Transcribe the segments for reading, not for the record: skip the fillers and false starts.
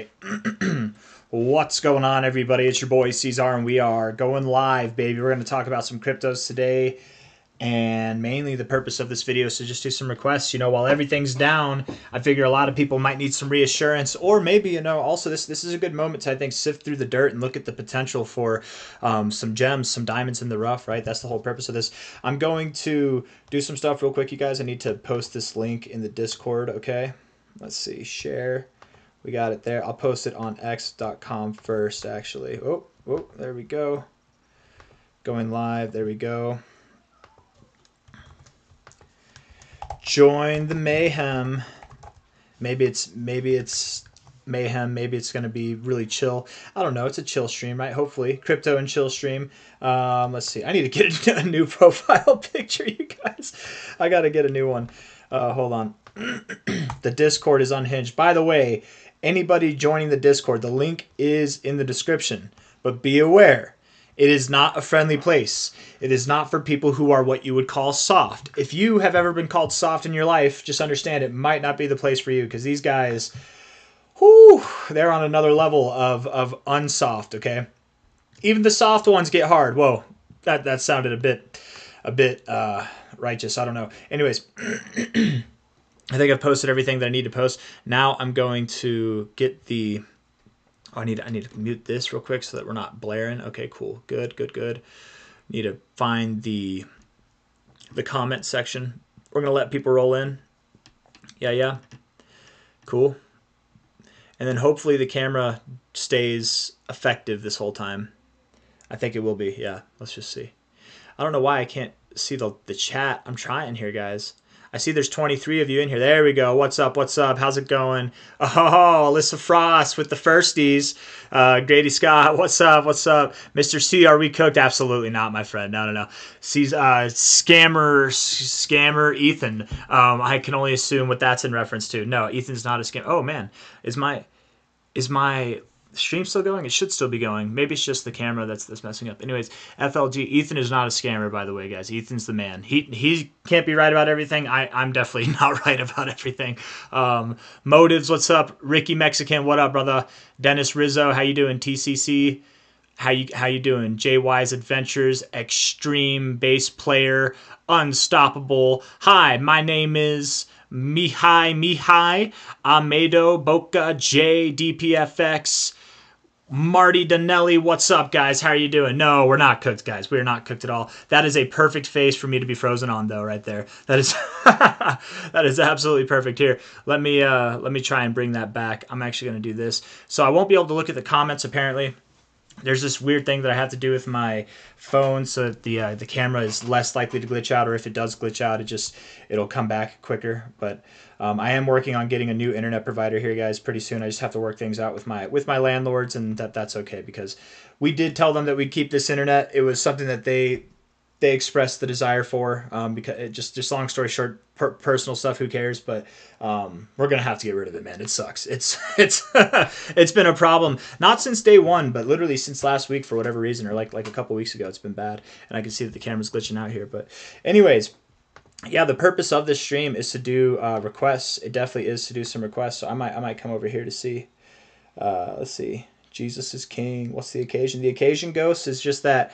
right. What's going on, everybody? It's your boy C-Zar, and we are going live, baby. We're going to talk about some cryptos today, and mainly the purpose of this video is to just do some requests. You know, while everything's down, I figure a lot of people might need some reassurance, or maybe, you know, also this is a good moment to, I think, sift through the dirt and look at the potential for some gems, some diamonds in the rough, right? That's the whole purpose of this. I'm going to do some stuff real quick, you guys. I need to post this link in the Discord, okay? Let's see, share. We got it there. I'll post it on x.com first, actually. Oh, there we go. Going live. There we go. Join the mayhem. Maybe it's mayhem. Maybe it's going to be really chill. I don't know. It's a chill stream, right? Hopefully. Crypto and chill stream. Let's see. I need to get a new profile picture, you guys. I got to get a new one. Hold on. The Discord is unhinged. By the way, anybody joining the Discord, the link is in the description. But be aware, it is not a friendly place. It is not for people who are what you would call soft. If you have ever been called soft in your life, just understand it might not be the place for you, because these guys, whoo, they're on another level of unsoft, okay? Even the soft ones get hard. Whoa, that sounded a bit righteous. I don't know. Anyways, I think I've posted everything that I need to post. Now I'm going to get the... Oh, I need to mute this real quick so that we're not blaring. Okay, cool. Good. Need to find the comment section. We're going to let people roll in. Yeah. Cool. And then hopefully the camera stays effective this whole time. I think it will be. Yeah, let's just see. I don't know why I can't see the chat. I'm trying here, guys. I see there's 23 of you in here. There we go. What's up? How's it going? Oh, Alyssa Frost with the firsties. Grady Scott, what's up? Mr. C, are we cooked? Absolutely not, my friend. No. Scammer Ethan. I can only assume what that's in reference to. No, Ethan's not a scammer. Oh, man. Is my stream still going? It should still be going. Maybe it's just the camera that's messing up. Anyways, FLG, Ethan is not a scammer, by the way, guys. Ethan's the man. He can't be right about everything. I'm definitely not right about everything. Motives, what's up? Ricky Mexican, what up, brother? Dennis Rizzo, how you doing? TCC, how you doing? JY's Adventures, Extreme Bass Player, Unstoppable. Hi, my name is Mihai, Amedo, Boca, J, DPFX, Marty Donnelly, what's up, guys? How are you doing? No, we're not cooked, guys. We're not cooked at all. That is a perfect face for me to be frozen on, though, right there. That is that is absolutely perfect. Here, let me try and bring that back. I'm actually going to do this. So I won't be able to look at the comments, apparently. There's this weird thing that I have to do with my phone so that the camera is less likely to glitch out, or if it does glitch out, it'll come back quicker. But I am working on getting a new internet provider here, guys, pretty soon. I just have to work things out with my landlords, and that's okay, because we did tell them that we'd keep this internet. It was something that they expressed the desire for, because it just long story short, personal stuff, who cares? But we're gonna have to get rid of it, man. It sucks. It's it's been a problem, not since day one, but literally since last week for whatever reason, or like a couple weeks ago. It's been bad, and I can see that the camera's glitching out here. But anyways, yeah, the purpose of this stream is to do requests. It definitely is to do some requests. So I might come over here to see. Let's see. Jesus is king. What's the occasion? The occasion, Ghost, is just that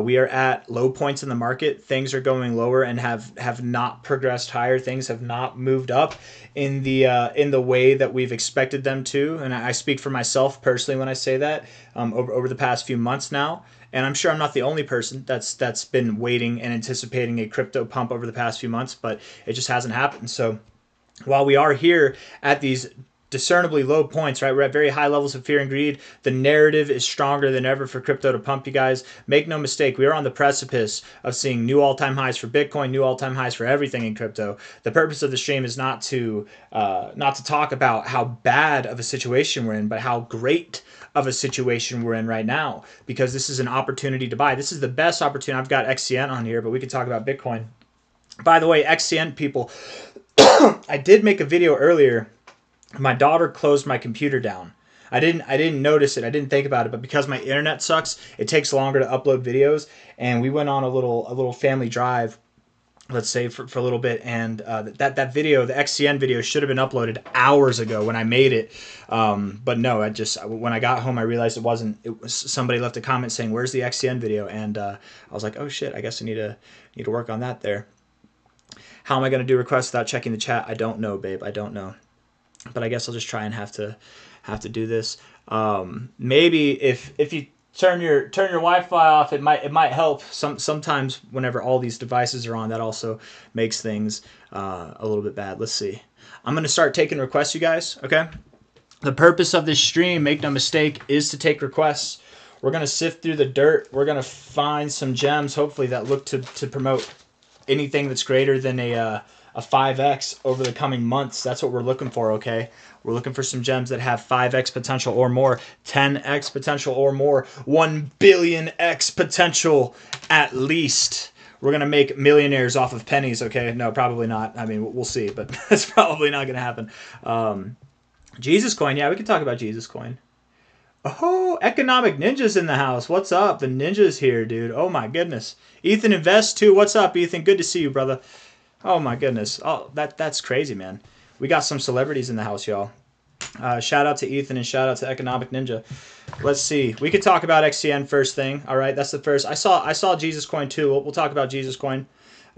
we are at low points in the market. Things are going lower and have not progressed higher. Things have not moved up in the way that we've expected them to. And I speak for myself personally when I say that, over the past few months now. And I'm sure I'm not the only person that's been waiting and anticipating a crypto pump over the past few months, but it just hasn't happened. So while we are here at these discernibly low points, right? We're at very high levels of fear and greed. The narrative is stronger than ever for crypto to pump, you guys. Make no mistake, we are on the precipice of seeing new all-time highs for Bitcoin, new all-time highs for everything in crypto. The purpose of the stream is not to talk about how bad of a situation we're in, but how great of a situation we're in right now, because this is an opportunity to buy. This is the best opportunity. I've got XCN on here, but we could talk about Bitcoin. By the way, XCN people, I did make a video earlier. My daughter closed my computer down. I didn't notice it. I didn't think about it, but because my internet sucks, it takes longer to upload videos. And we went on a little family drive let's say for a little bit, and that video, the XCN video, should have been uploaded hours ago when I made it, but no, when I got home I realized it wasn't. It was somebody left a comment saying, where's the XCN video, and I was like, oh shit, I guess I need to work on that there. How am I going to do requests without checking the chat? I don't know, babe. I don't know, but I guess I'll just try and have to do this. Maybe if you turn your Wi-Fi off, it might help. Sometimes whenever all these devices are on, that also makes things a little bit bad. Let's see. I'm gonna start taking requests, you guys. Okay. The purpose of this stream, make no mistake, is to take requests. We're gonna sift through the dirt. We're gonna find some gems, hopefully, that look to promote anything that's greater than a 5x over the coming months. That's what we're looking for, okay? We're looking for some gems that have 5x potential or more, 10x potential or more, 1 billion x potential at least. We're going to make millionaires off of pennies, okay? No, probably not. I mean, we'll see, but that's probably not going to happen. Jesus Coin, yeah, we can talk about Jesus Coin. Oh, Economic Ninja's in the house. What's up? The Ninja's here, dude. Oh, my goodness. Ethan Invest, too. What's up, Ethan? Good to see you, brother. Oh, my goodness. Oh, that's crazy, man. We got some celebrities in the house, y'all. Shout out to Ethan and shout out to Economic Ninja. Let's see. We could talk about XCN first thing. All right, that's the first. I saw Jesus Coin, too. We'll talk about Jesus Coin.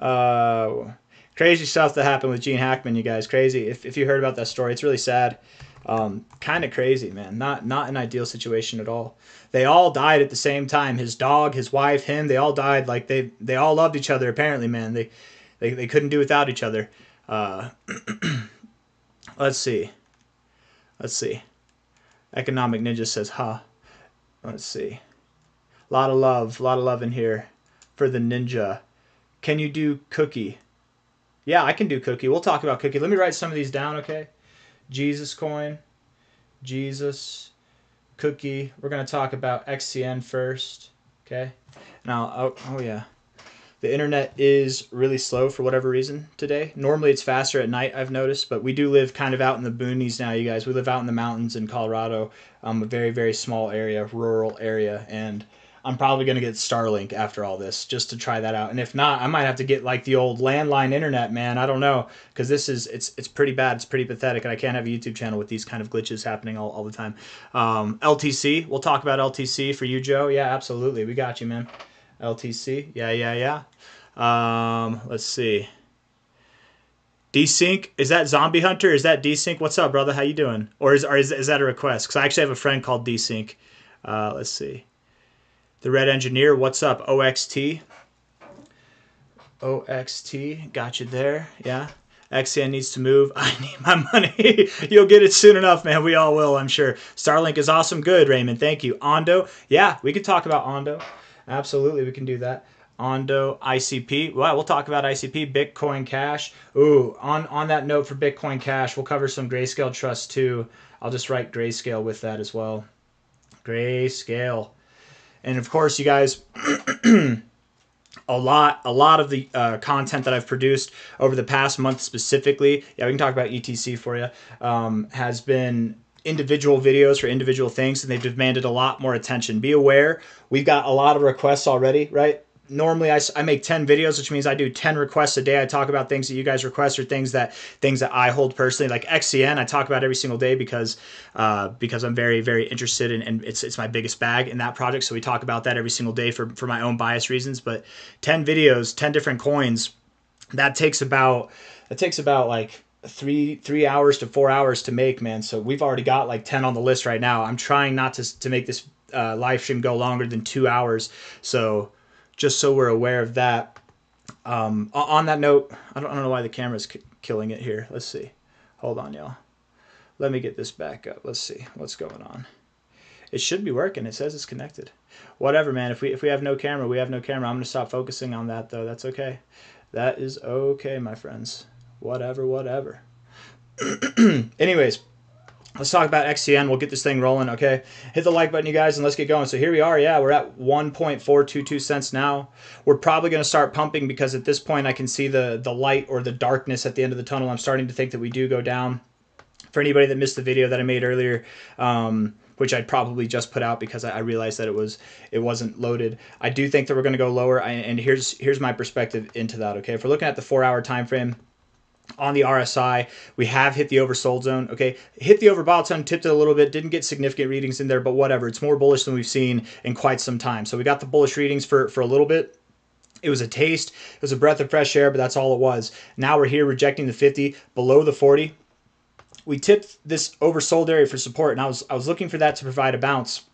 Crazy stuff that happened with Gene Hackman, you guys. Crazy. If you heard about that story, it's really sad. Kind of crazy, man. Not an ideal situation at all. They all died at the same time. His dog, his wife, him, they all died. Like they all loved each other, apparently, man. They couldn't do without each other. Let's see. Economic Ninja says, huh. Let's see. A lot of love in here for the Ninja. Can you do Cookie? Yeah, I can do Cookie. We'll talk about Cookie. Let me write some of these down, okay? Jesus Coin, Jesus, Cookie. We're going to talk about XCN first, okay? Now, oh yeah. The internet is really slow for whatever reason today. Normally it's faster at night, I've noticed, but we do live kind of out in the boonies now, you guys. We live out in the mountains in Colorado, a very, very small area, rural area, and I'm probably going to get Starlink after all this just to try that out. And if not, I might have to get like the old landline internet, man. I don't know, because it's pretty bad. It's pretty pathetic, and I can't have a YouTube channel with these kind of glitches happening all the time. LTC, we'll talk about LTC for you, Joe. Yeah, absolutely. We got you, man. LTC, yeah. Let's see. Desync, is that Zombie Hunter? Is that Desync? What's up, brother? How you doing? Or is that a request? Because I actually have a friend called Desync. Let's see. The Red Engineer, what's up? OXT, got you there. Yeah. XCN needs to move. I need my money. You'll get it soon enough, man. We all will, I'm sure. Starlink is awesome. Good, Raymond. Thank you. Ondo, yeah, we could talk about Ondo. Absolutely, we can do that. Ondo, ICP. Well, we'll talk about ICP, Bitcoin Cash. Ooh, on that note for Bitcoin Cash, we'll cover some Grayscale Trust too. I'll just write Grayscale with that as well. Grayscale. And of course, you guys, a lot of the content that I've produced over the past month specifically, yeah, we can talk about ETC for you, has been individual videos for individual things, and they've demanded a lot more attention. Be aware, we've got a lot of requests already, right? Normally I make 10 videos, which means I do 10 requests a day. I talk about things that you guys request or things that I hold personally. Like XCN, I talk about every single day because I'm very, very interested in, and it's my biggest bag in that project. So we talk about that every single day for my own bias reasons. But 10 videos, 10 different coins, that takes about like 3 hours to 4 hours to make, man. So we've already got like 10 on the list right now. I'm trying not to make this live stream go longer than 2 hours. So just so we're aware of that. On that note, I don't know why the camera's killing it here. Let's see. Hold on, y'all. Let me get this back up. Let's see what's going on. It should be working. It says it's connected. Whatever, man. If we have no camera, we have no camera. I'm going to stop focusing on that, though. That's okay. That is okay, my friends. Whatever. Anyways, let's talk about XCN. We'll get this thing rolling, okay? Hit the like button, you guys, and let's get going. So here we are. Yeah, we're at 1.422 cents now. We're probably going to start pumping because at this point I can see the light or the darkness at the end of the tunnel. I'm starting to think that we do go down. For anybody that missed the video that I made earlier, which I'd probably just put out because I realized that it wasn't loaded. I do think that we're going to go lower, and here's my perspective into that. Okay, if we're looking at the 4-hour time frame on the RSI, we have hit the oversold zone. Okay, hit the overbought zone, tipped it a little bit, didn't get significant readings in there, but whatever. It's more bullish than we've seen in quite some time. So we got the bullish readings for a little bit. It was a taste. It was a breath of fresh air, but that's all it was. Now we're here rejecting the 50, below the 40. We tipped this oversold area for support, and I was looking for that to provide a bounce.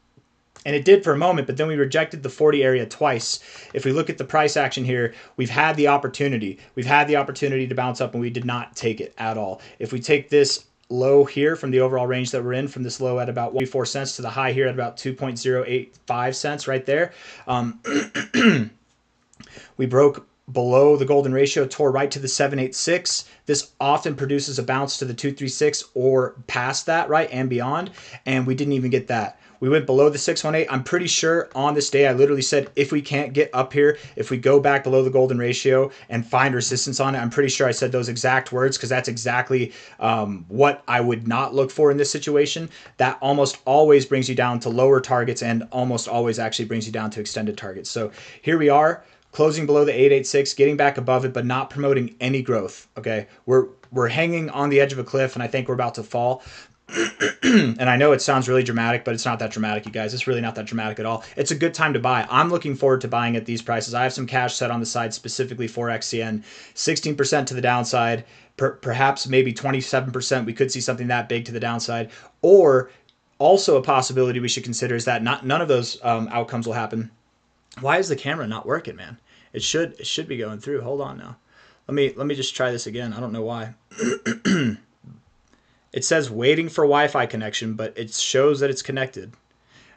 And it did for a moment, but then we rejected the 40 area twice. If we look at the price action here, we've had the opportunity. We've had the opportunity to bounce up, and we did not take it at all. If we take this low here from the overall range that we're in, from this low at about 1.4 cents to the high here at about 2.085 cents right there, we broke below the golden ratio, tore right to the 786. This often produces a bounce to the 236 or past that, right, and beyond, and we didn't even get that. We went below the 618. I'm pretty sure on this day I literally said if we can't get up here, if we go back below the golden ratio and find resistance on it, I'm pretty sure I said those exact words, because that's exactly what I would not look for in this situation. That almost always brings you down to lower targets, and almost always actually brings you down to extended targets. So here we are, closing below the 886, getting back above it, but not promoting any growth. Okay, we're hanging on the edge of a cliff, and I think we're about to fall. And I know it sounds really dramatic, but it's not that dramatic, you guys. It's really not that dramatic at all. It's a good time to buy. I'm looking forward to buying at these prices. I have some cash set on the side specifically for XCN, 16% to the downside, perhaps maybe 27%. We could see something that big to the downside. Or also a possibility we should consider is that none of those outcomes will happen. Why is the camera not working, man? It should be going through. Hold on now. Let me just try this again. I don't know why. It says waiting for Wi-Fi connection, but it shows that it's connected.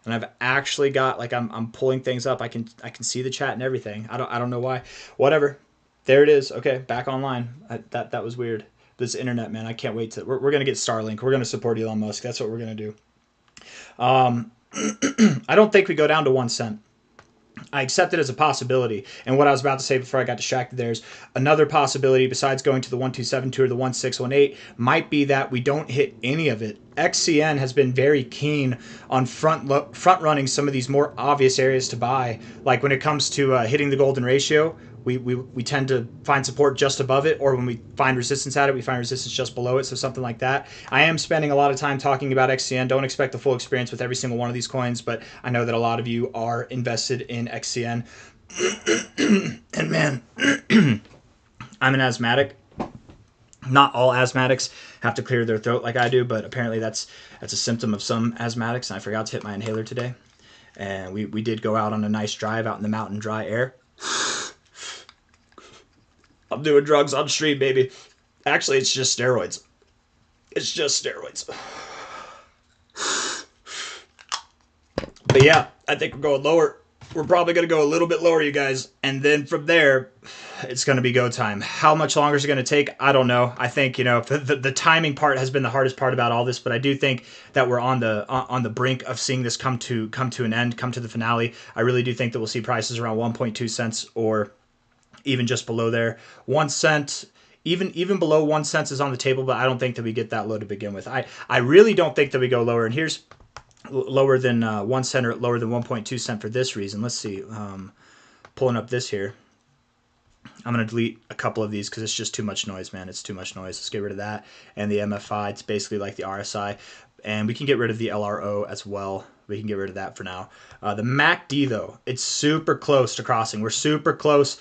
And I've actually got, like, I'm pulling things up. I can see the chat and everything. I don't know why. Whatever. There it is. Okay, back online. That was weird. This internet, man, I can't wait to. We're gonna get Starlink. We're gonna support Elon Musk. That's what we're gonna do. I don't think we go down to 1 cent. I accept it as a possibility. And what I was about to say before I got distracted, there's another possibility besides going to the 1272 or the 1618 might be that we don't hit any of it. XCN has been very keen on front running some of these more obvious areas to buy. Like when it comes to hitting the golden ratio, we tend to find support just above it, or when we find resistance at it, we find resistance just below it, so something like that. I am spending a lot of time talking about XCN. Don't expect the full experience with every single one of these coins, but I know that a lot of you are invested in XCN. And man, I'm an asthmatic. Not all asthmatics have to clear their throat like I do, but apparently that's a symptom of some asthmatics, and I forgot to hit my inhaler today. And we did go out on a nice drive out in the mountain dry air. I'm doing drugs on stream, baby. Actually, it's just steroids. It's just steroids. But yeah, I think we're going lower. We're probably going to go a little bit lower, you guys. And then from there, it's going to be go time. How much longer is it going to take? I don't know. I think, you know, the timing part has been the hardest part about all this, but I do think that we're on the brink of seeing this come to an end, come to the finale. I really do think that we'll see prices around 1.2 cents or even just below there. 1 cent, even below 1 cent is on the table, but I don't think that we get that low to begin with. I really don't think that we go lower. And here's lower than 1 cent or lower than 1.2 cent for this reason. Let's see. Pulling up this here. I'm going to delete a couple of these because it's just too much noise, man. It's too much noise. Let's get rid of that. And the MFI, it's basically like the RSI. And we can get rid of the LRO as well. We can get rid of that for now. The MACD, though, it's super close to crossing. We're super close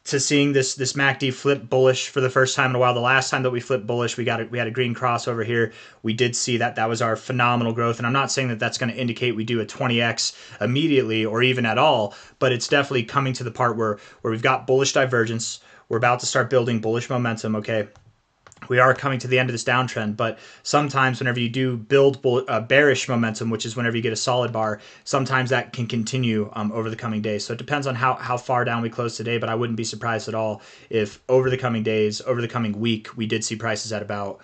to seeing this MACD flip bullish for the first time in a while. The last time that we flipped bullish, we had a green cross over here. We did see that was our phenomenal growth, and I'm not saying that that's going to indicate we do a 20x immediately or even at all, but it's definitely coming to the part where we've got bullish divergence. We're about to start building bullish momentum. Okay, we are coming to the end of this downtrend, but sometimes whenever you do build bearish momentum, which is whenever you get a solid bar, sometimes that can continue over the coming days. So it depends on how far down we close today, but I wouldn't be surprised at all if over the coming days, over the coming week, we did see prices at about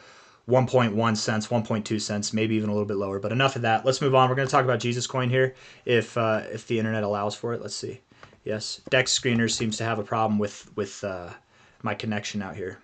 1.1 cents, 1.2 cents, maybe even a little bit lower. But enough of that. Let's move on. We're going to talk about Jesus Coin here if the internet allows for it. Let's see. Yes, Dex Screener seems to have a problem with my connection out here.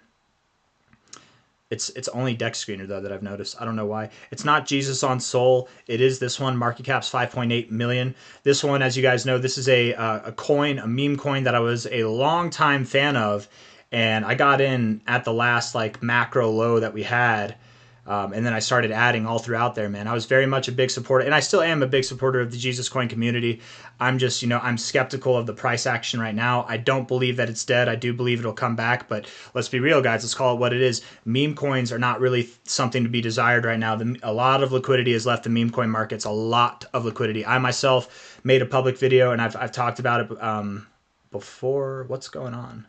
It's only Dex Screener though that I've noticed. I don't know why. It's not Jesus on Sol. It is this one. Market cap's 5.8 million. This one, as you guys know, this is a coin, a meme coin that I was a long time fan of, and I got in at the last like macro low that we had. And then I started adding all throughout there, man. I was very much a big supporter, and I still am a big supporter of the Jesus Coin community. I'm just, I'm skeptical of the price action right now. I don't believe that it's dead. I do believe it'll come back, but let's be real, guys. Let's call it what it is. Meme coins are not really something to be desired right now. A lot of liquidity has left the meme coin markets, a lot of liquidity. I myself made a public video, and I've talked about it before. What's going on?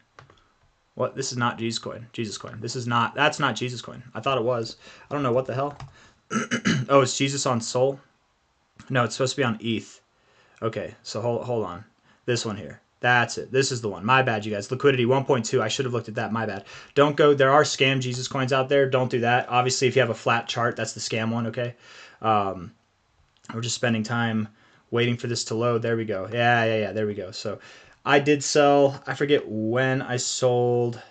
What? This is not Jesus Coin. Jesus Coin. This is not. That's not Jesus Coin. I thought it was. I don't know what the hell. Oh, it's Jesus on Sol. No, it's supposed to be on ETH. Okay, so hold on. This one here. That's it. This is the one. My bad, you guys. Liquidity 1.2. I should have looked at that. My bad. Don't go. There are scam Jesus Coins out there. Don't do that. Obviously, if you have a flat chart, that's the scam one. Okay. We're just spending time waiting for this to load. There we go. Yeah. There we go. So I did sell. I forget when I sold.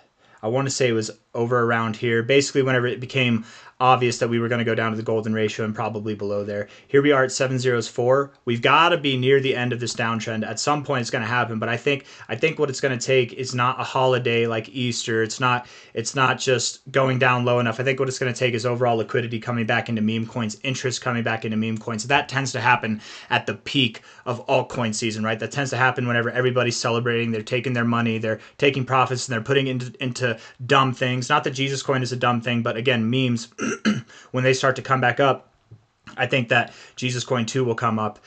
I want to say it was over around here. Basically, whenever it became obvious that we were going to go down to the golden ratio and probably below there. Here we are at 704. We've got to be near the end of this downtrend. At some point, it's going to happen. But I think what it's going to take is not a holiday like Easter. It's not just going down low enough. I think what it's going to take is overall liquidity coming back into meme coins, interest coming back into meme coins. That tends to happen at the peak of altcoin season, right? That tends to happen whenever everybody's celebrating. They're taking their money, they're taking profits, and they're putting into dumb things. Not that Jesus Coin is a dumb thing, but again, memes, when they start to come back up, I think that Jesus Coin 2 will come up.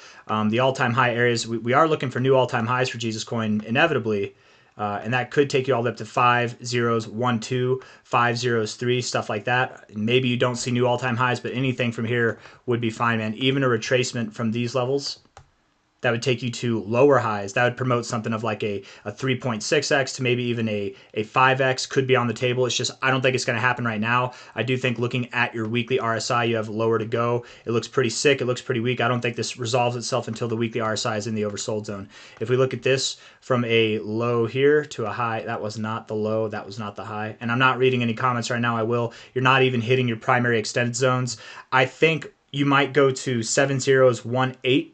The all-time high areas, we are looking for new all-time highs for Jesus Coin inevitably, and that could take you all the way up to 5012, 5003, stuff like that. Maybe you don't see new all-time highs, but anything from here would be fine, man. Even a retracement from these levels, that would take you to lower highs. That would promote something of like a 3.6x to maybe even a 5x could be on the table. It's just, I don't think it's going to happen right now. I do think looking at your weekly RSI, you have lower to go. It looks pretty sick. It looks pretty weak. I don't think this resolves itself until the weekly RSI is in the oversold zone. If we look at this from a low here to a high, that was not the low. That was not the high. And I'm not reading any comments right now. I will. You're not even hitting your primary extended zones. I think you might go to 7018.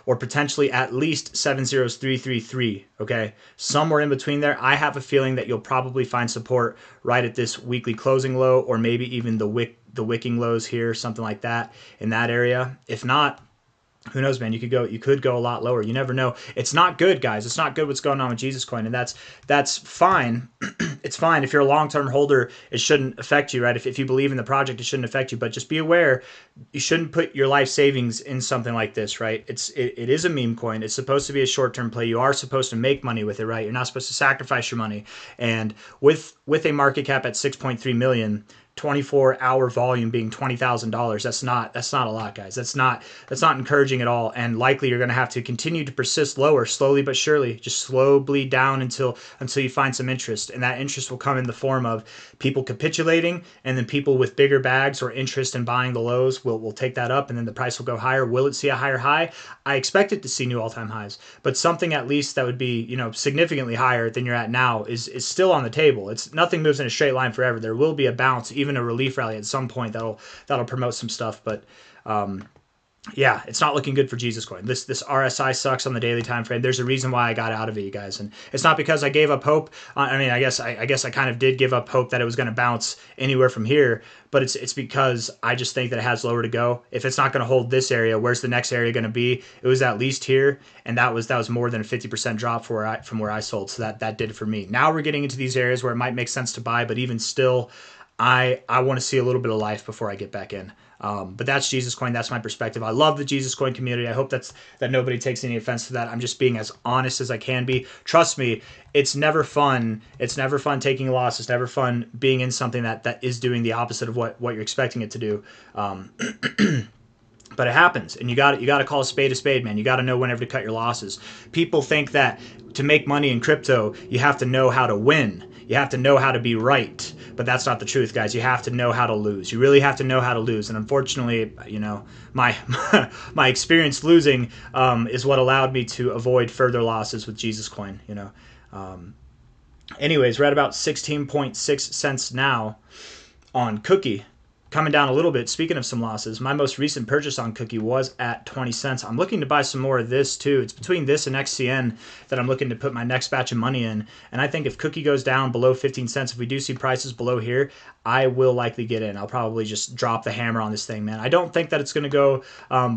Or potentially at least 70333, okay? Somewhere in between there. I have a feeling that you'll probably find support right at this weekly closing low, or maybe even the wicking lows here, something like that in that area. If not, who knows, man? You could go a lot lower. You never know. It's not good, guys. It's not good what's going on with Jesus Coin, and that's fine. It's fine if you're a long-term holder. It shouldn't affect you, right? If you believe in the project, it shouldn't affect you. But just be aware, you shouldn't put your life savings in something like this, right? It is a meme coin. It's supposed to be a short-term play. You are supposed to make money with it, right? You're not supposed to sacrifice your money. And with a market cap at 6.3 million. 24-hour volume being $20,000. That's not a lot, guys. That's not encouraging at all. And likely you're going to have to continue to persist lower, slowly but surely, just slowly down until you find some interest. And that interest will come in the form of people capitulating, and then people with bigger bags or interest in buying the lows will take that up, and then the price will go higher. Will it see a higher high? I expect it to see new all-time highs, but something at least that would be, significantly higher than you're at now is still on the table. It's nothing moves in a straight line forever. There will be a bounce, even a relief rally at some point that'll promote some stuff, but yeah, it's not looking good for Jesus Coin. This RSI sucks on the daily time frame. There's a reason why I got out of it, you guys, and it's not because I gave up hope. I guess I kind of did give up hope that it was going to bounce anywhere from here, but it's because I just think that it has lower to go. If it's not going to hold this area, where's the next area going to be? It was at least here, and that was more than a 50% drop from where I sold. So that did it for me. Now we're getting into these areas where it might make sense to buy, but even still, I want to see a little bit of life before I get back in. But that's Jesus Coin. That's my perspective. I love the Jesus Coin community. I hope that nobody takes any offense to that. I'm just being as honest as I can be. Trust me, it's never fun. It's never fun taking a loss. It's never fun being in something that is doing the opposite of what you're expecting it to do. But it happens, and you got to call a spade, man. You got to know whenever to cut your losses. People think that to make money in crypto, you have to know how to win. You have to know how to be right, but that's not the truth, guys. You have to know how to lose. You really have to know how to lose, and unfortunately, my my experience losing is what allowed me to avoid further losses with Jesus Coin. Anyways, we're at about 16.6 cents now. on Cookie, coming down a little bit. Speaking of some losses, my most recent purchase on Cookie was at 20 cents. I'm looking to buy some more of this too. It's between this and XCN that I'm looking to put my next batch of money in. And I think if Cookie goes down below 15 cents, if we do see prices below here, I will likely get in. I'll probably just drop the hammer on this thing, man. I don't think that it's going to go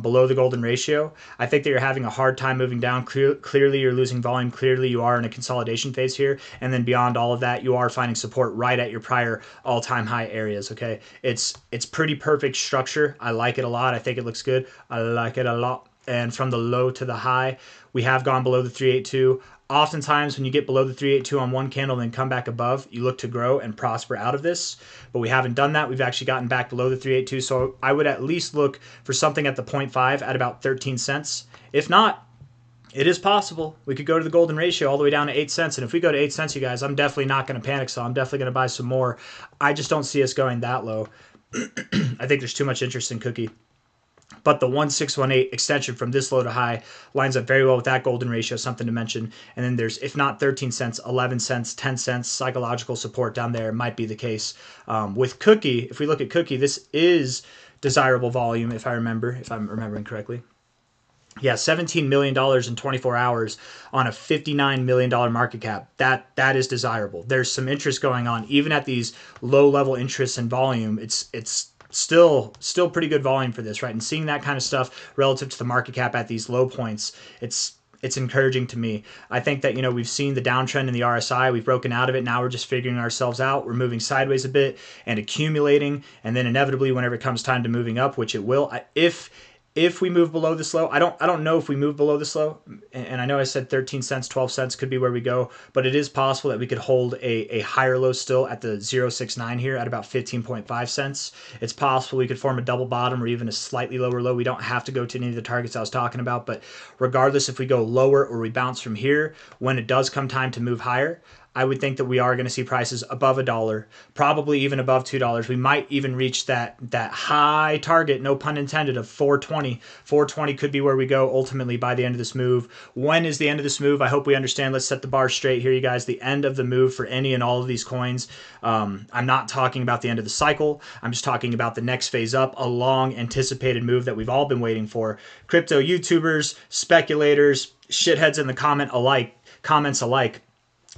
below the golden ratio. I think that you're having a hard time moving down. Clearly, you're losing volume. Clearly, you are in a consolidation phase here. And then beyond all of that, you are finding support right at your prior all-time high areas, okay? It's pretty perfect structure. I like it a lot. I think it looks good. I like it a lot. And from the low to the high, we have gone below the 382. Oftentimes, when you get below the 382 on one candle and then come back above, you look to grow and prosper out of this. But we haven't done that. We've actually gotten back below the 382. So I would at least look for something at the 0.5 at about 13 cents. If not, it is possible. We could go to the golden ratio all the way down to 8 cents. And if we go to 8 cents, you guys, I'm definitely not going to panic. So I'm definitely going to buy some more. I just don't see us going that low. I think there's too much interest in Cookie. But the 1618 extension from this low to high lines up very well with that golden ratio, something to mention. And then there's, if not 13 cents, 11 cents, 10 cents, psychological support down there might be the case. With Cookie, if we look at Cookie, this is desirable volume, if I'm remembering correctly. Yeah, $17 million in 24 hours on a $59 million market cap. That is desirable. There's some interest going on. Even at these low-level interests and volume, it's still pretty good volume for this, right? And seeing that kind of stuff relative to the market cap at these low points, it's encouraging to me. I think that, we've seen the downtrend in the RSI. We've broken out of it. Now we're just figuring ourselves out. We're moving sideways a bit and accumulating. And then inevitably, whenever it comes time to moving up, which it will, if we move below this low, I don't know if we move below this low, and I know I said 13 cents, 12 cents could be where we go, but it is possible that we could hold a higher low still at the 069 here at about 15.5 cents. It's possible we could form a double bottom or even a slightly lower low. We don't have to go to any of the targets I was talking about, but regardless if we go lower or we bounce from here, when it does come time to move higher, I would think that we are going to see prices above $1, probably even above $2. We might even reach that high target, no pun intended, of 420. 420 could be where we go ultimately by the end of this move. When is the end of this move? I hope we understand. Let's set the bar straight here, you guys. The end of the move for any and all of these coins. I'm not talking about the end of the cycle. I'm just talking about the next phase up, a long anticipated move that we've all been waiting for. Crypto YouTubers, speculators, shitheads in the comments alike.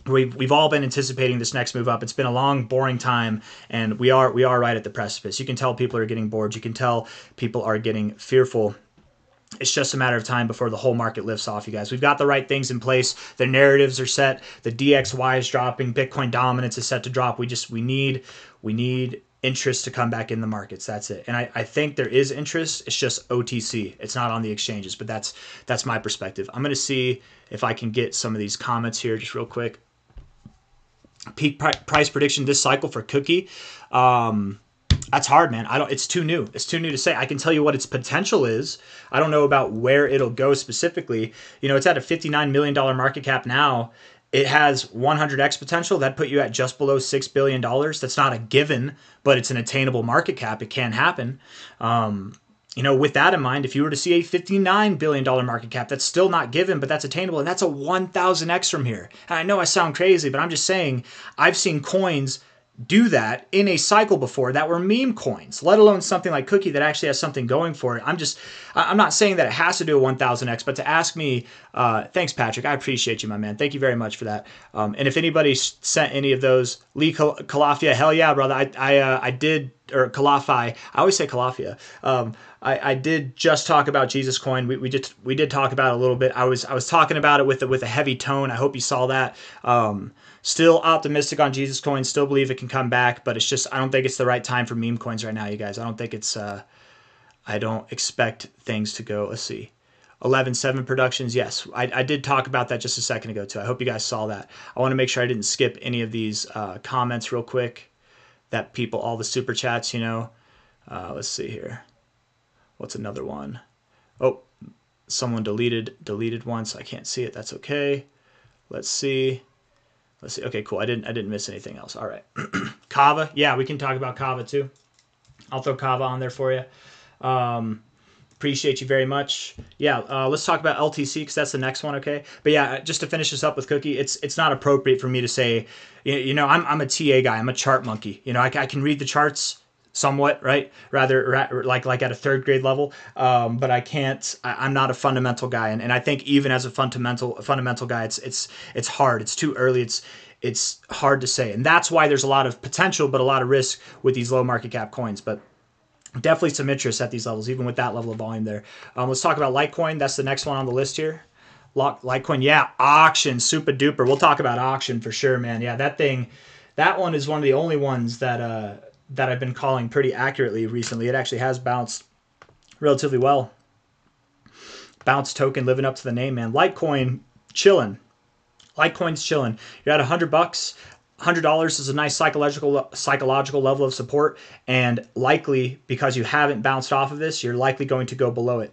We've all been anticipating this next move up. It's been a long, boring time, and we are right at the precipice. You can tell people are getting bored. You can tell people are getting fearful. It's just a matter of time before the whole market lifts off, you guys. We've got the right things in place. The narratives are set. The DXY is dropping. Bitcoin dominance is set to drop. We need interest to come back in the markets. That's it. And I think there is interest. It's just OTC. It's not on the exchanges, but that's my perspective. I'm going to see if I can get some of these comments here just real quick. Peak price prediction this cycle for Cookie. That's hard, man. It's too new. It's too new to say. I can tell you what its potential is. I don't know about where it'll go specifically. It's at a $59 million market cap now. It has 100x potential. That'd put you at just below $6 billion. That's not a given, but it's an attainable market cap. It can happen. With that in mind, if you were to see a $59 billion market cap, that's still not given, but that's attainable, and that's a 1,000x from here. And I know I sound crazy, but I'm just saying I've seen coins do that in a cycle before that were meme coins, let alone something like Cookie that actually has something going for it. I'm not saying that it has to do a 1000x, but to ask me, thanks, Patrick. I appreciate you, my man. Thank you very much for that. And if anybody sent any of those, Lee Calafia, hell yeah, brother. I did, or Calafai. I always say Calafia. I did just talk about Jesus Coin. We did talk about it a little bit. I was talking about it with a heavy tone. I hope you saw that. Still optimistic on Jesus Coin. Still believe it can come back, but it's just I don't think it's the right time for meme coins right now, you guys. I don't think it's. I don't expect things to go. Let's see. 11.7 productions. Yes, I did talk about that just a second ago too. I hope you guys saw that. I want to make sure I didn't skip any of these comments real quick. That people, all the super chats, Let's see here. What's another one? Oh, someone deleted one, so I can't see it. That's okay. Let's see. Okay, cool. I didn't miss anything else. All right. Cava. Yeah, we can talk about Cava too. I'll throw Cava on there for you. Appreciate you very much. Yeah, let's talk about LTC because that's the next one, okay? But yeah, just to finish this up with Cookie, it's not appropriate for me to say, I'm a TA guy. I'm a chart monkey. I can read the charts somewhat, right? Rather like at a third grade level, but I can't. I'm not a fundamental guy, and I think even as a fundamental guy, it's hard. It's too early. It's hard to say, and that's why there's a lot of potential, but a lot of risk with these low market cap coins. But definitely some interest at these levels, even with that level of volume there. Let's talk about Litecoin. That's the next one on the list here. Litecoin, yeah, auction, super duper. We'll talk about auction for sure, man. Yeah, that one is one of the only ones that I've been calling pretty accurately recently. It actually has bounced relatively well. Bounce token living up to the name, man. Litecoin chilling. Litecoin's chilling. You're at $100. $100 is a nice psychological level of support, and likely because you haven't bounced off of this, you're likely going to go below it.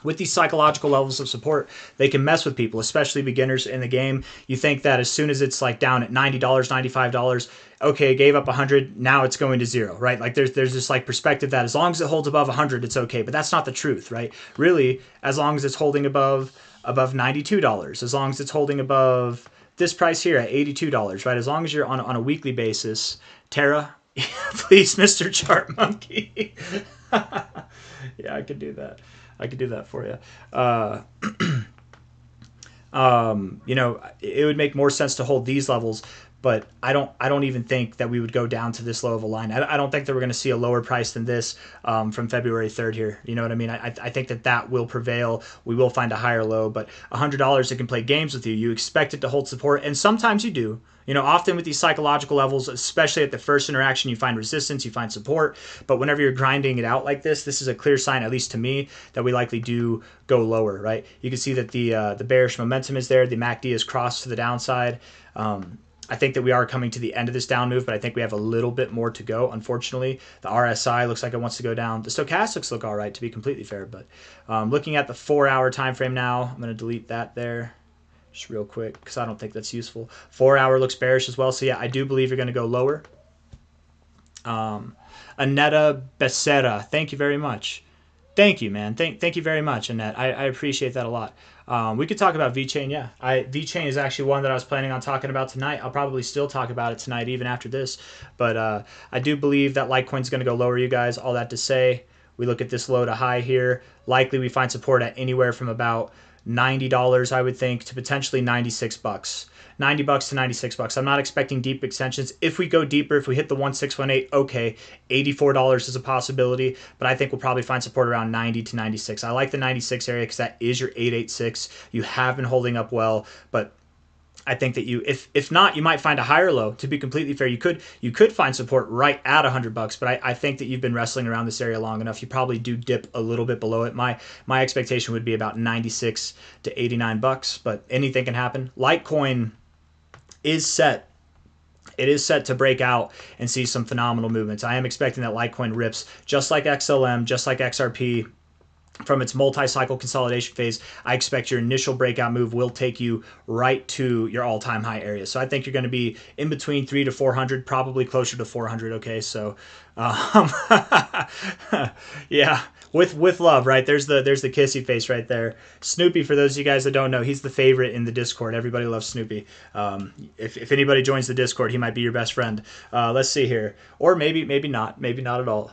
With these psychological levels of support, they can mess with people, especially beginners in the game. You think that as soon as it's like down at $90, $95, okay, it gave up 100, now it's going to zero, right? Like there's this like perspective that as long as it holds above 100, it's okay, but that's not the truth, right? Really, as long as it's holding above $92, as long as it's holding above this price here at $82, right? As long as you're on a weekly basis, Terra, please, Mr. Chart Monkey. Yeah, I could do that. I could do that for you. It would make more sense to hold these levels, but I don't even think that we would go down to this low of a line. I don't think that we're going to see a lower price than this from February 3rd here. You know what I mean? I think that will prevail. We will find a higher low, but $100, it can play games with you. You expect it to hold support, and sometimes you do. Often with these psychological levels, especially at the first interaction, you find resistance, you find support. But whenever you're grinding it out like this is a clear sign, at least to me, that we likely do go lower, right? You can see that the bearish momentum is there. The MACD is crossed to the downside. I think that we are coming to the end of this down move, but I think we have a little bit more to go, unfortunately. The RSI looks like it wants to go down. The stochastics look all right, to be completely fair, but looking at the 4-hour time frame now, I'm going to delete that there. Just real quick, because I don't think that's useful. 4-hour looks bearish as well. So yeah, I do believe you're going to go lower. Aneta Becerra, thank you very much. Thank you, man. Thank you very much, Annette. I appreciate that a lot. We could talk about Vchain, yeah. Vchain is actually one that I was planning on talking about tonight. I'll probably still talk about it tonight, even after this. But I do believe that Litecoin's going to go lower, you guys. All that to say, we look at this low to high here. Likely we find support at anywhere from about $90, I would think, to potentially $96. $90 to $96. I'm not expecting deep extensions. If we go deeper, if we hit the 1618, okay, $84 is a possibility, but I think we'll probably find support around 90 to 96. I like the 96 area because that is your 886. You have been holding up well, but I think that if not, you might find a higher low. To be completely fair, you could find support right at $100, but I think that you've been wrestling around this area long enough. You probably do dip a little bit below it. My expectation would be about 96 to $89, but anything can happen. Litecoin is set. It is set to break out and see some phenomenal movements. I am expecting that Litecoin rips just like XLM, just like XRP. From its multi-cycle consolidation phase, I expect your initial breakout move will take you right to your all-time high area. So I think you're going to be in between 300 to 400, probably closer to 400. Okay, so yeah, with love, right? There's the kissy face right there. Snoopy, for those of you guys that don't know, he's the favorite in the Discord. Everybody loves Snoopy. If anybody joins the Discord, he might be your best friend. Let's see here, or maybe not at all.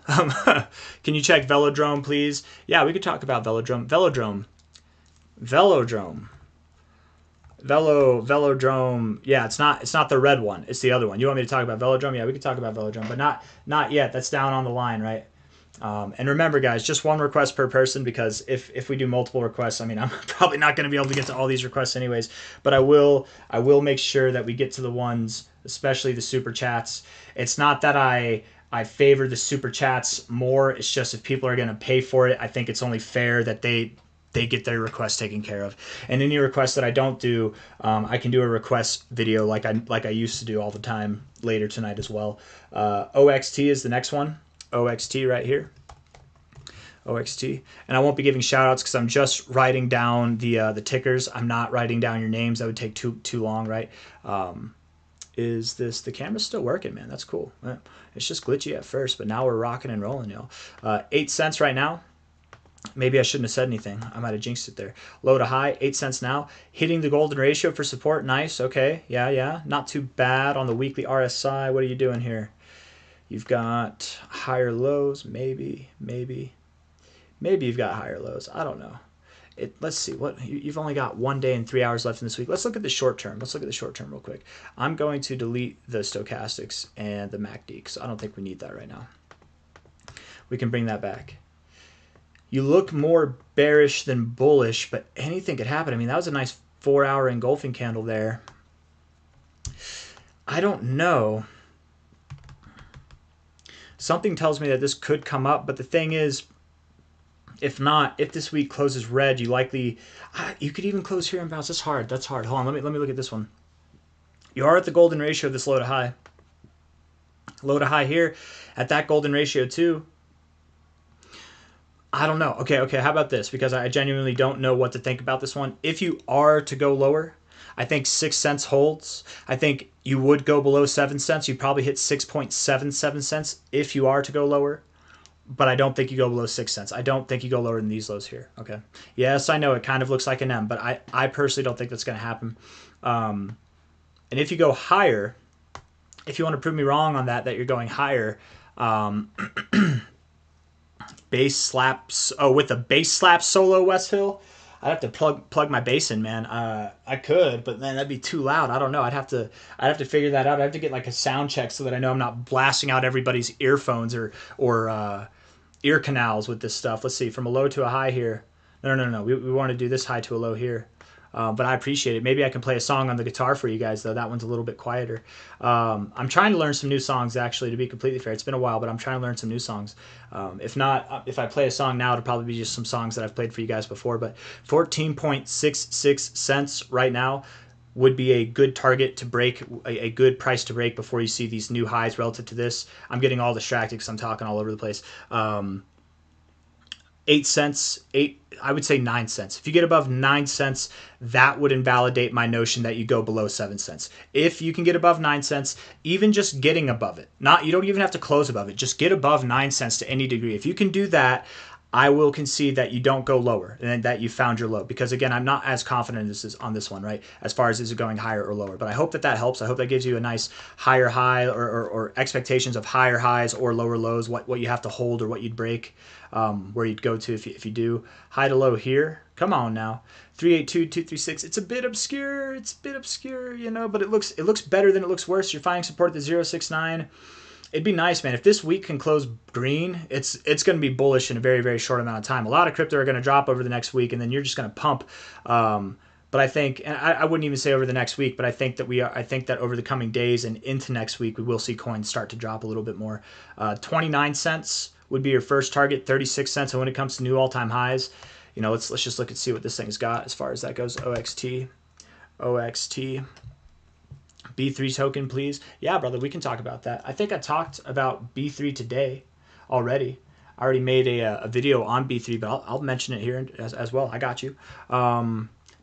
Can you check Velodrome, please? Yeah, we could talk about Velodrome. Velodrome. Yeah, it's not the red one. It's the other one. You want me to talk about Velodrome? Yeah, we could talk about Velodrome, but not yet. That's down on the line, right? And remember, guys, just one request per person, because if we do multiple requests, I mean, I'm probably not going to be able to get to all these requests anyways. But I will make sure that we get to the ones, especially the super chats. It's not that I favor the super chats more. It's just if people are going to pay for it, I think it's only fair that they get their request taken care of. And any requests that I don't do, I can do a request video like I used to do all the time later tonight as well. OXT is the next one. OXT right here. OXT. And I won't be giving shout outs because I'm just writing down the tickers. I'm not writing down your names. That would take too long, right? Is this, the camera's still working, man? That's cool. It's just glitchy at first, but now we're rocking and rolling, y'all. 8 cents right now. Maybe I shouldn't have said anything. I might have jinxed it there. Low to high, 8 cents now. Hitting the golden ratio for support. Nice. Okay. Yeah. Not too bad on the weekly RSI. What are you doing here? You've got higher lows. Maybe you've got higher lows. I don't know. Let's see. You've only got 1 day and 3 hours left in this week. Let's look at the short term. Let's look at the short term real quick. I'm going to delete the stochastics and the MACD because I don't think we need that right now. We can bring that back. You look more bearish than bullish, but anything could happen. I mean, that was a nice 4-hour engulfing candle there. I don't know. Something tells me that this could come up, but the thing is, if not, if this week closes red, you could even close here and bounce. That's hard. Hold on, let me look at this one. You are at the golden ratio of this low to high. Low to high here at that golden ratio too. I don't know. Okay, how about this? Because I genuinely don't know what to think about this one. If you are to go lower, I think 6 cents holds. I think you would go below 7 cents. You'd probably hit 6.77 cents if you are to go lower. But I don't think you go below 6 cents. I don't think you go lower than these lows here. Okay. Yes, I know it kind of looks like an M, but I personally don't think that's going to happen. And if you go higher, if you want to prove me wrong on that you're going higher, base slaps. Oh, with a base slap solo Westhill, I'd have to plug my bass in, man. I could, but man, that'd be too loud. I don't know. I'd have to figure that out. I'd have to get like a sound check so that I know I'm not blasting out everybody's earphones or ear canals with this stuff. Let's see, from a low to a high here. No. We want to do this high to a low here. But I appreciate it. Maybe I can play a song on the guitar for you guys, though. That one's a little bit quieter. I'm trying to learn some new songs, actually, to be completely fair. It's been a while, but I'm trying to learn some new songs. If not, if I play a song now, it'll probably be just some songs that I've played for you guys before. But 14.66 cents right now would be a good target to break, a good price to break before you see these new highs relative to this. I'm getting all distracted because I'm talking all over the place. 8 cents, I would say 9 cents. If you get above 9 cents, that would invalidate my notion that you go below 7 cents. If you can get above 9 cents, even just getting above it, you don't even have to close above it, just get above 9 cents to any degree. If you can do that, I will concede that you don't go lower and that you found your low. Because again, I'm not as confident on this one, right? As far as is it going higher or lower. But I hope that helps. I hope that gives you a nice higher high or expectations of higher highs or lower lows, what you have to hold or what you'd break, where you'd go to if you do. High to low here. Come on now. 382.236. It's a bit obscure. But it looks better than it looks worse. You're finding support at the 069. It'd be nice, man. If this week can close green, it's going to be bullish in a very, very short amount of time. A lot of crypto are going to drop over the next week, and then you're just going to pump. But I think, and I wouldn't even say over the next week, but I think that over the coming days and into next week, we will see coins start to drop a little bit more. 29 cents would be your first target. 36 cents. And when it comes to new all-time highs, let's just look and see what this thing's got as far as that goes. OXT. B3 token, please. Yeah, brother, we can talk about that. I think I talked about B3 today already. I already made a video on B3, but I'll mention it here as well. I got you.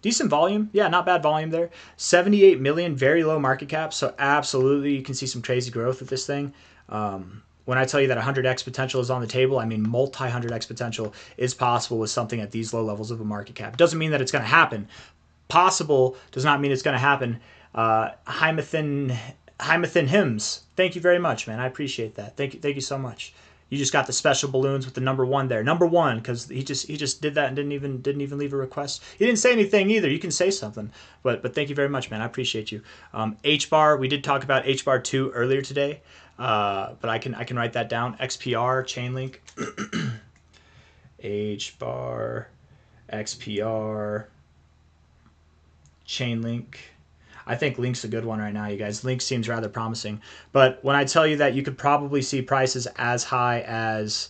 Decent volume. Yeah, not bad volume there. 78 million, very low market cap. So absolutely, you can see some crazy growth with this thing. When I tell you that 100x potential is on the table, I mean multi-100x potential is possible with something at these low levels of a market cap. It doesn't mean that it's going to happen. Possible does not mean it's going to happen. Hymathin Hymns. Thank you very much, man. I appreciate that. Thank you so much. You just got the special balloons with the number 1 there. Number 1, because he just did that and didn't even leave a request. He didn't say anything either. You can say something, but thank you very much, man. I appreciate you. HBAR. We did talk about HBAR 2 earlier today, but I can write that down. XPR Chainlink. HBAR, XPR, Chainlink. I think Link's a good one right now, you guys. Link seems rather promising. But when I tell you that you could probably see prices as high as,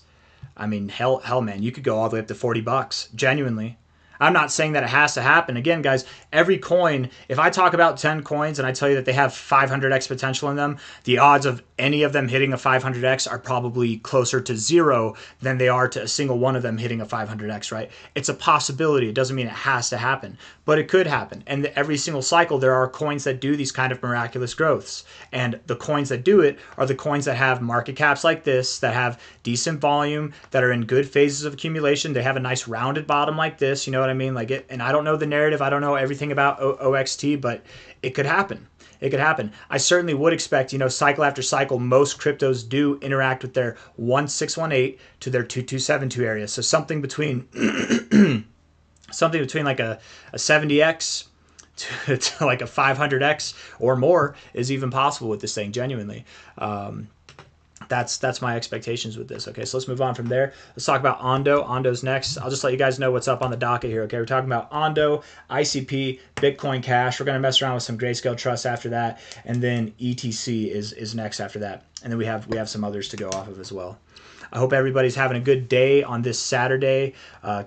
I mean, hell, man, you could go all the way up to $40, genuinely. I'm not saying that it has to happen. Again, guys, every coin, if I talk about 10 coins and I tell you that they have 500x potential in them, the odds of any of them hitting a 500x are probably closer to 0 than they are to a single one of them hitting a 500x, right? It's a possibility. It doesn't mean it has to happen, but it could happen. And every single cycle, there are coins that do these kind of miraculous growths. And the coins that do it are the coins that have market caps like this, that have decent volume, that are in good phases of accumulation. They have a nice rounded bottom like this, you know what I mean? Like it, and I don't know the narrative. I don't know everything about OXT, but it could happen. It could happen. I certainly would expect, you know, cycle after cycle, most cryptos do interact with their 1618 to their 2272 area. So something between something between like a 70x to like a 500x or more is even possible with this thing, genuinely. That's my expectations with this. Okay, so let's move on from there. Let's talk about Ondo. Ondo's next. I'll just let you guys know what's up on the docket here. Okay, we're talking about Ondo, ICP, Bitcoin Cash. We're going to mess around with some Grayscale Trust after that, and then ETC is next after that. And then we have some others to go off of as well. I hope everybody's having a good day on this Saturday.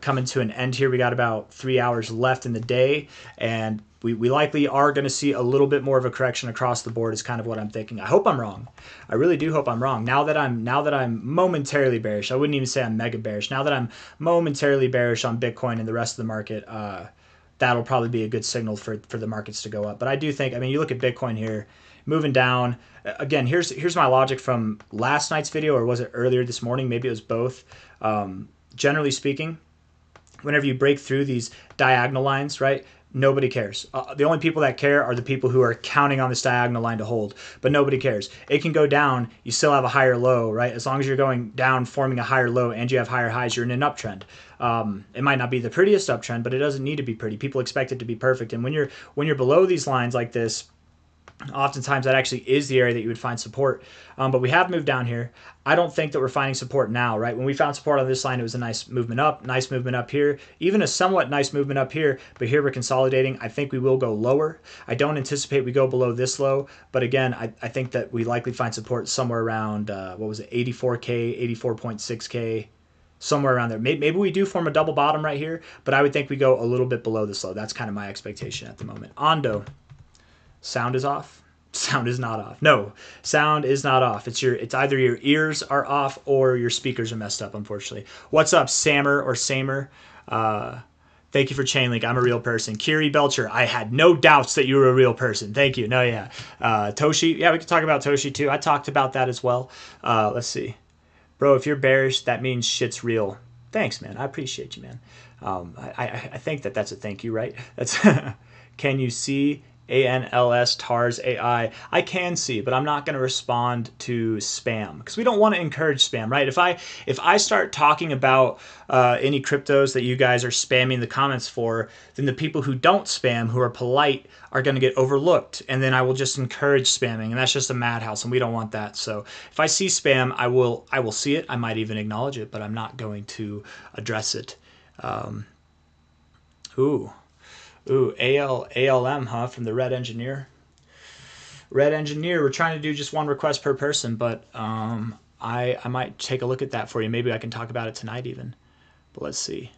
Coming to an end here. We got about 3 hours left in the day, and we likely are going to see a little bit more of a correction across the board is kind of what I'm thinking. I hope I'm wrong. I really do hope I'm wrong. Now that I'm momentarily bearish, I wouldn't even say I'm mega bearish. Now that I'm momentarily bearish on Bitcoin and the rest of the market, that'll probably be a good signal for the markets to go up. But I do think, I mean, you look at Bitcoin here, moving down. Again, here's my logic from last night's video, or was it earlier this morning? Maybe it was both. Generally speaking, whenever you break through these diagonal lines, right, nobody cares. The only people that care are the people who are counting on this diagonal line to hold, but nobody cares. It can go down, you still have a higher low, right? As long as you're going down, forming a higher low, and you have higher highs, you're in an uptrend. It might not be the prettiest uptrend, but it doesn't need to be pretty. People expect it to be perfect. And when you're below these lines like this, oftentimes that actually is the area that you would find support. But we have moved down here. I don't think that we're finding support now, right? When we found support on this line, it was a nice movement up here, even a somewhat nice movement up here, but here we're consolidating. I think we will go lower. I don't anticipate we go below this low, but again, I think that we likely find support somewhere around, what was it, 84K, 84.6K, somewhere around there. Maybe we do form a double bottom right here, but I would think we go a little bit below this low. That's kind of my expectation at the moment. Ondo. Sound is off. Sound is not off. No, sound is not off. It's either your ears are off or your speakers are messed up, unfortunately. What's up, Samer or Samer? Thank you for Chainlink. I'm a real person. Kiri Belcher, I had no doubts that you were a real person. Thank you. No, yeah. Toshi, yeah, we can talk about Toshi too. I talked about that as well. Let's see. Bro, if you're bearish, that means shit's real. Thanks, man. I appreciate you, man. I think that's a thank you, right? That's can you see ANLS TARS AI? I can see, but I'm not going to respond to spam because we don't want to encourage spam, right? If I start talking about any cryptos that you guys are spamming the comments for, then the people who don't spam, who are polite, are going to get overlooked, and then I will just encourage spamming, and that's just a madhouse, and we don't want that. So if I see spam, I will see it. I might even acknowledge it, but I'm not going to address it. Ooh, ALM, huh, from the Red Engineer. Red Engineer, we're trying to do just one request per person, but I might take a look at that for you. Maybe I can talk about it tonight even. But let's see.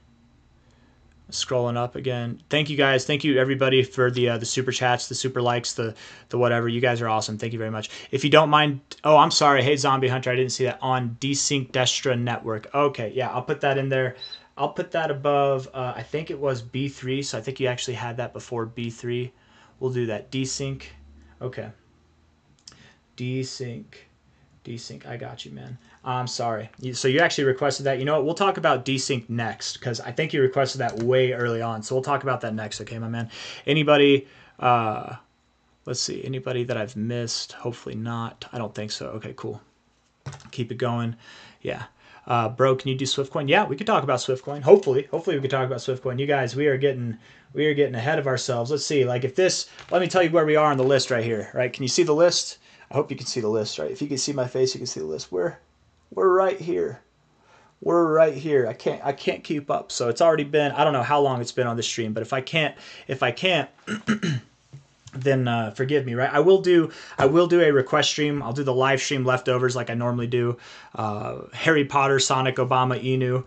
Scrolling up again. Thank you guys. Thank you everybody for the super chats, the super likes, the whatever. You guys are awesome. Thank you very much. If you don't mind, oh, I'm sorry. Hey, Zombie Hunter, I didn't see that on Desync Destra Network. Okay, yeah, I'll put that in there. I'll put that above, I think it was B3, so I think you actually had that before B3. We'll do that. Desync. Okay. Desync. I got you, man. I'm sorry. So you actually requested that. You know what? We'll talk about desync next because I think you requested that way early on. So we'll talk about that next, okay, my man? Anybody, let's see, anybody that I've missed? Hopefully not. I don't think so. Okay, cool. Keep it going. Yeah. Bro, can you do Swiftcoin? Yeah, we could talk about Swiftcoin. Hopefully we could talk about Swiftcoin. You guys, we are getting ahead of ourselves. Let's see. Like if this, let me tell you where we are on the list right here. Right? Can you see the list? I hope you can see the list. Right? If you can see my face, you can see the list. We're right here. We're right here. I can't keep up. So it's already been. I don't know how long it's been on the stream, but if I can't. Then forgive me, right? I will do a request stream. I'll do the live stream leftovers like I normally do. Harry Potter, Sonic, Obama, Inu,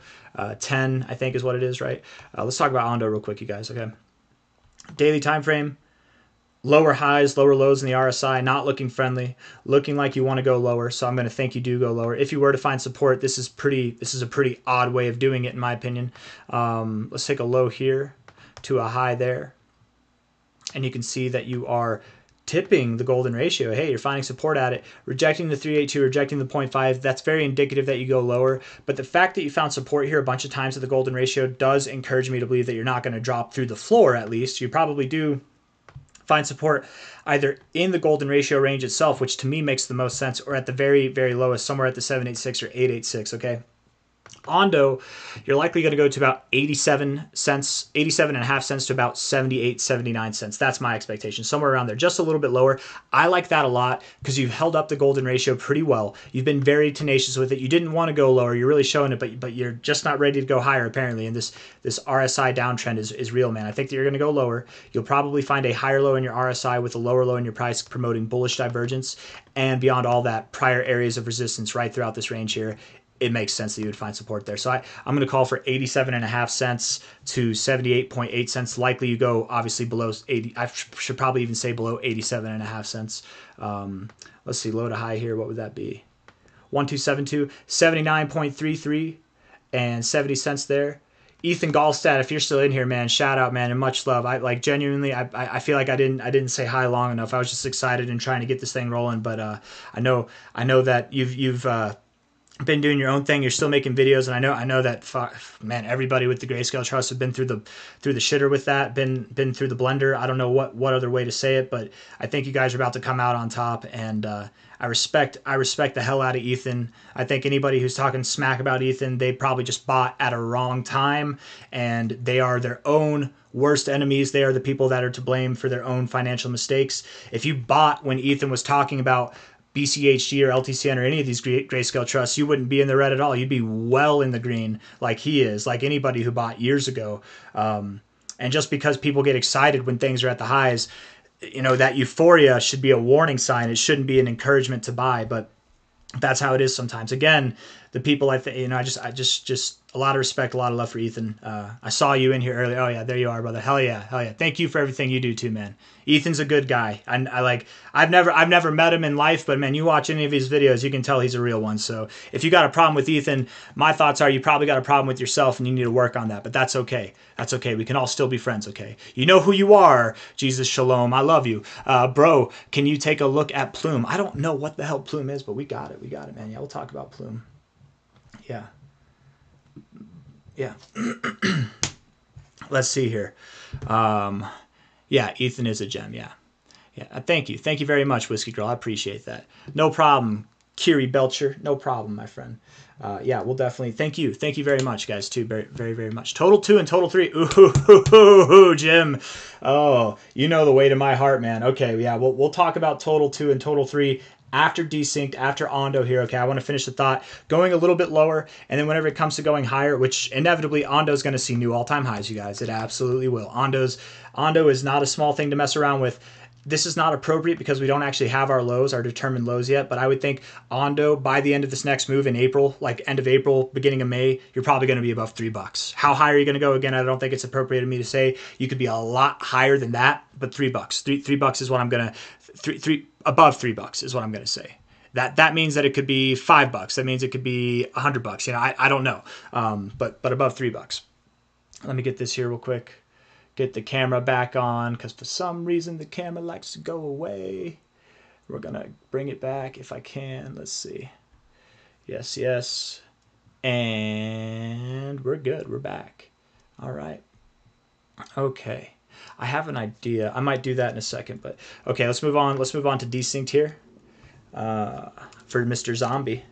10 I think is what it is, right? Let's talk about Ondo real quick, you guys. Okay. Daily time frame. lower highs, lower lows in the RSI, not looking friendly, looking like you want to go lower. So I'm going to think you do go lower. If you were to find support, this is a pretty odd way of doing it, in my opinion. Let's take a low here to a high there, and you can see that you are tipping the golden ratio. Hey, you're finding support at it, rejecting the 382, rejecting the 0.5. That's very indicative that you go lower. But the fact that you found support here a bunch of times at the golden ratio does encourage me to believe that you're not going to drop through the floor. At least you probably do find support either in the golden ratio range itself, which to me makes the most sense, or at the very, very lowest, somewhere at the 786 or 886. Okay. Ondo, you're likely going to go to about 87 cents, 87 and a half cents to about 78, 79 cents. That's my expectation, somewhere around there, just a little bit lower. I like that a lot because you've held up the golden ratio pretty well. You've been very tenacious with it. You didn't want to go lower. You're really showing it, but you're just not ready to go higher apparently. And this RSI downtrend is real, man. I think that you're going to go lower. You'll probably find a higher low in your RSI with a lower low in your price, promoting bullish divergence. And beyond all that, prior areas of resistance right throughout this range here, it makes sense that you would find support there. So I'm going to call for 87 and a half cents to 78.8 cents. Likely you go obviously below 80. I should probably even say below 87 and a half cents. Let's see, low to high here. What would that be? 1272, 79.33 and 70 cents there. Ethan Gallstad, if you're still in here, man, shout out, man, and much love. I like genuinely, I feel like I didn't say hi long enough. I was just excited and trying to get this thing rolling. But I know that you've been doing your own thing. You're still making videos, and I know that, man, everybody with the Grayscale Trust have been through the shitter with that, been through the blender. I don't know what other way to say it, but I think you guys are about to come out on top, and I respect the hell out of Ethan. I think anybody who's talking smack about Ethan, they probably just bought at a wrong time, and they are their own worst enemies. They are the people that are to blame for their own financial mistakes. If you bought when Ethan was talking about BCHG or LTCN or any of these Grayscale trusts, you wouldn't be in the red at all. You'd be well in the green like he is, like anybody who bought years ago. And just because people get excited when things are at the highs, that euphoria should be a warning sign. It shouldn't be an encouragement to buy, but that's how it is sometimes. Again, the people I just a lot of respect, a lot of love for Ethan. I saw you in here earlier. Oh yeah, there you are, brother. Hell yeah. Thank you for everything you do too, man. Ethan's a good guy. I've never met him in life, but man, you watch any of his videos, you can tell he's a real one. So if you got a problem with Ethan, my thoughts are you probably got a problem with yourself and you need to work on that. But that's okay. That's okay. We can all still be friends. Okay. You know who you are. Jesus Shalom. I love you, bro. Can you take a look at Plume? I don't know what the hell Plume is, but we got it. We got it, man. Yeah, we'll talk about Plume. Yeah. Let's see here. Yeah, Ethan is a gem. Yeah. Thank you very much, Whiskey Girl. I appreciate that. No problem, Kiri Belcher. No problem, my friend. Yeah, we'll definitely thank you very much, guys. Too very, very, very much. Total 2 and Total 3. Ooh, Jim. Oh, you know the way to my heart, man. Okay, yeah, we'll talk about Total 2 and Total 3 after desynced, after Ondo here. Okay, I want to finish the thought. Going a little bit lower, and then whenever it comes to going higher, which inevitably Ondo's going to see new all-time highs, you guys. It absolutely will. Ondo is not a small thing to mess around with. This is not appropriate because we don't actually have our lows, our determined lows yet, but I would think Ondo, by the end of this next move in April, like end of April, beginning of May, you're probably going to be above $3. How high are you going to go? Again, I don't think it's appropriate of me to say. You could be a lot higher than that, but $3. $3 is what I'm going to, above $3 is what I'm going to say. That means that it could be $5. That means it could be $100. I don't know, but above $3. Let me get this here real quick. Get the camera back on because for some reason the camera likes to go away. We're going to bring it back if I can. Let's see. Yes. And we're good. We're back. All right. Okay. I have an idea. I might do that in a second, but okay, let's move on. Let's move on to Desynced here for Mr. Zombie.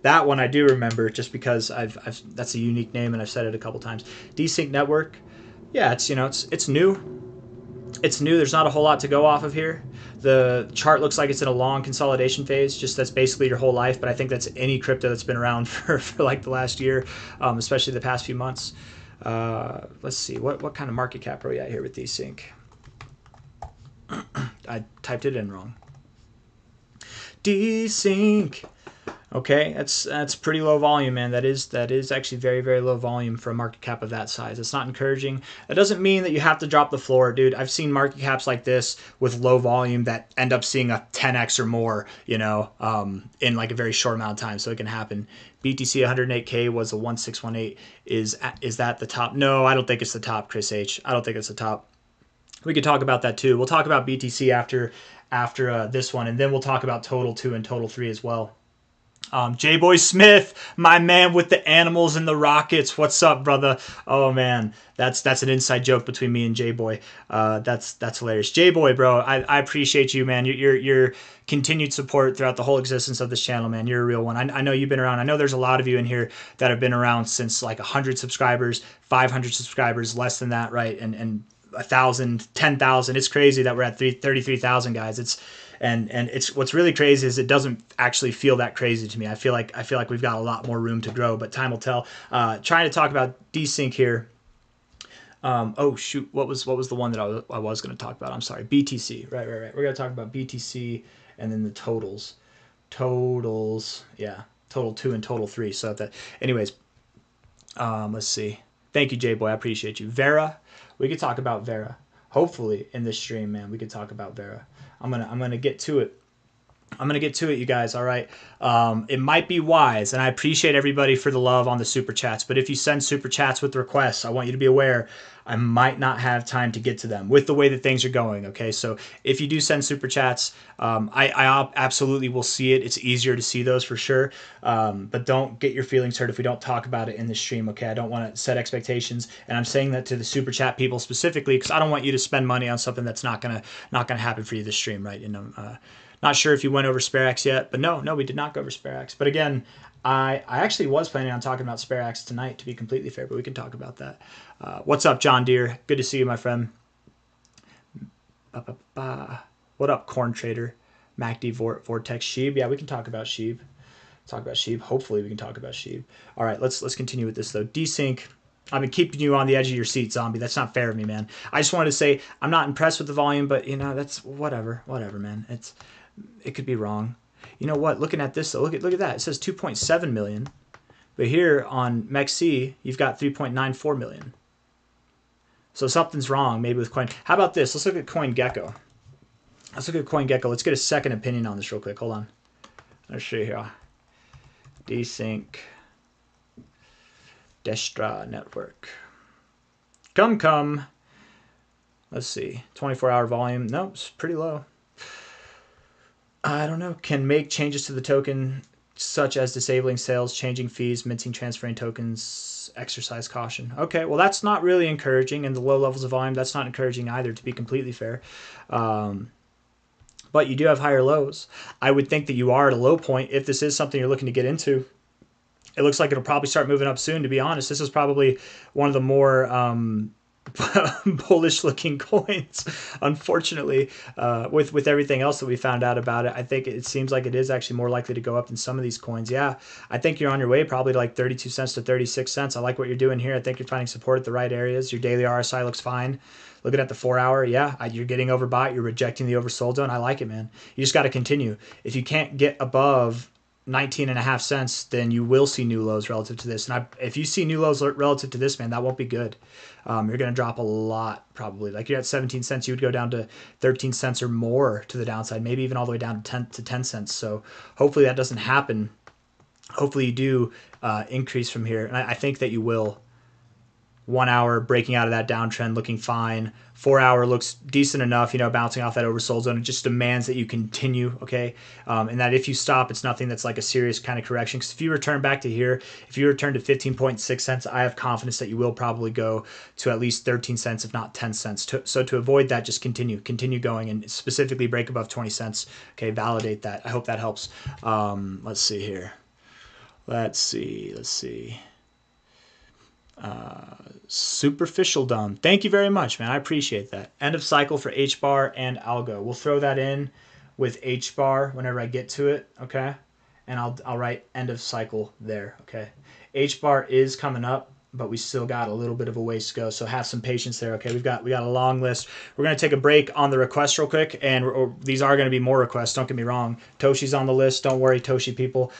That one I do remember just because that's a unique name and I've said it a couple times. Desynced Network. Yeah, it's new. It's new. There's not a whole lot to go off of here. The chart looks like it's in a long consolidation phase. Just that's basically your whole life. But I think that's any crypto that's been around for like the last year, especially the past few months. Let's see. What kind of market cap are we at here with Desync? I typed it in wrong. Desync. Okay, that's pretty low volume, man. That is actually very, very low volume for a market cap of that size. It's not encouraging. That doesn't mean that you have to drop the floor, dude. I've seen market caps like this with low volume that end up seeing a 10x or more, in like a very short amount of time. So it can happen. BTC 108K was a 1618. Is that the top? No, I don't think it's the top, Chris H. I don't think it's the top. We could talk about that too. We'll talk about BTC after this one, and then we'll talk about Total 2 and Total 3 as well. J-Boy Smith, my man with the animals and the rockets. What's up, brother? Oh man, that's an inside joke between me and J-Boy. That's hilarious. J-Boy, bro, I appreciate you, man. Your continued support throughout the whole existence of this channel, man. You're a real one. I know you've been around. I know there's a lot of you in here that have been around since like 100 subscribers, 500 subscribers, less than that, right? And 1,000, 10,000. It's crazy that we're at 33,000 guys. It's what's really crazy is it doesn't actually feel that crazy to me. I feel like we've got a lot more room to grow, but time will tell. Trying to talk about desync here. Oh shoot, what was the one that I was going to talk about? I'm sorry, BTC. Right. We're going to talk about BTC and then the totals. Yeah, Total 2 and Total 3. So anyways, let's see. Thank you, J-Boy. I appreciate you. Vera. We could talk about Vera. Hopefully in this stream, man, we could talk about Vera. I'm gonna get to it. You guys. All right. It might be wise, and I appreciate everybody for the love on the super chats. But if you send super chats with requests, I want you to be aware I might not have time to get to them with the way that things are going. Okay, so if you do send super chats, I absolutely will see it. It's easier to see those for sure. But don't get your feelings hurt if we don't talk about it in the stream. Okay, I don't want to set expectations, and I'm saying that to the super chat people specifically because I don't want you to spend money on something that's not gonna happen for you this stream, right? Not sure if you went over SpareX yet, but no, we did not go over SpareX. But again, I actually was planning on talking about SpareX tonight, to be completely fair, but we can talk about that. What's up, John Deere? Good to see you, my friend. What up, Corn Trader? MacD Vortex Sheeb. Yeah, we can talk about Sheeb. Hopefully we can talk about Sheeb. All right, let's continue with this, though. Desync. I've been keeping you on the edge of your seat, Zombie. That's not fair of me, man. I just wanted to say I'm not impressed with the volume, but, that's whatever, man. It could be wrong. You know what? Looking at this, though, look at that. It says 2.7 million. But here on MEXC, you've got 3.94 million. So something's wrong maybe with Coin. How about this? Let's look at CoinGecko. Let's get a second opinion on this real quick. Hold on. Let's see here. Desync. Destra network. Come. Let's see. 24-hour volume. Nope, it's pretty low. I don't know. Can make changes to the token such as disabling sales, changing fees, minting, transferring tokens, exercise caution. Okay, well, that's not really encouraging, and the low levels of volume, that's not encouraging either, to be completely fair. But you do have higher lows. I would think that you are at a low point if this is something you're looking to get into. It looks like it'll probably start moving up soon, to be honest. This is probably one of the more bullish looking coins, unfortunately, with everything else that we found out about it. I think it seems like it is actually more likely to go up than some of these coins. Yeah, I think you're on your way probably to like 32 cents to 36 cents. I like what you're doing here. I think you're finding support at the right areas. Your daily RSI looks fine. Looking at the 4 hour, yeah, you're getting overbought. You're rejecting the oversold zone. I like it, man. You just got to continue. If you can't get above 19.5 cents, then you will see new lows relative to this. And if you see new lows relative to this, man, that won't be good. You're going to drop a lot, probably. Like you're at 17 cents, you would go down to 13 cents or more to the downside, maybe even all the way down to 10 cents. So hopefully that doesn't happen. Hopefully you do increase from here. And I think that you will. 1 hour breaking out of that downtrend, looking fine. 4 hour looks decent enough, bouncing off that oversold zone. It just demands that you continue, okay? And that if you stop, it's nothing that's like a serious kind of correction. Because if you return back to here, if you return to 15.6 cents, I have confidence that you will probably go to at least 13 cents, if not 10 cents. So to avoid that, just continue going, and specifically break above 20 cents. Okay, validate that. I hope that helps. Let's see here. Let's see. Superficial dumb. Thank you very much, man. I appreciate that. End of cycle for HBAR and Algo. We'll throw that in with HBAR whenever I get to it, okay? And I'll write end of cycle there, okay? HBAR is coming up. but we still got a little bit of a ways to go. So have some patience there. Okay, we got a long list. We're gonna take a break on the requests real quick, and these are gonna be more requests. Don't get me wrong. Toshi's on the list. Don't worry, Toshi people.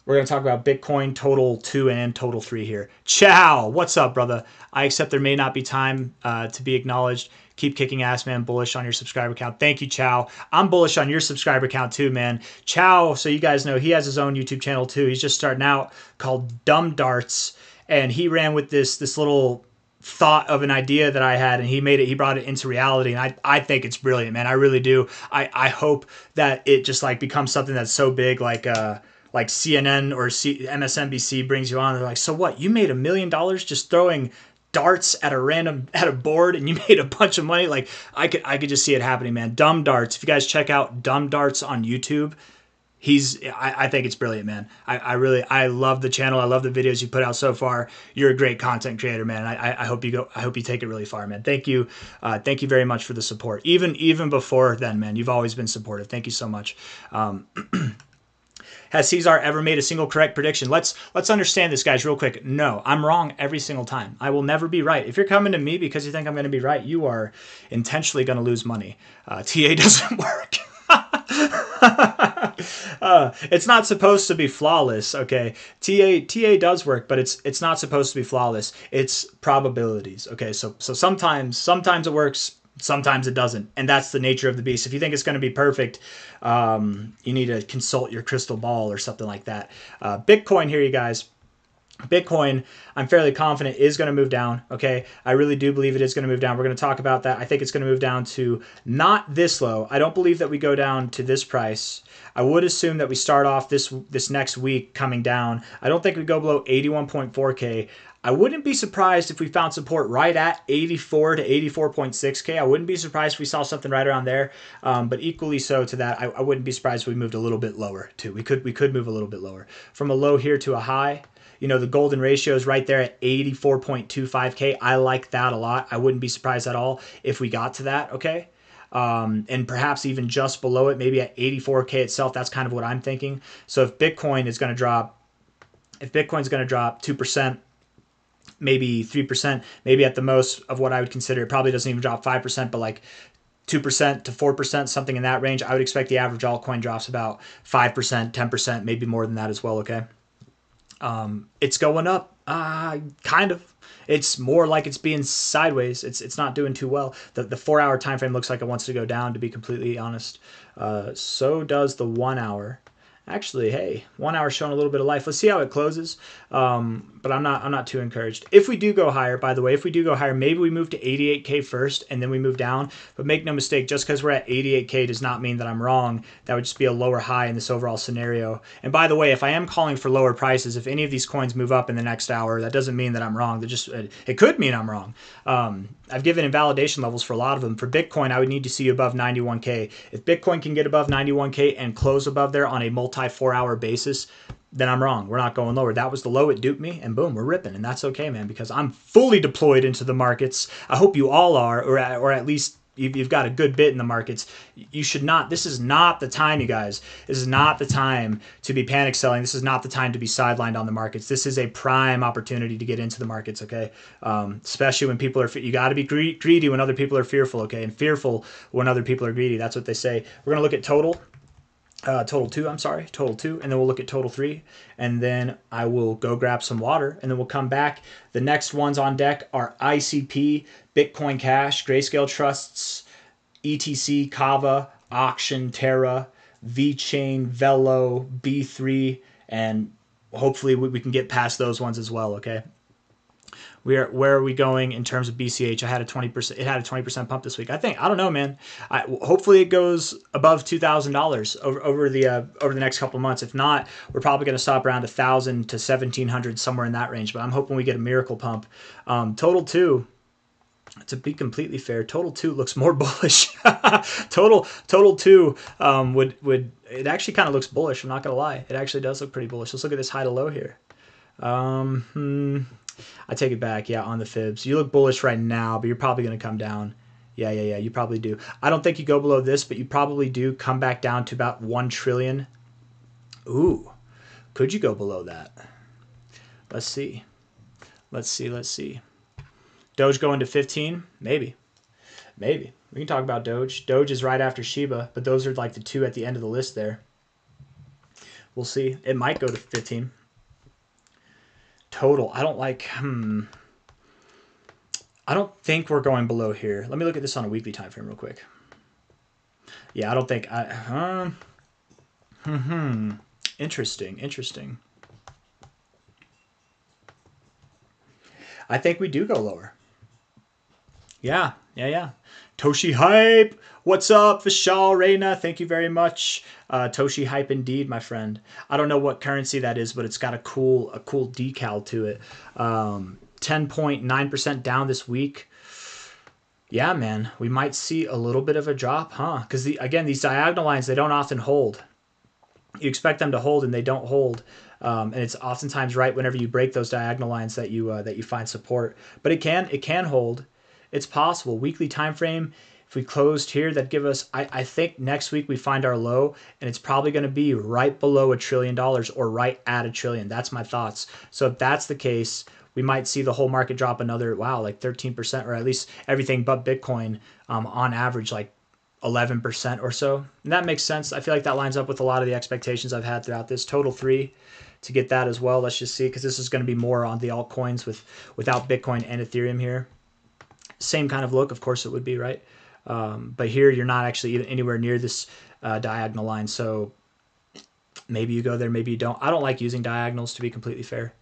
We're going to talk about Bitcoin Total 2 and Total 3 here. Ciao! What's up, brother? I accept there may not be time to be acknowledged. Keep kicking ass, man. Bullish on your subscriber count. Thank you, Chow. I'm bullish on your subscriber count too, man. Chow, so you guys know, he has his own YouTube channel too. He's just starting out, called Dumb Darts, and he ran with this little thought of an idea that I had, and he brought it into reality, and I think it's brilliant, man. I really do. I hope that it just like becomes something that's so big, like CNN or MSNBC brings you on. They're like, so what? You made $1 million just throwing darts at a board, and you made a bunch of money. Like I could just see it happening, man. Dumb Darts. If you guys check out Dumb Darts on YouTube, I think it's brilliant, man. I love the channel. I love the videos you put out so far. You're a great content creator, man. I hope you take it really far, man. Thank you very much for the support. Even before then, man, you've always been supportive. Thank you so much. Has C-Zar ever made a single correct prediction? Let's understand this, guys, real quick. No, I'm wrong every single time. I will never be right. If you're coming to me because you think I'm going to be right, you are intentionally going to lose money. TA doesn't work. It's not supposed to be flawless, okay? TA does work, but it's not supposed to be flawless. It's probabilities, okay? So sometimes it works, sometimes it doesn't, and that's the nature of the beast. If you think it's going to be perfect, you need to consult your crystal ball or something like that. Bitcoin here, you guys. Bitcoin, I'm fairly confident, is going to move down, okay? I really do believe it is going to move down. We're going to talk about that. I think it's going to move down to not this low. I don't believe that we go down to this price. I would assume that we start off this next week coming down. I don't think we go below 81.4K. I wouldn't be surprised if we found support right at 84 to 84.6K. I wouldn't be surprised if we saw something right around there. But equally so to that, I wouldn't be surprised if we moved a little bit lower too. We could move a little bit lower. From a low here to a high, you know, the golden ratio is right there at 84.25K. I like that a lot. I wouldn't be surprised at all if we got to that, okay? And perhaps even just below it, maybe at 84K itself. That's kind of what I'm thinking. So if Bitcoin's going to drop 2%, maybe 3%, maybe at the most of what I would consider, it probably doesn't even drop 5%, but like 2% to 4%, something in that range. I would expect the average altcoin drops about 5%, 10%, maybe more than that as well, okay? It's going up, kind of. It's more like it's being sideways. It's not doing too well. The 4-hour time frame looks like it wants to go down, to be completely honest. So does the 1 hour. Actually, hey, 1 hour showing a little bit of life. Let's see how it closes. But I'm not too encouraged. If we do go higher, by the way, maybe we move to 88K first and then we move down. But make no mistake, just because we're at 88K does not mean that I'm wrong. That would just be a lower high in this overall scenario. And by the way, if I am calling for lower prices, if any of these coins move up in the next hour, that doesn't mean that I'm wrong. It could mean I'm wrong. I've given invalidation levels for a lot of them. For Bitcoin, I would need to see above 91K. If Bitcoin can get above 91K and close above there on a multi-4-hour basis, then I'm wrong. We're not going lower. That was the low. It duped me, and boom, we're ripping. And that's okay, man, because I'm fully deployed into the markets. I hope you all are, or at least you've got a good bit in the markets. You should not. This is not the time, you guys. This is not the time to be panic selling. This is not the time to be sidelined on the markets. This is a prime opportunity to get into the markets, okay? Especially when people are, you got to be greedy when other people are fearful, okay? And fearful when other people are greedy. That's what they say. We're going to look at total 2, and then we'll look at total 3, and then I will go grab some water, and then we'll come back. The next ones on deck are ICP, Bitcoin Cash, Grayscale Trusts, ETC, Cava, Auction, Terra, Vchain, Velo, B3, and hopefully we can get past those ones as well, okay? Where are we going in terms of BCH? It had a 20% pump this week. I don't know, man. Hopefully it goes above $2,000 over the next couple of months. If not, we're probably going to stop around 1,000 to 1,700, somewhere in that range. But I'm hoping we get a miracle pump. Total 2. To be completely fair, Total 2 looks more bullish. Total 2 would it actually kind of looks bullish. I'm not gonna lie, it actually does look pretty bullish. Let's look at this high to low here. I take it back. Yeah, on the fibs, you look bullish right now, but you're probably gonna come down. Yeah, you probably do. I don't think you go below this, but you probably do come back down to about 1 trillion. Ooh, could you go below that? Let's see. Let's see. Doge going to 15? Maybe. We can talk about Doge. Doge is right after Shiba, but those are like the two at the end of the list there. We'll see. It might go to 15. Total. I don't like... I don't think we're going below here. Let me look at this on a weekly time frame real quick. Yeah, I don't think... Interesting. I think we do go lower. Yeah. Toshi Hype. What's up, Vishal Reina? Thank you very much. Toshi Hype indeed, my friend. I don't know what currency that is, but it's got a cool decal to it. 10.9% down this week. Yeah, man. We might see a little bit of a drop, huh? Because, again, these diagonal lines, they don't often hold. You expect them to hold, and they don't hold. And it's oftentimes right whenever you break those diagonal lines that you find support. But it can hold. It's possible. Weekly time frame, if we closed here, that'd give us, I think next week we find our low, and it's probably going to be right below $1 trillion or right at $1 trillion. That's my thoughts. So if that's the case, we might see the whole market drop another, like 13%, or at least everything but Bitcoin on average, like 11% or so. And that makes sense. I feel like that lines up with a lot of the expectations I've had throughout this. Total 3 to get that as well. Let's just see, because this is going to be more on the altcoins without Bitcoin and Ethereum here. Same kind of look, of course it would be, right? But here you're not actually anywhere near this diagonal line, so maybe you go there, maybe you don't. I don't like using diagonals, to be completely fair.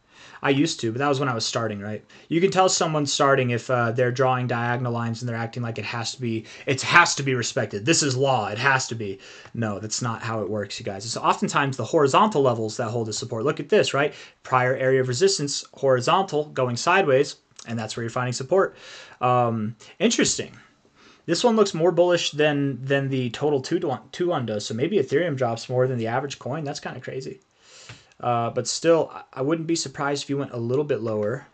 I used to, but that was when I was starting, right? You can tell someone's starting if they're drawing diagonal lines and they're acting like it has to be respected. This is law, it has to be. No, that's not how it works, you guys. It's oftentimes the horizontal levels that hold the support. Look at this, right? Prior area of resistance, horizontal, going sideways, and that's where you're finding support. Interesting. This one looks more bullish than the total 2-1 does. So maybe Ethereum drops more than the average coin. That's kind of crazy. But still, I wouldn't be surprised if you went a little bit lower.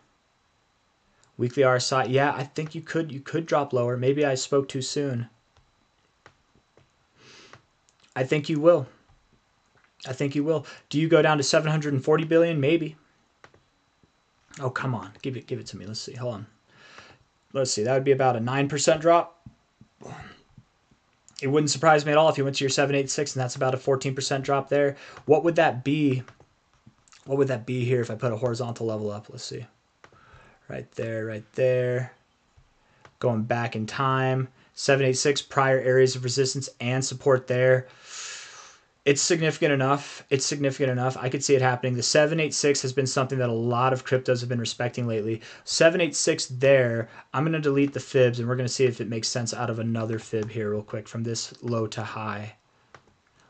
Weekly RSI. Yeah, I think you could drop lower. Maybe I spoke too soon. I think you will. Do you go down to 740 billion? Maybe. Oh, come on. Give it to me. Let's see. Hold on. Let's see. That would be about a 9% drop. It wouldn't surprise me at all if you went to your 786, and that's about a 14% drop there. What would that be? What would that be here if I put a horizontal level up? Let's see. Right there. Going back in time. 786, prior areas of resistance and support there. It's significant enough. I could see it happening. The 786 has been something that a lot of cryptos have been respecting lately. 786 there. I'm going to delete the fibs, and we're going to see if it makes sense out of another fib here real quick from this low to high.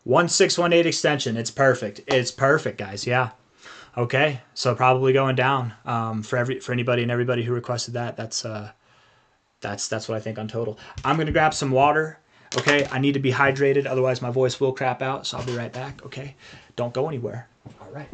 1618 extension. It's perfect. It's perfect, guys. Yeah. Okay. So probably going down for anybody and everybody who requested that. That's what I think on total. I'm going to grab some water. Okay, I need to be hydrated, otherwise my voice will crap out, so I'll be right back, okay? Don't go anywhere. All right.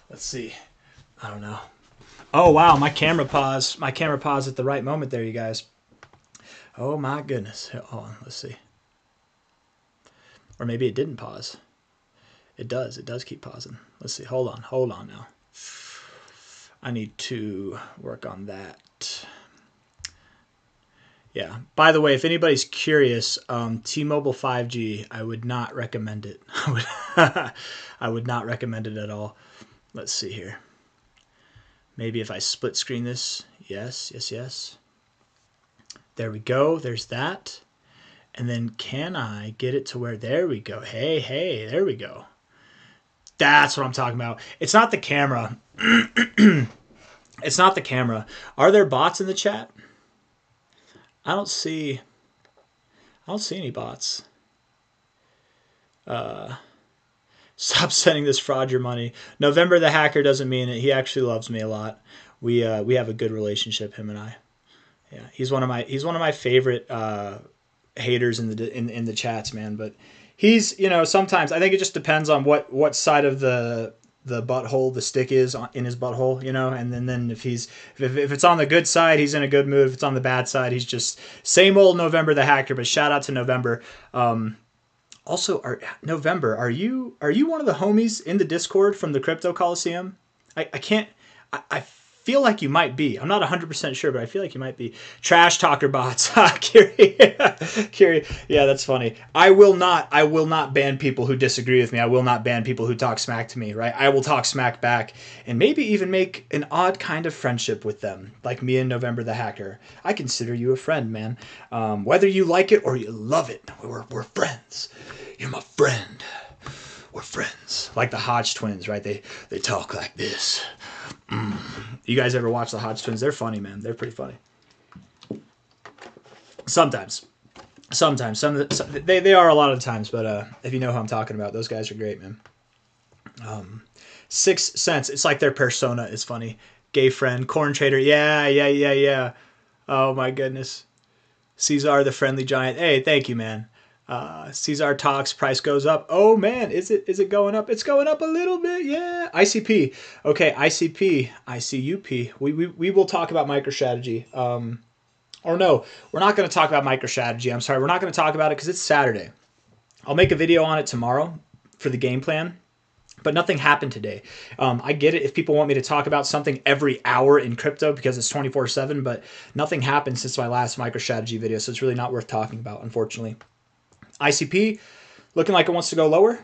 Let's see. I don't know. Oh, wow, my camera paused. My camera paused at the right moment there, you guys. Oh my goodness. Hold on, let's see. Or maybe it didn't pause. It does keep pausing. Let's see. Hold on now. I need to work on that. Yeah. By the way, if anybody's curious, T-Mobile 5G, I would not recommend it. I would not recommend it at all. Let's see here. Maybe if I split screen this. Yes. There we go. There's that. And then can I get it to where, there we go. Hey, there we go. That's what I'm talking about. It's not the camera. It's not the camera. Are there bots in the chat? I don't see any bots. Stop sending this fraud your money. November the hacker doesn't mean it. He actually loves me a lot. We have a good relationship, him and I. Yeah, he's one of my favorite haters in the chats, man. But he's, sometimes I think it just depends on what side of the the butthole the stick is in his butthole, you know. And then if it's on the good side, he's in a good mood. If it's on the bad side, he's just same old November the hacker. But shout out to November. Also, November, are you one of the homies in the Discord from the Crypto Coliseum? I feel like you might be. I'm not 100% sure, but I feel like you might be. Trash talker bots. Kiri. Yeah, that's funny. I will not ban people who disagree with me. I will not ban people who talk smack to me, right? I will talk smack back and maybe even make an odd kind of friendship with them, like me and November the hacker. I consider you a friend, man. Whether you like it or you love it, we're friends. You're my friend. We're friends. Like the Hodge twins, right? They talk like this. You guys ever watch the Hodge twins? They're funny, man. They're pretty funny. Sometimes. They are a lot of times, but if you know who I'm talking about, those guys are great, man. 6 cents. It's like their persona is funny. Gay friend, corn trader. Yeah. Oh my goodness. C-Zar, the friendly giant. Hey, thank you, man. C-Zar talks, price goes up. Oh man, is it going up? It's going up a little bit, yeah. ICP. Okay, ICP, ICUP. We will talk about MicroStrategy. Or no, we're not going to talk about MicroStrategy. I'm sorry, we're not going to talk about it because it's Saturday. I'll make a video on it tomorrow for the game plan. But nothing happened today. I get it if people want me to talk about something every hour in crypto because it's 24/7, but nothing happened since my last MicroStrategy video, so it's really not worth talking about, unfortunately. ICP looking like it wants to go lower,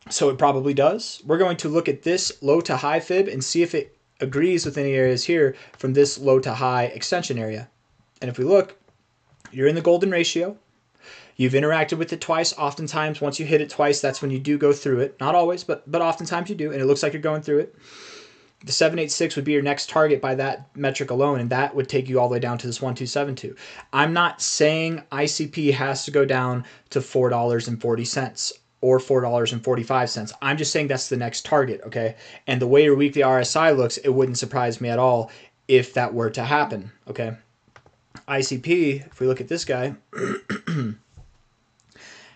so it probably does. We're going to look at this low to high fib and see if it agrees with any areas here from this low to high extension area. And if we look, you're in the golden ratio. You've interacted with it twice. Oftentimes, once you hit it twice, that's when you do go through it. Not always, but oftentimes you do, and it looks like you're going through it. The 786 would be your next target by that metric alone, and that would take you all the way down to this 1272. I'm not saying ICP has to go down to $4.40 or $4.45. I'm just saying that's the next target, okay? And the way your weekly RSI looks, it wouldn't surprise me at all if that were to happen, okay? ICP, if we look at this guy,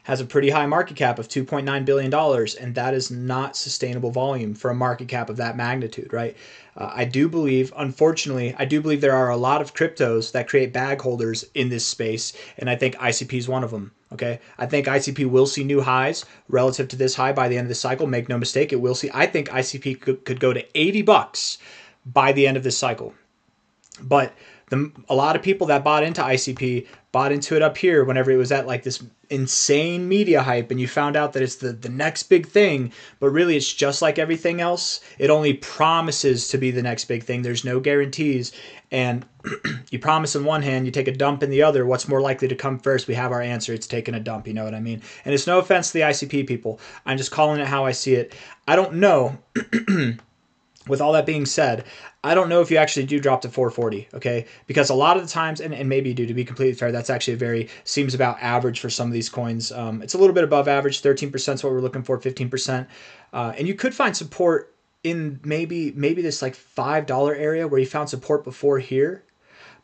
has a pretty high market cap of $2.9 billion, and that is not sustainable volume for a market cap of that magnitude, right? I do believe, unfortunately, there are a lot of cryptos that create bag holders in this space, and I think ICP is one of them, okay? I think ICP will see new highs relative to this high by the end of the cycle. Make no mistake, it will see. I think ICP could go to $80 by the end of this cycle. But a lot of people that bought into ICP bought into it up here whenever it was at like this insane media hype, and you found out that it's the next big thing, but really it's just like everything else. It only promises to be the next big thing. There's no guarantees, and you promise in one hand, you take a dump in the other. What's more likely to come first? We have our answer. It's taking a dump, you know what I mean? And it's no offense to the ICP people. I'm just calling it how I see it. I don't know. With all that being said, I don't know if you actually do drop to 440, okay? Because a lot of the times, and maybe you do, to be completely fair, that's actually seems about average for some of these coins. It's a little bit above average, 13% is what we're looking for, 15%. And you could find support in maybe this like $5 area where you found support before here.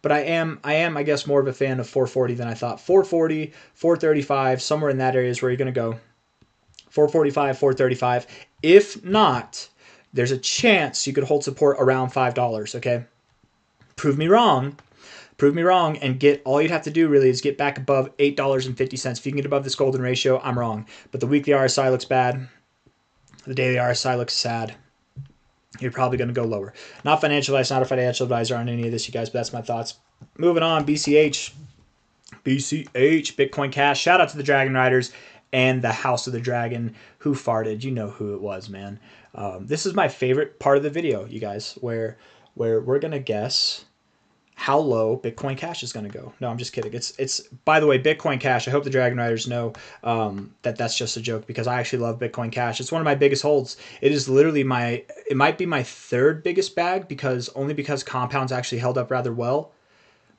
But I am, I guess, more of a fan of 440 than I thought. 440, 435, somewhere in that area is where you're going to go. 445, 435. If not, there's a chance you could hold support around $5, okay? Prove me wrong, and all you'd have to do really is get back above $8.50. If you can get above this golden ratio, I'm wrong. But the weekly RSI looks bad. The daily RSI looks sad. You're probably going to go lower. Not financial advice, not a financial advisor on any of this, you guys, but that's my thoughts. Moving on, BCH, Bitcoin Cash. Shout out to the Dragon Riders and the House of the Dragon who farted. You know who it was, man. This is my favorite part of the video, you guys, where we're going to guess how low Bitcoin Cash is going to go. No, I'm just kidding. It's by the way, Bitcoin Cash, I hope the Dragon Riders know that that's just a joke because I actually love Bitcoin Cash. It's one of my biggest holds. It is literally it might be my third biggest bag because compounds actually held up rather well.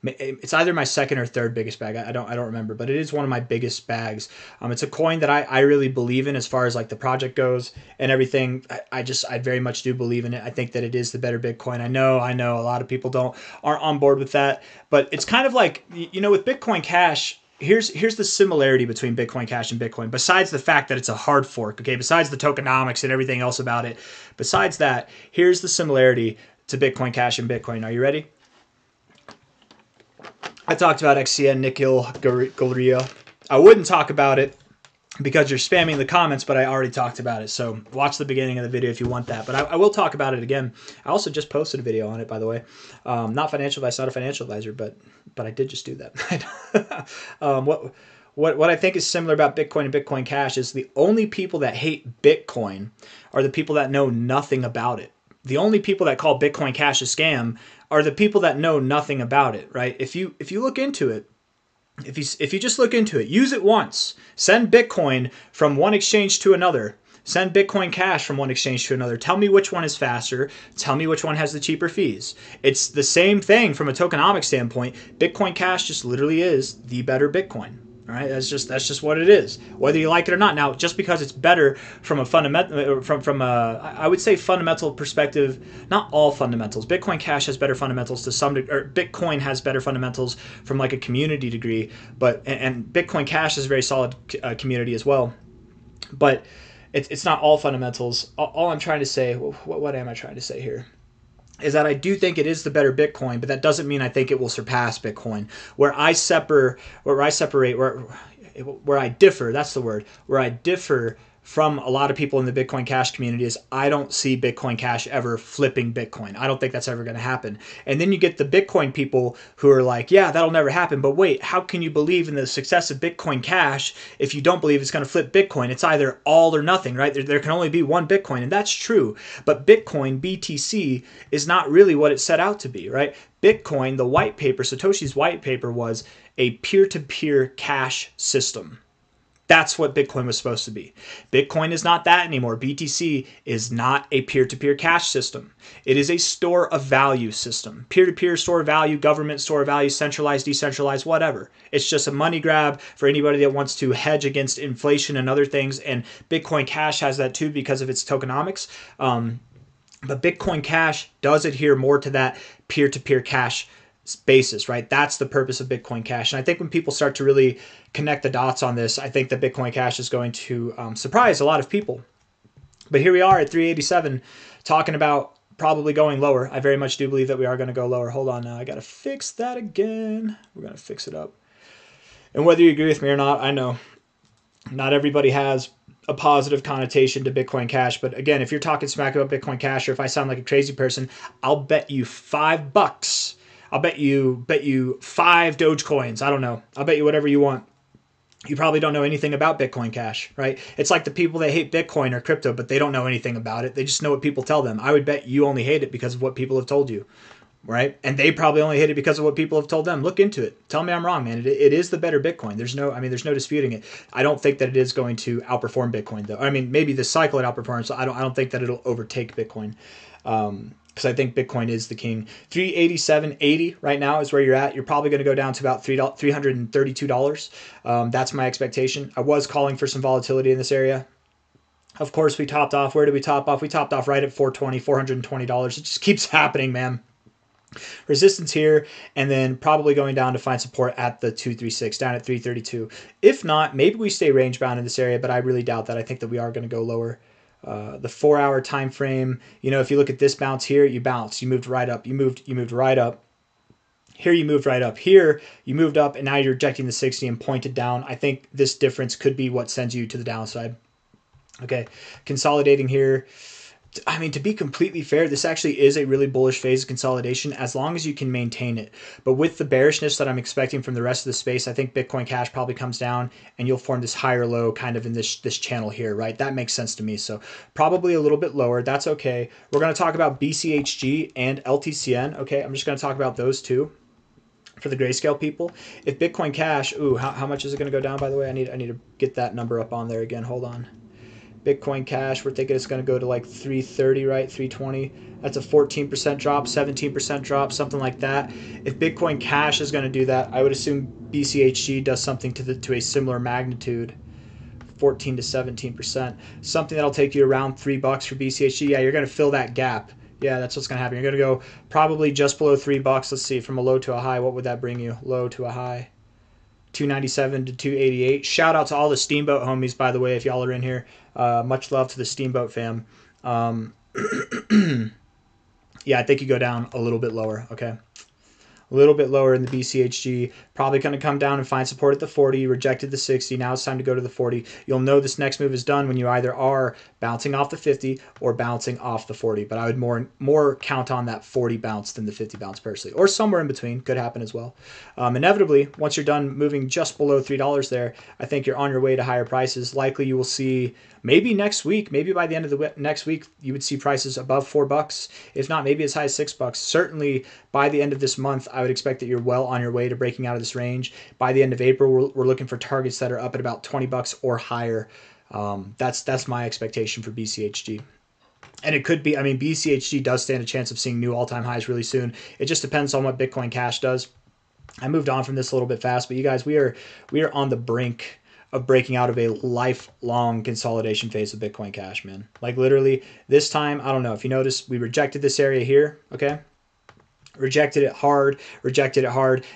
It's either my second or third biggest bag. I don't remember, but it is one of my biggest bags. It's a coin that I really believe in as far as like the project goes and everything. I very much do believe in it. I think that it is the better Bitcoin. I know a lot of people aren't on board with that, but it's kind of like, you know, with Bitcoin Cash, here's the similarity between Bitcoin Cash and Bitcoin. Besides the fact that it's a hard fork, okay, besides the tokenomics and everything else about it, besides that, here's the similarity to Bitcoin Cash and Bitcoin. Are you ready? I talked about XCN Nickel Galleria. I wouldn't talk about it because you're spamming the comments, but I already talked about it. So watch the beginning of the video if you want that. But I will talk about it again. I also just posted a video on it, by the way. Not financial advice, not a financial advisor, but I did just do that. What I think is similar about Bitcoin and Bitcoin Cash is the only people that hate Bitcoin are the people that know nothing about it. The only people that call Bitcoin Cash a scam are the people that know nothing about it, right? If you look into it, if you just look into it, use it once, send Bitcoin from one exchange to another, send Bitcoin Cash from one exchange to another. Tell me which one is faster. Tell me which one has the cheaper fees. It's the same thing from a tokenomic standpoint. Bitcoin Cash just literally is the better Bitcoin. All right, that's just what it is, whether you like it or not. Now, just because it's better from a fundamental, from a, I would say fundamental perspective, not all fundamentals. Bitcoin Cash has better fundamentals to some degree, or Bitcoin has better fundamentals from like a community degree, but and Bitcoin Cash is a very solid community as well, but it's not all fundamentals. All I'm trying to say, what am I trying to say here? Is that I do think it is the better Bitcoin, but that doesn't mean I think it will surpass Bitcoin. Where I differ, that's the word, where I differ from a lot of people in the Bitcoin Cash community is I don't see Bitcoin Cash ever flipping Bitcoin. I don't think that's ever going to happen. And then you get the Bitcoin people who are like, yeah, that'll never happen. But wait, how can you believe in the success of Bitcoin Cash if you don't believe it's going to flip Bitcoin? It's either all or nothing, right? There can only be one Bitcoin, and that's true. But Bitcoin, BTC, is not really what it set out to be, right? Bitcoin, the white paper, Satoshi's white paper was a peer-to-peer cash system. That's what Bitcoin was supposed to be. Bitcoin is not that anymore. BTC is not a peer-to-peer cash system. It is a store of value system. Peer-to-peer store of value, government store of value, centralized, decentralized, whatever. It's just a money grab for anybody that wants to hedge against inflation and other things. And Bitcoin Cash has that too because of its tokenomics. But Bitcoin Cash does adhere more to that peer-to-peer cash basis, right? That's the purpose of Bitcoin Cash. And I think when people start to really connect the dots on this, I think that Bitcoin Cash is going to surprise a lot of people. But here we are at 387 talking about probably going lower. I very much do believe that we are going to go lower. Hold on now. I got to fix that again. We're going to fix it up. And whether you agree with me or not, I know not everybody has a positive connotation to Bitcoin Cash. But again, if you're talking smack about Bitcoin Cash, or if I sound like a crazy person, I'll bet you $5. I'll bet you 5 Dogecoins. I don't know. I'll bet you whatever you want. You probably don't know anything about Bitcoin Cash, right? It's like the people that hate Bitcoin or crypto, but they don't know anything about it. They just know what people tell them. I would bet you only hate it because of what people have told you, right? And they probably only hate it because of what people have told them. Look into it. Tell me I'm wrong, man. It is the better Bitcoin. There's no disputing it. I don't think that it is going to outperform Bitcoin, though. I mean, maybe this cycle it outperforms. So I don't think that it'll overtake Bitcoin. Because I think Bitcoin is the king. 387.80 right now is where you're at. You're probably going to go down to about $332. That's my expectation. I was calling for some volatility in this area. Of course, we topped off. Where did we top off? We topped off right at $420. It just keeps happening, man. Resistance here, and then probably going down to find support at the 236, down at 332. If not, maybe we stay range bound in this area, but I really doubt that. I think that we are going to go lower. The 4-hour time frame, if you look at this bounce here, you bounced, you moved right up, you moved right up. Here you moved right up. Here you moved up, and now you're rejecting the 60 and pointed down. I think this difference could be what sends you to the downside. Okay, consolidating here. I mean, to be completely fair, this actually is a really bullish phase of consolidation as long as you can maintain it. But with the bearishness that I'm expecting from the rest of the space, I think Bitcoin Cash probably comes down and you'll form this higher low kind of in this channel here, right? That makes sense to me. So probably a little bit lower. That's okay. We're going to talk about BCHG and LTCN. Okay, I'm just going to talk about those two for the Grayscale people. If Bitcoin Cash, how much is it going to go down, by the way? I need to get that number up on there again. Hold on. Bitcoin Cash, we're thinking it's going to go to like 330, right? 320. That's a 14% drop, 17% drop, something like that. If Bitcoin Cash is going to do that, I would assume BCHG does something to a similar magnitude, 14 to 17%. Something that'll take you around $3 for BCHG. Yeah, you're going to fill that gap. Yeah, that's what's going to happen. You're going to go probably just below $3. Let's see, from a low to a high, what would that bring you? Low to a high. 297 to 288. Shout out to all the Steamboat homies, by the way, if y'all are in here. Much love to the Steamboat fam. Yeah, I think you go down a little bit lower, okay? A little bit lower in the BCHG. Probably going to come down and find support at the 40. Rejected the 60. Now it's time to go to the 40. You'll know this next move is done when you either are bouncing off the 50 or bouncing off the 40. But I would more count on that 40 bounce than the 50 bounce personally. Or somewhere in between. Could happen as well. Inevitably, once you're done moving just below $3 there, I think you're on your way to higher prices. Likely you will see maybe next week, maybe by the end of the next week, you would see prices above $4. If not, maybe as high as $6. Certainly by the end of this month, I would expect that you're well on your way to breaking out of this range. By the end of April, we're looking for targets that are up at about $20 or higher. That's my expectation for BCHG. And it could be, I mean, BCHG does stand a chance of seeing new all-time highs really soon. It just depends on what Bitcoin Cash does. I moved on from this a little bit fast, but you guys, we are on the brink of breaking out of a lifelong consolidation phase of Bitcoin Cash, man. Like literally this time, I don't know if you notice, we rejected this area here, okay? Rejected it hard.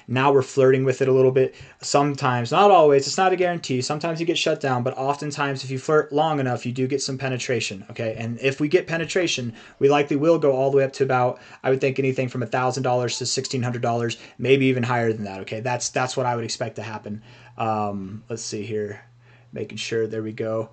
Now we're flirting with it a little bit. Sometimes, not always, it's not a guarantee. Sometimes you get shut down, but oftentimes if you flirt long enough, you do get some penetration, okay? And if we get penetration, we likely will go all the way up to about, I would think anything from $1,000 to $1,600, maybe even higher than that, okay? That's what I would expect to happen. Let's see here. Making sure, there we go.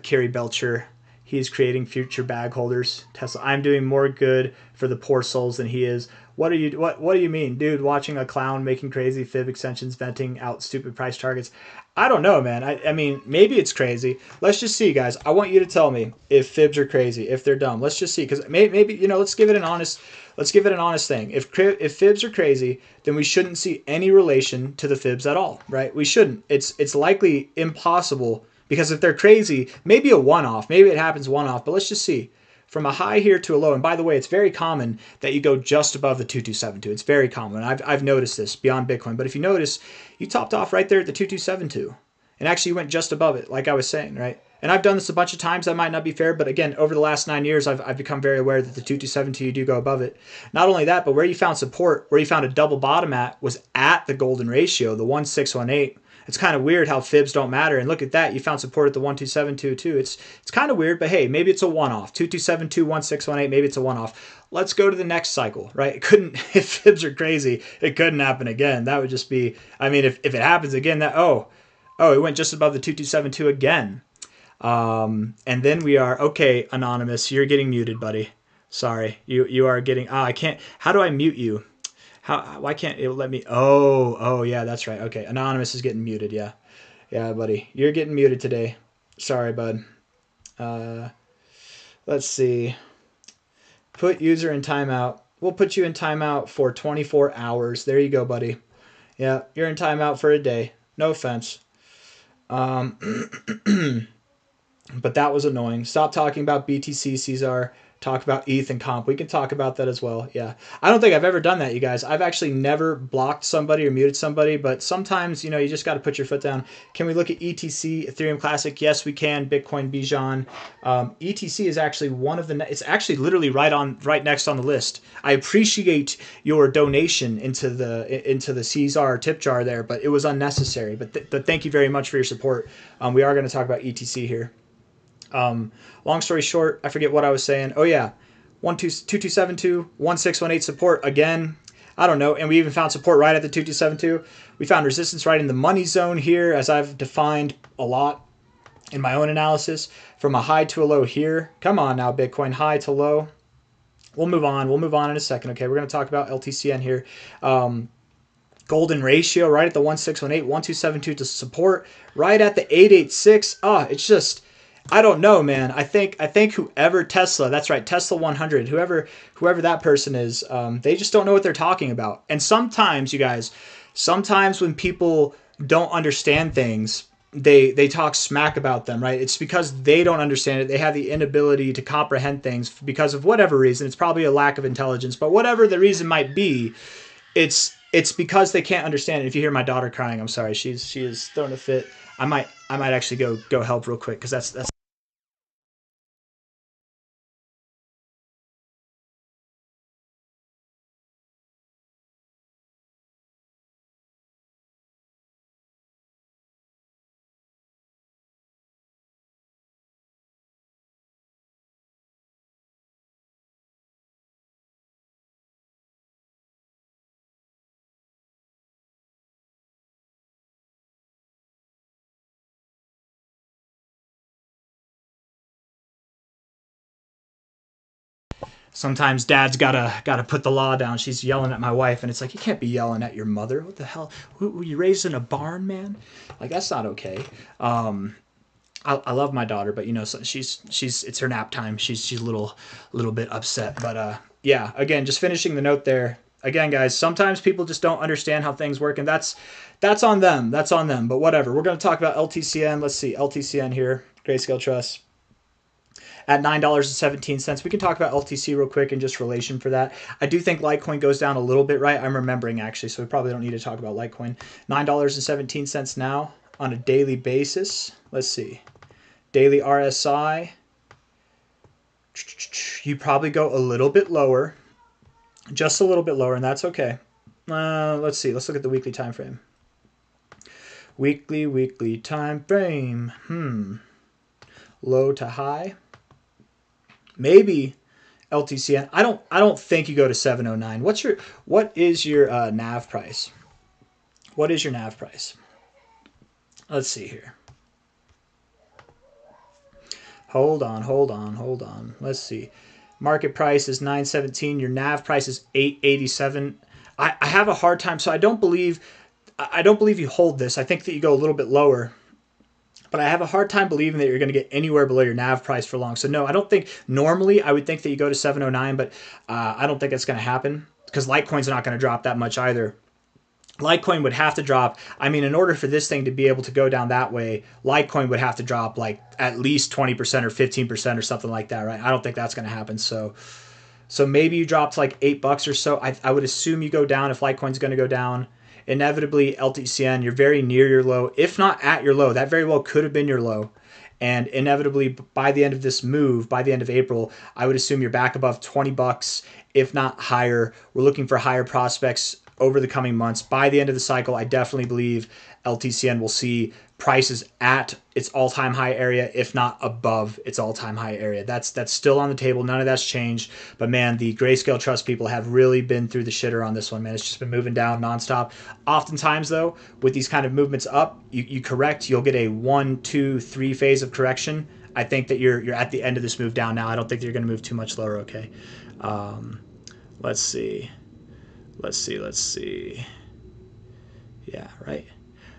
Kerry Belcher. He's creating future bag holders. Tesla, I'm doing more good for the poor souls than he is. What do you mean, dude? Watching a clown making crazy fib extensions, venting out stupid price targets. I don't know, man. I mean, maybe it's crazy. Let's just see, guys. I want you to tell me if fibs are crazy, if they're dumb. Let's just see, because maybe let's give it an honest thing. If fibs are crazy, then we shouldn't see any relation to the fibs at all, right? We shouldn't. It's likely impossible. Because if they're crazy, maybe a one-off. Maybe it happens one-off. But let's just see. From a high here to a low. And by the way, it's very common that you go just above the 2272. It's very common. I've noticed this beyond Bitcoin. But if you notice, you topped off right there at the 2272. And actually you went just above it, like I was saying, right? And I've done this a bunch of times. That might not be fair. But again, over the last 9 years, I've become very aware that the 2272, you do go above it. Not only that, but where you found support, where you found a double bottom at, was at the golden ratio, the 1618. It's kind of weird how fibs don't matter. And look at that. You found support at the 1272 too. It's kind of weird, but hey, maybe it's a one-off. 2272, 1618, maybe it's a one-off. Let's go to the next cycle, right? It couldn't, if fibs are crazy, it couldn't happen again. That would just be, I mean, if it happens again, that, it went just above the 2272 again. And then we are, okay, Anonymous, you're getting muted, buddy. Sorry, you are getting, I can't, how do I mute you? Why can't it let me? Oh, yeah, that's right. Okay, Anonymous is getting muted. Yeah, buddy, you're getting muted today. Sorry, bud. Let's see. Put user in timeout. We'll put you in timeout for 24 hours. There you go, buddy. Yeah, you're in timeout for a day. No offense. But that was annoying. Stop talking about BTC, C-Zar. Talk about ETH and comp. We can talk about that as well. Yeah. I don't think I've ever done that, you guys. I've actually never blocked somebody or muted somebody, but sometimes, you just got to put your foot down. Can we look at ETC, Ethereum Classic? Yes, we can. Bitcoin, Vchain. ETC is actually one of the, it's actually literally right next on the list. I appreciate your donation into the C-Zar tip jar there, but it was unnecessary. But thank you very much for your support. We are going to talk about ETC here. Long story short, I forget what I was saying. Oh yeah, 2272, 1618 support again. I don't know, and we even found support right at the 2272. We found resistance right in the money zone here, as I've defined a lot in my own analysis, from a high to a low here. Come on now, Bitcoin, high to low. We'll move on. We'll move on in a second. Okay, we're going to talk about LTCN here. Golden ratio right at the 1618, 1272 to support, right at the 886. It's just, I don't know, man. I think whoever Tesla, that's right, Tesla 100, whoever that person is, they just don't know what they're talking about. And sometimes, you guys, when people don't understand things, they talk smack about them, right? It's because they don't understand it. They have the inability to comprehend things because of whatever reason. It's probably a lack of intelligence, but whatever the reason might be, it's because they can't understand it. If you hear my daughter crying, I'm sorry. She is throwing a fit. I might actually go help real quick, because that's Sometimes dad's gotta put the law down. She's yelling at my wife, and it's like, you can't be yelling at your mother. What the hell? Were you raised in a barn, man? Like, that's not okay. I love my daughter, but you know, so she's it's her nap time. She's a little bit upset. But yeah, again, just finishing the note there. Again, guys, sometimes people just don't understand how things work, and that's on them. That's on them. But whatever. We're going to talk about LTCN. Let's see, LTCN here, Grayscale Trust at $9.17. We can talk about LTC real quick and just relation for that. I do think Litecoin goes down a little bit, right? I'm remembering actually, so we probably don't need to talk about Litecoin. $9.17 now on a daily basis. Let's see. Daily RSI. You probably go a little bit lower. Just a little bit lower, and that's okay. Let's see. Let's look at the weekly time frame. Weekly time frame. Low to high. Maybe LTCN. I don't think you go to 709. What is your NAV price? What is your NAV price? Let's see here. Hold on. Let's see. Market price is 917. Your NAV price is 887. I have a hard time, so I don't believe you hold this. I think that you go a little bit lower, but I have a hard time believing that you're going to get anywhere below your NAV price for long. So no, I don't think normally I would think that you go to 709, but I don't think that's going to happen because Litecoin's not going to drop that much either. Litecoin would have to drop. I mean, in order for this thing to be able to go down that way, Litecoin would have to drop like at least 20% or 15% or something like that, right? I don't think that's going to happen. So maybe you dropped like $8 or so. I would assume you go down if Litecoin's going to go down. Inevitably, LTCN, you're very near your low, if not at your low. That very well could have been your low. And inevitably, by the end of this move, by the end of April, I would assume you're back above $20, if not higher. We're looking for higher prospects over the coming months. By the end of the cycle, I definitely believe LTCN will see prices at its all-time high area, if not above its all-time high area. That's still on the table. None of that's changed. But man, the Grayscale Trust people have really been through the shitter on this one, man. It's just been moving down nonstop. Oftentimes, though, with these kind of movements up, you correct. You'll get a 1, 2, 3 phase of correction. I think that you're at the end of this move down now. I don't think that you're going to move too much lower. Okay. Let's see. Yeah, right.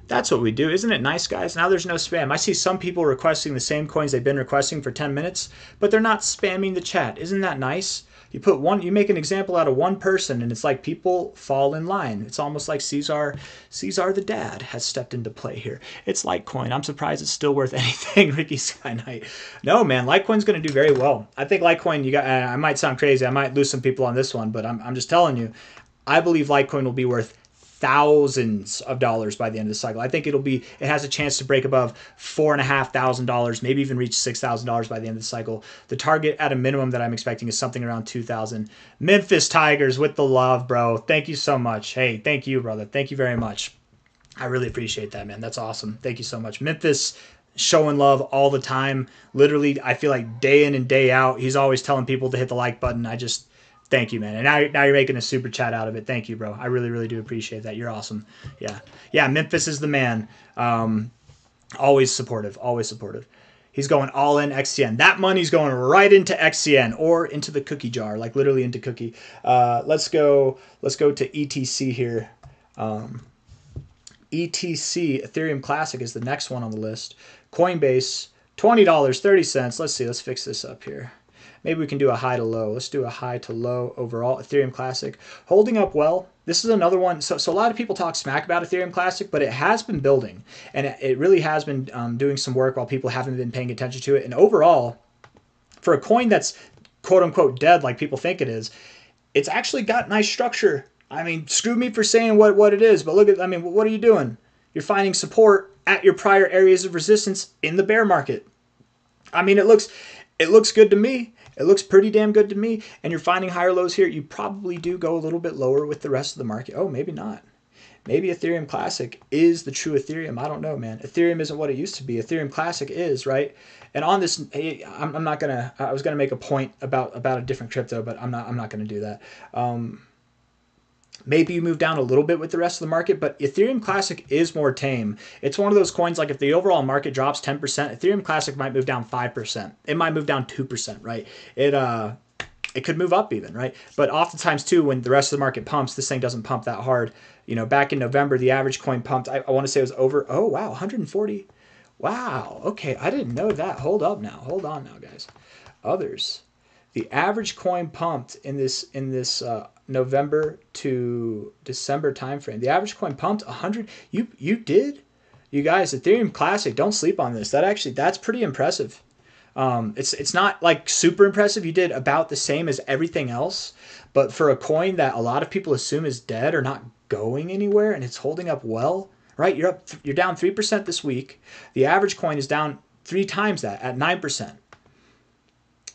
That's what we do. Isn't it nice, guys? Now there's no spam. I see some people requesting the same coins they've been requesting for 10 minutes, but they're not spamming the chat. Isn't that nice? You make an example out of one person, and it's like people fall in line. It's almost like C-Zar the dad has stepped into play here. It's Litecoin. I'm surprised it's still worth anything, Ricky Sky Knight. No, man, Litecoin's going to do very well. I think Litecoin, I might sound crazy. I might lose some people on this one, but I'm just telling you, I believe Litecoin will be worth thousands of dollars by the end of the cycle. I think it has a chance to break above $4,500, maybe even reach $6,000 by the end of the cycle. The target at a minimum that I'm expecting is something around 2,000. Memphis Tigers with the love, bro. Thank you so much. Hey, thank you, brother. Thank you very much. I really appreciate that, man. That's awesome. Thank you so much. Memphis showing love all the time. Literally, I feel like day in and day out, he's always telling people to hit the like button. Thank you, man. And now you're making a super chat out of it. Thank you, bro. I really, really do appreciate that. You're awesome. Yeah. Memphis is the man. Always supportive. He's going all in XCN. That money's going right into XCN or into the cookie jar, like literally into cookie. Let's go to ETC here. ETC, Ethereum Classic, is the next one on the list. Coinbase, $20.30. Let's see. Let's fix this up here. Maybe we can do a high to low. Let's do a high to low overall. Ethereum Classic holding up well. This is another one. So a lot of people talk smack about Ethereum Classic, but it has been building. And it really has been doing some work while people haven't been paying attention to it. And overall, for a coin that's quote-unquote dead like people think it is, it's actually got nice structure. I mean, screw me for saying what it is, but what are you doing? You're finding support at your prior areas of resistance in the bear market. I mean, it looks good to me. It looks pretty damn good to me. And you're finding higher lows here. You probably do go a little bit lower with the rest of the market. Oh, maybe not. Maybe Ethereum Classic is the true Ethereum. I don't know, man. Ethereum isn't what it used to be. Ethereum Classic is, right? And on this, I'm not gonna. I was gonna make a point about a different crypto, but I'm not gonna do that. Maybe you move down a little bit with the rest of the market, but Ethereum Classic is more tame. It's one of those coins, like if the overall market drops 10%, Ethereum Classic might move down 5%. It might move down 2%, right? it could move up even, right? But oftentimes too, when the rest of the market pumps, this thing doesn't pump that hard. You know, back in November, the average coin pumped, I want to say it was over, oh wow, 140. Wow, okay, I didn't know that. Hold up now, hold on now, guys. Others, the average coin pumped in this November to December timeframe. The average coin pumped 100. You did, you guys. Ethereum Classic. Don't sleep on this. That's pretty impressive. It's not like super impressive. You did about the same as everything else, but for a coin that a lot of people assume is dead or not going anywhere, and it's holding up well, right? You're down 3% this week. The average coin is down 3 times that at 9%.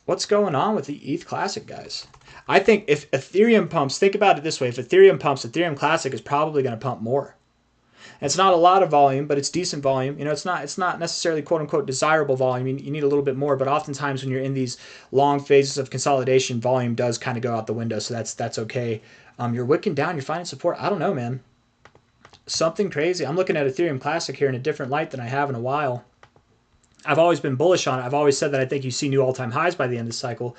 What's going on with the ETH Classic, guys? I think if Ethereum pumps, think about it this way: if Ethereum pumps, Ethereum Classic is probably going to pump more. It's not a lot of volume, but it's decent volume. You know, it's not necessarily quote unquote desirable volume. You need a little bit more, but oftentimes when you're in these long phases of consolidation, volume does kind of go out the window. So that's okay. You're wicking down. You're finding support. I don't know, man. Something crazy. I'm looking at Ethereum Classic here in a different light than I have in a while. I've always been bullish on it. I've always said that I think you see new all-time highs by the end of the cycle.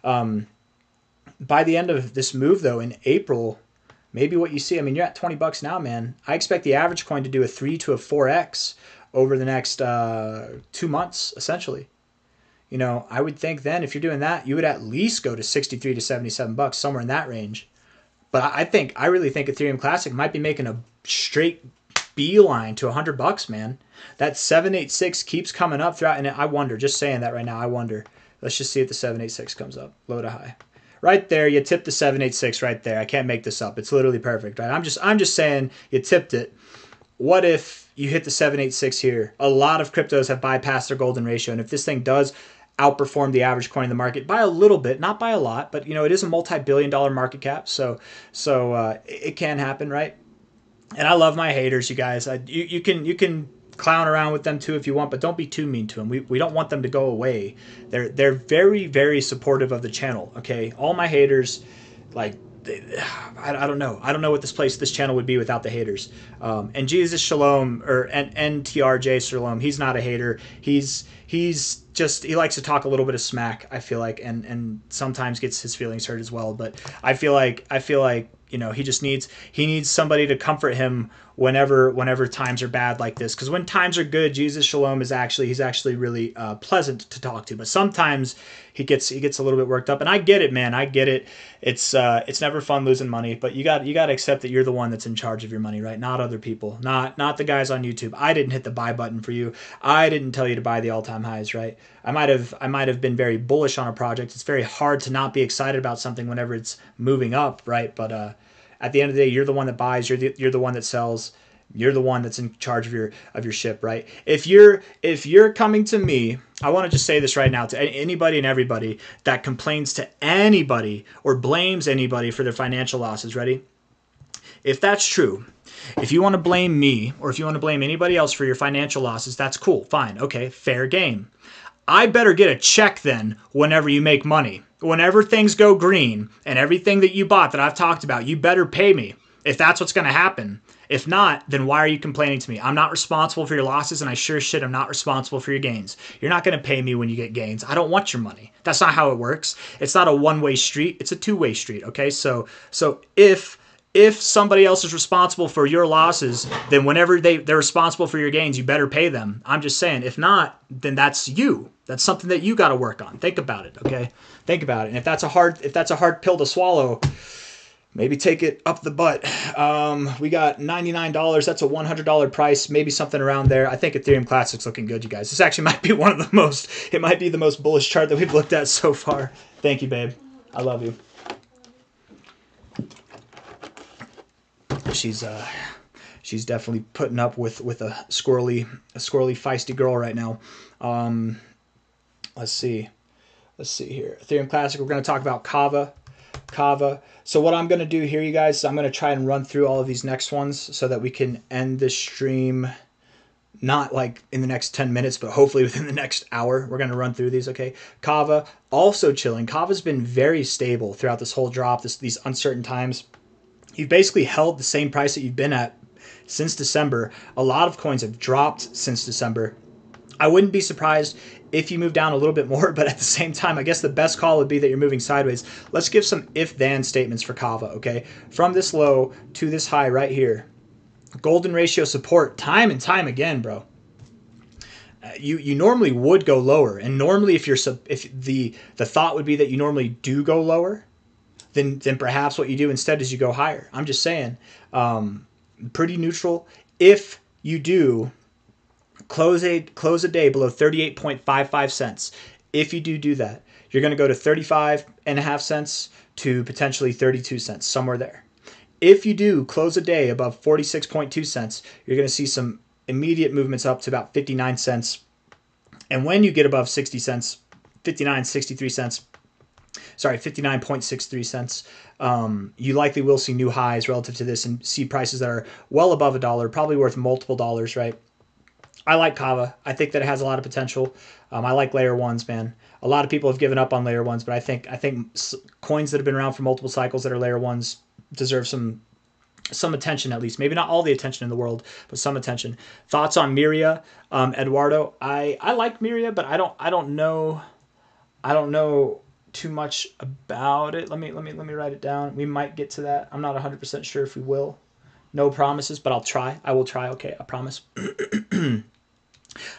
By the end of this move, though, in April, maybe what you see, I mean, you're at $20 now, man. I expect the average coin to do a 3 to a 4x over the next 2 months, essentially. You know, I would think then if you're doing that, you would at least go to 63 to $77, somewhere in that range. But I really think Ethereum Classic might be making a straight beeline to $100, man. That 786 keeps coming up throughout, and I wonder, just saying that right now, I wonder. Let's just see if the 786 comes up, low to high. Right there, you tipped the 786 right there. I can't make this up. It's literally perfect, right? I'm just saying you tipped it. What if you hit the 786 here? A lot of cryptos have bypassed their golden ratio, and if this thing does outperform the average coin in the market by a little bit, not by a lot, but you know, it is a multi-billion-dollar market cap, so it can happen, right? And I love my haters, you guys. You can clown around with them too if you want, but don't be too mean to them. We don't want them to go away. They're very, very supportive of the channel. Okay, all my haters, like I don't know. I don't know what this channel would be without the haters. And Jesus Shalom or NTRJ Shalom, he's not a hater. He's just, he likes to talk a little bit of smack, I feel like, and sometimes gets his feelings hurt as well. But I feel like you know, he needs somebody to comfort him whenever times are bad like this. Because when times are good, Jesus Shalom he's actually really pleasant to talk to. But sometimes he gets a little bit worked up, and I get it, man. I get it. It's never fun losing money, but you got to accept that you're the one that's in charge of your money, right? Not other people, not the guys on YouTube. I didn't hit the buy button for you. I didn't tell you to buy the all-time highs, right? I might have been very bullish on a project. It's very hard to not be excited about something whenever it's moving up, right? But at the end of the day, you're the one that buys. You're the one that sells. You're the one that's in charge of your ship, right? If you're coming to me, I want to just say this right now to anybody and everybody that complains to anybody or blames anybody for their financial losses. Ready? If that's true, if you want to blame me or if you want to blame anybody else for your financial losses, that's cool, fine, okay, fair game. I better get a check then whenever you make money. Whenever things go green and everything that you bought that I've talked about, you better pay me if that's what's going to happen. If not, then why are you complaining to me? I'm not responsible for your losses, and I sure shit am not responsible for your gains. You're not going to pay me when you get gains. I don't want your money. That's not how it works. It's not a one-way street. It's a two-way street, okay? So if somebody else is responsible for your losses, then whenever they're responsible for your gains, you better pay them. I'm just saying, if not, then that's you. That's something that you got to work on. Think about it, okay? Think about it. And if that's a hard pill to swallow, maybe take it up the butt. We got $99. That's a $100 price, maybe something around there. I think Ethereum Classic's looking good, you guys. This actually might be it might be the most bullish chart that we've looked at so far. Thank you, babe. I love you. She's definitely putting up with a squirrely feisty girl right now. Let's see here. Ethereum Classic, we're going to talk about Cava. So what I'm going to do here, you guys, I'm going to try and run through all of these next ones so that we can end this stream not like in the next 10 minutes, but hopefully within the next hour. We're going to run through these, okay? Cava, also chilling. Cava's been very stable throughout this whole drop, these uncertain times. You've basically held the same price that you've been at since December. A lot of coins have dropped since December. I wouldn't be surprised if you move down a little bit more, but at the same time, I guess the best call would be that you're moving sideways. Let's give some if-then statements for Cava, okay? From this low to this high right here, golden ratio support time and time again, bro. You normally would go lower, and normally if the thought would be that you normally do go lower, then perhaps what you do instead is you go higher. I'm just saying, pretty neutral. If you do close a day below 38.55 cents, if you do that, you're going to go to 35.5 cents to potentially 32 cents, somewhere there. If you do close a day above 46.2 cents, you're going to see some immediate movements up to about 59 cents. And when you get above 60 cents, 59.63 cents, you likely will see new highs relative to this and see prices that are well above $1, probably worth multiple dollars, right? I like Cava. I think that it has a lot of potential. I like layer ones, man. A lot of people have given up on layer ones, but I think coins that have been around for multiple cycles that are layer ones deserve some attention, at least. Maybe not all the attention in the world, but some attention. Thoughts on Miria, Eduardo? I like Miria, but I don't know too much about it. Let me write it down. We might get to that. I'm not 100% sure if we will. No promises, but I'll try. I will try. Okay, I promise.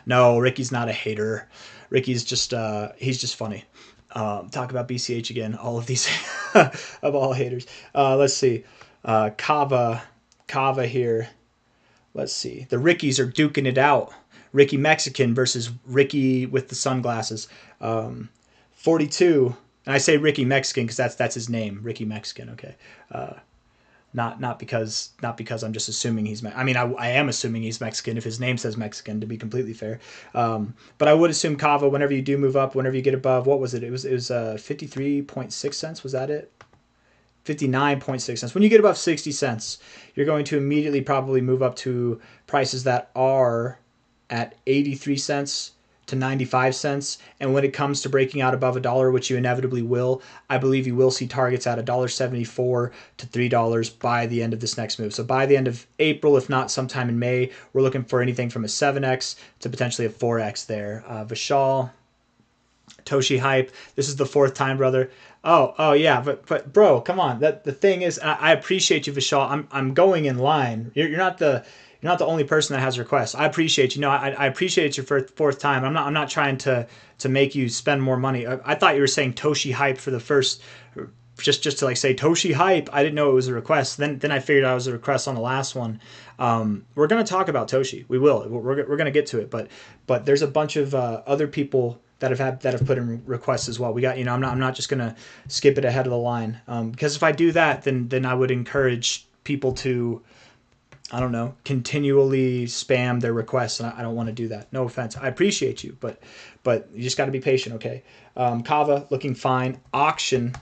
No, Ricky's not a hater. Ricky's just he's just funny. Talk about BCH again. All of these of all haters. Let's see. Cava here. Let's see. The Rickies are duking it out. Ricky Mexican versus Ricky with the sunglasses. 42. And I say Ricky Mexican because that's his name, Ricky Mexican. Okay. Not because I'm just assuming he's. I mean, I am assuming he's Mexican if his name says Mexican, to be completely fair. But I would assume Cava, whenever you do move up, whenever you get above, what was it? It was 53.6 cents. Was that it? 59.6 cents. When you get above 60 cents, you're going to immediately probably move up to prices that are at 83 cents to 95 cents. And when it comes to breaking out above $1, which you inevitably will, I believe you will see targets at $1.74 to $3 by the end of this next move. So by the end of April, if not sometime in May, we're looking for anything from a 7x to potentially a 4x there. Vchain, Toshi hype. This is the fourth time, brother. Oh yeah, but bro, come on. The thing is, I appreciate you, Vchain. I'm going in line. You're not the only person that has requests. I appreciate you. No, I appreciate you for fourth time. I'm not trying to make you spend more money. I thought you were saying Toshi hype for the first, just to like say Toshi hype. I didn't know it was a request. Then I figured out it was a request on the last one. We're gonna talk about Toshi. We will. We're gonna get to it. But there's a bunch of other people that have put in requests as well. We got, I'm not just gonna skip it ahead of the line, because if I do that, then I would encourage people to, I don't know, continually spam their requests, and I don't want to do that. No offense, I appreciate you, but you just got to be patient, okay? Cava looking fine. Auction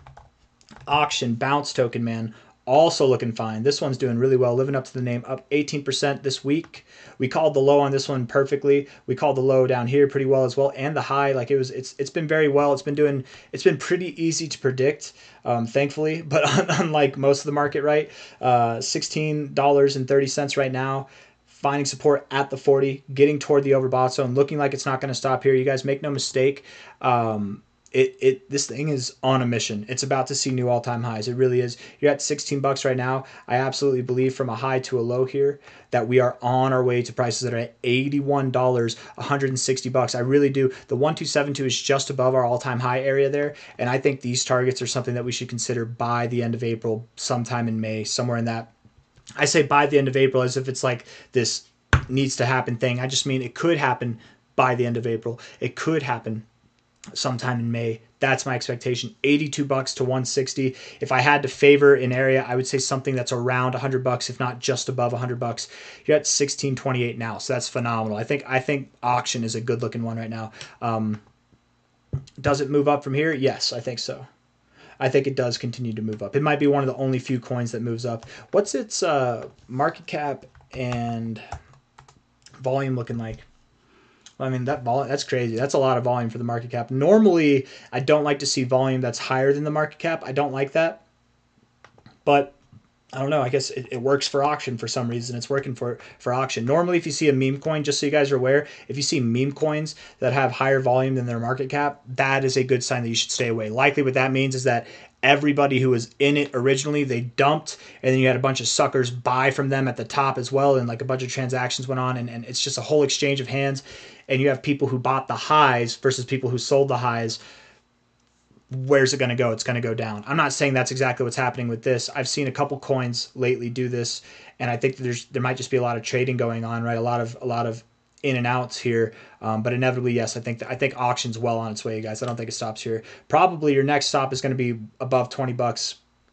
bounce token, man, also looking fine. This one's doing really well, living up to the name, up 18% this week. We called the low on this one perfectly. We called the low down here pretty well as well, and the high, like it's been very well. It's been pretty easy to predict, thankfully, but unlike most of the market, right? $16.30 right now. Finding support at the 40, getting toward the overbought zone, looking like it's not going to stop here. You guys make no mistake. This thing is on a mission. It's about to see new all-time highs. It really is. You're at $16 right now. I absolutely believe from a high to a low here that we are on our way to prices that are at $81, $160. I really do. The 1272 is just above our all-time high area there, and I think these targets are something that we should consider by the end of April, sometime in May, somewhere in that. I say by the end of April as if it's like this needs to happen thing. I just mean it could happen by the end of April. It could happen sometime in May. That's my expectation. $82 to $160. If I had to favor an area, I would say something that's around $100, if not just above $100. You're at $16.28 now, so that's phenomenal. I think auction is a good looking one right now. Does it move up from here? Yes, I think so. I think it does continue to move up. It might be one of the only few coins that moves up. What's its market cap and volume looking like? I mean, that's crazy. That's a lot of volume for the market cap. Normally, I don't like to see volume that's higher than the market cap. I don't like that. But I don't know. I guess it works for auction for some reason. It's working for auction. Normally, if you see a meme coin, just so you guys are aware, if you see meme coins that have higher volume than their market cap, that is a good sign that you should stay away. Likely what that means is that everybody who was in it originally, they dumped, and then you had a bunch of suckers buy from them at the top as well, and like a bunch of transactions went on, and it's just a whole exchange of hands. And you have people who bought the highs versus people who sold the highs. Where's it going to go? It's going to go down. I'm not saying that's exactly what's happening with this. I've seen a couple coins lately do this, and I think there might just be a lot of trading going on, right? A lot of in and outs here, but inevitably, yes, I think auction's well on its way, guys. I don't think it stops here. Probably your next stop is going to be above $20,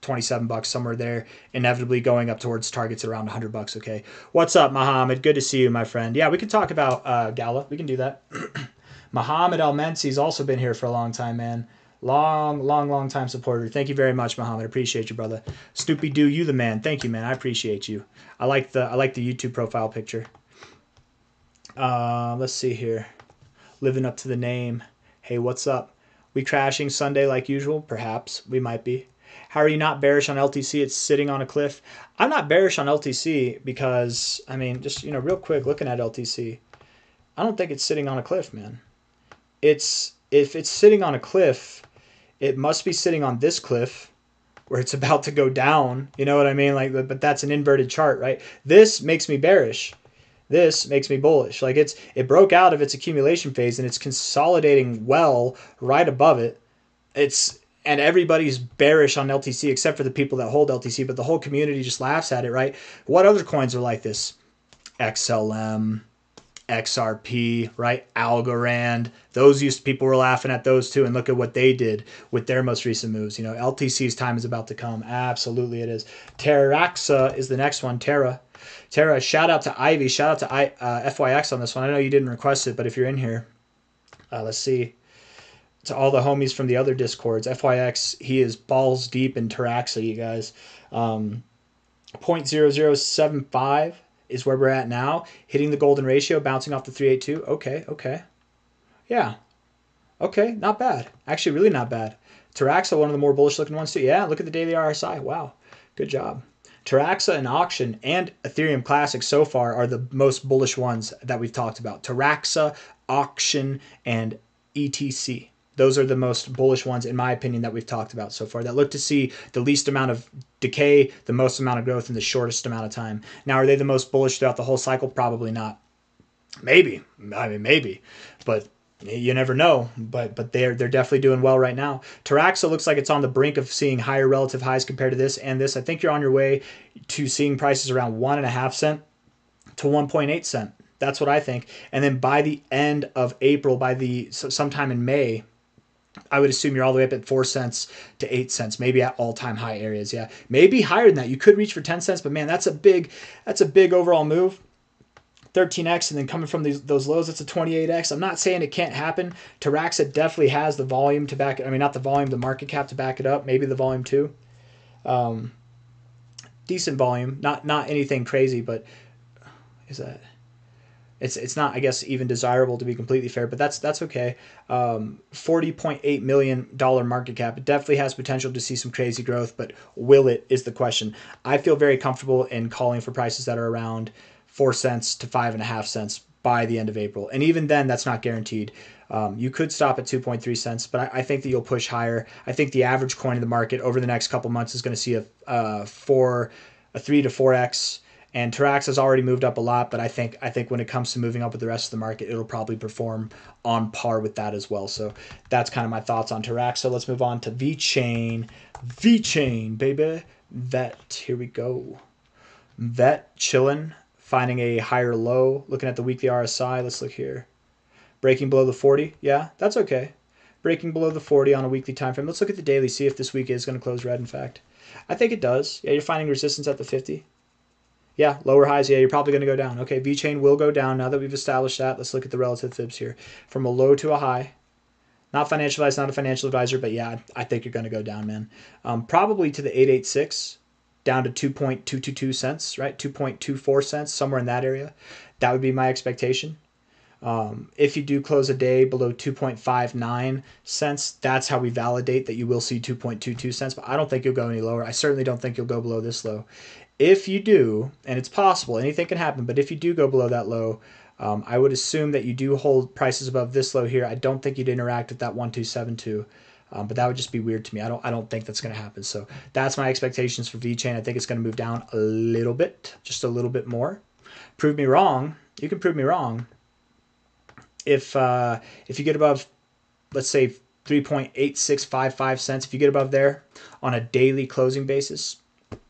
$27, somewhere there, inevitably going up towards targets around $100. Okay, what's up, Mohammed? Good to see you, my friend. Yeah, we can talk about Gala. We can do that. Mohammed Al-Mensi's also been here for a long time, man. Long time supporter. Thank you very much, Muhammad. Appreciate you, brother. Snoopy Doo, you the man. Thank you, man. I appreciate you. I like the YouTube profile picture. Let's see here. Living up to the name. Hey, what's up? We crashing Sunday like usual? Perhaps. We might be. How are you not bearish on LTC? It's sitting on a cliff. I'm not bearish on LTC because, I mean, just, real quick, looking at LTC, I don't think it's sitting on a cliff, man. If it's sitting on a cliff, it must be sitting on this cliff where it's about to go down. You know what I mean? Like, but that's an inverted chart, right? This makes me bearish. This makes me bullish. Like it broke out of its accumulation phase and it's consolidating well right above it. And everybody's bearish on LTC except for the people that hold LTC, but the whole community just laughs at it, right? What other coins are like this? XLM, XRP, right? Algorand. People were laughing at those too, and look at what they did with their most recent moves. LTC's time is about to come. Absolutely it is. Terraxa is the next one. Terra, shout out to Ivy. Shout out to FYX on this one. I know you didn't request it, but if you're in here, let's see. To all the homies from the other Discords, FYX, he is balls deep in Terraxa, you guys. 0.0075 is where we're at now, hitting the golden ratio, bouncing off the 382. Okay. Yeah. Okay, not bad. Actually, really not bad. Terraxa, one of the more bullish looking ones too. Yeah, look at the daily RSI. Wow, good job. Terraxa and Auction and Ethereum Classic so far are the most bullish ones that we've talked about. Terraxa, Auction, and ETC. Those are the most bullish ones, in my opinion, that we've talked about so far, that look to see the least amount of decay, the most amount of growth in the shortest amount of time. Now, are they the most bullish throughout the whole cycle? Probably not. Maybe. But you never know. But they're definitely doing well right now. Terraxa looks like it's on the brink of seeing higher relative highs compared to this and this. I think you're on your way to seeing prices around 1.5 cent to 1.8 cent. That's what I think. And then by the end of April, sometime in May, I would assume you're all the way up at 4 cents to 8 cents, maybe at all-time high areas. Yeah, maybe higher than that. You could reach for 10 cents, but man, that's a big overall move. 13x, and then coming from those lows, it's a 28x. I'm not saying it can't happen. Terraxa definitely has the volume to back it. I mean, not the volume, the market cap to back it up. Maybe the volume too. Decent volume, not anything crazy, but is that? It's not, I guess, even desirable to be completely fair, but that's okay. $40.8 million market cap. It definitely has potential to see some crazy growth, but will it is the question. I feel very comfortable in calling for prices that are around 4 cents to 5.5 cents by the end of April. And even then, that's not guaranteed. You could stop at 2.3 cents, but I think that you'll push higher. I think the average coin in the market over the next couple months is going to see a 3 to 4x. And Terraxa has already moved up a lot, but I think when it comes to moving up with the rest of the market, it'll probably perform on par with that as well. So that's kind of my thoughts on Terraxa. Let's move on to Vchain. Vchain, baby. Here we go. Vet chilling, finding a higher low. Looking at the weekly RSI. Let's look here. Breaking below the 40. Yeah, that's okay. Breaking below the 40 on a weekly time frame. Let's look at the daily. See if this week is going to close red. In fact, I think it does. Yeah, you're finding resistance at the 50. Yeah, lower highs. Yeah, you're probably going to go down. Okay, Vchain will go down now that we've established that. Let's look at the relative fibs here. From a low to a high. Not financialized, not a financial advisor, but yeah, I think you're going to go down, man. Probably to the 886, down to 2.222 cents, right? 2.24 cents, somewhere in that area. That would be my expectation. If you do close a day below 2.59 cents, that's how we validate that you will see 2.22 cents. But I don't think you'll go any lower. I certainly don't think you'll go below this low. If you do, and it's possible, anything can happen, but if you do go below that low, I would assume that you do hold prices above this low here. I don't think you'd interact with that 1272. But that would just be weird to me. I don't think that's going to happen. So that's my expectations for Vchain. I think it's going to move down a little bit, just a little bit more. Prove me wrong. You can prove me wrong. If you get above, let's say 3.8655 cents, if you get above there on a daily closing basis,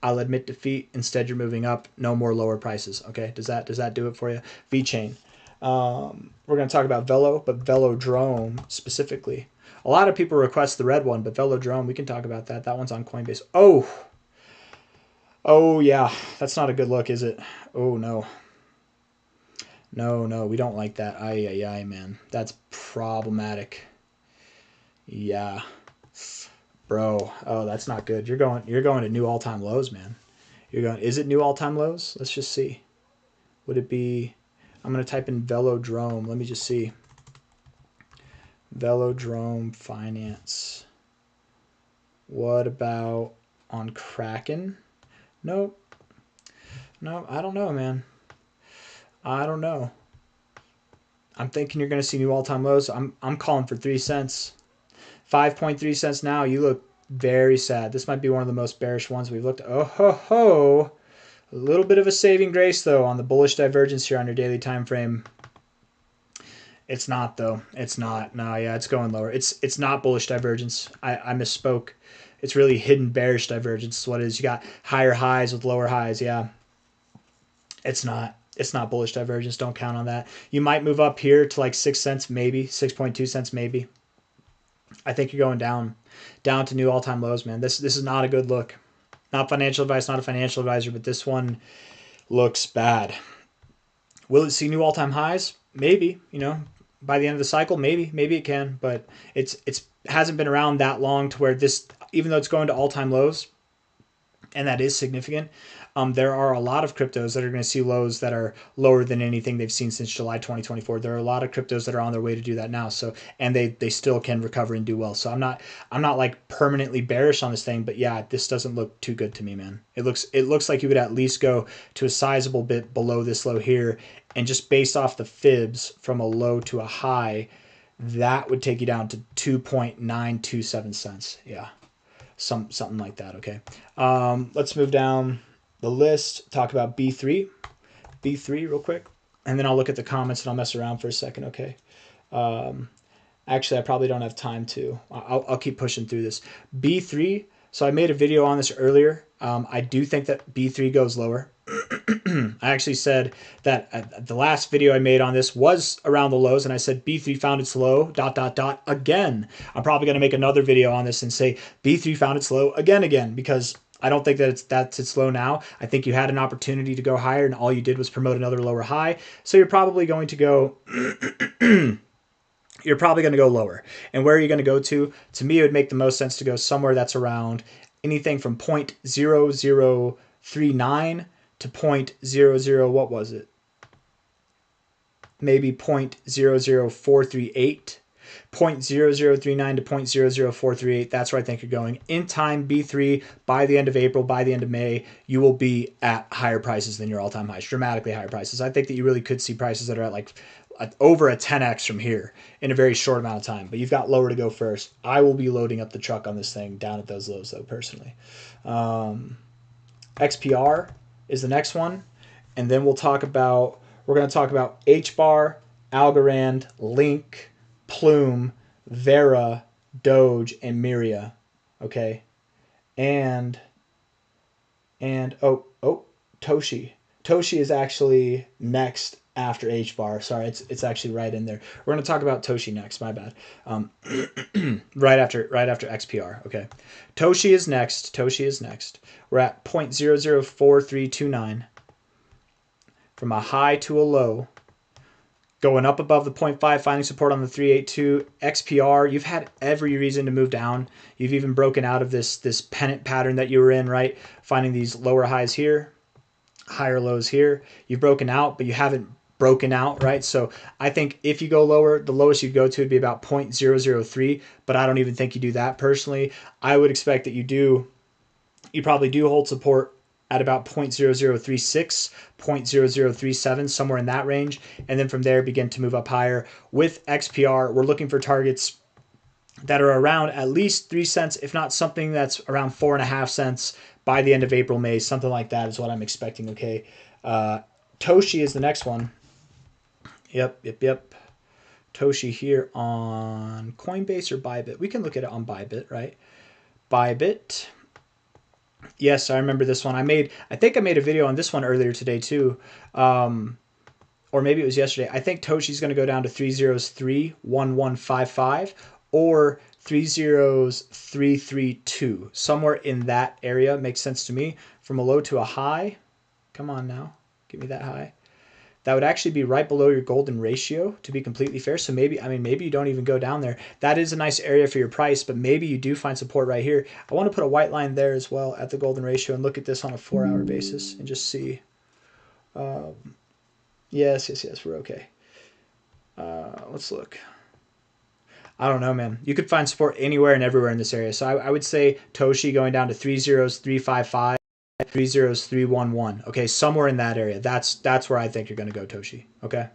I'll admit defeat. Instead, you're moving up. No more lower prices. Okay, does that do it for you? Vchain. We're going to talk about Velo, but Velodrome specifically. A lot of people request the red one, but Velodrome, we can talk about that. That one's on Coinbase. Oh yeah, that's not a good look, is it? Oh no. No, we don't like that. Ay, man. That's problematic. Yeah. Bro, oh, that's not good. You're going to new all-time lows, man. Is it new all-time lows? Let's just see. Would it be, I'm going to type in Velodrome. Let me just see. Velodrome finance. What about on Kraken? Nope. No, I don't know, man. I don't know. I'm thinking you're going to see new all-time lows. I'm calling for 3 cents. 5.3 cents now. You look very sad. This might be one of the most bearish ones we've looked at. Oh, ho, ho. A little bit of a saving grace, though, on the bullish divergence here on your daily time frame. It's not, though. It's not. No, yeah, it's going lower. It's not bullish divergence. I misspoke. It's really hidden bearish divergence is what it is. You got higher highs with lower highs. Yeah. It's not. It's not bullish divergence. Don't count on that. You might move up here to like 6 cents, maybe. 6.2 cents, maybe. I think you're going down to new all-time lows, man. This is not a good look. Not financial advice, not a financial advisor, but this one looks bad. Will it see new all-time highs? Maybe, by the end of the cycle, maybe it can, but it's hasn't been around that long to where this, even though it's going to all-time lows, and that is significant, there are a lot of cryptos that are going to see lows that are lower than anything they've seen since July 2024. There are a lot of cryptos that are on their way to do that now. So, and they still can recover and do well. So I'm not like permanently bearish on this thing, but yeah, this doesn't look too good to me, man. It looks like you would at least go to a sizable bit below this low here, and just based off the fibs from a low to a high, that would take you down to 2.927 cents. Yeah. Something like that. Okay. Let's move down the list, talk about B3 real quick, and then I'll look at the comments and I'll mess around for a second. Okay. Actually, I probably don't have time to. I'll keep pushing through this. B3. So I made a video on this earlier. I do think that B3 goes lower. I actually said that the last video I made on this was around the lows, and I said B3 found its low, ... again. I'm probably going to make another video on this and say B3 found its low again, because I don't think that that's its low now. I think you had an opportunity to go higher, and all you did was promote another lower high. So you're probably going to go... you're probably going to go lower. And where are you going to go to? To me, it would make the most sense to go somewhere that's around anything from 0.0039 to 0.00, what was it? Maybe 0.00438. 0.0039 to 0.00438. That's where I think you're going. In time, B3, by the end of April, by the end of May, you will be at higher prices than your all-time highs, dramatically higher prices. I think that you really could see prices that are at like over a 10x from here in a very short amount of time. But you've got lower to go first. I will be loading up the truck on this thing down at those lows, though, personally. XPR is the next one. And then we're going to talk about HBAR, Algorand, Link, Plume, Vera, Doge, and Miria. Okay. And Toshi. Toshi is actually next after HBAR. Sorry, it's actually right in there. We're going to talk about Toshi next. My bad. right after XPR. Okay. Toshi is next. We're at 0.004329 from a high to a low. Going up above the 0.5, finding support on the 382. XPR, you've had every reason to move down. You've even broken out of this pennant pattern that you were in, right? Finding these lower highs here, higher lows here. You've broken out, but you haven't broken out, right? So I think if you go lower, the lowest you'd go to would be about 0.003, but I don't even think you do that personally. I would expect that you probably do hold support at about 0.0036, 0.0037, somewhere in that range. And then from there, begin to move up higher. With XPR, we're looking for targets that are around at least 3 cents, if not something that's around 4.5 cents by the end of April, May. Something like that is what I'm expecting, okay? Toshi is the next one. Yep. Toshi here on Coinbase or Bybit. We can look at it on Bybit, right? Bybit. Yes, I remember this one. I think I made a video on this one earlier today too. Or maybe it was yesterday. I think Toshi's going to go down to 303.1155 or 30332. Somewhere in that area makes sense to me. From a low to a high. Come on now. Give me that high. That would actually be right below your golden ratio, to be completely fair. So maybe you don't even go down there. That is a nice area for your price, but maybe you do find support right here. I want to put a white line there as well at the golden ratio and look at this on a 4-hour basis and just see. Yes, we're okay. Let's look. I don't know, man. You could find support anywhere and everywhere in this area. So I would say Toshi going down to 30355. 30311. Okay, somewhere in that area. That's where I think you're going to go, Toshi. Okay.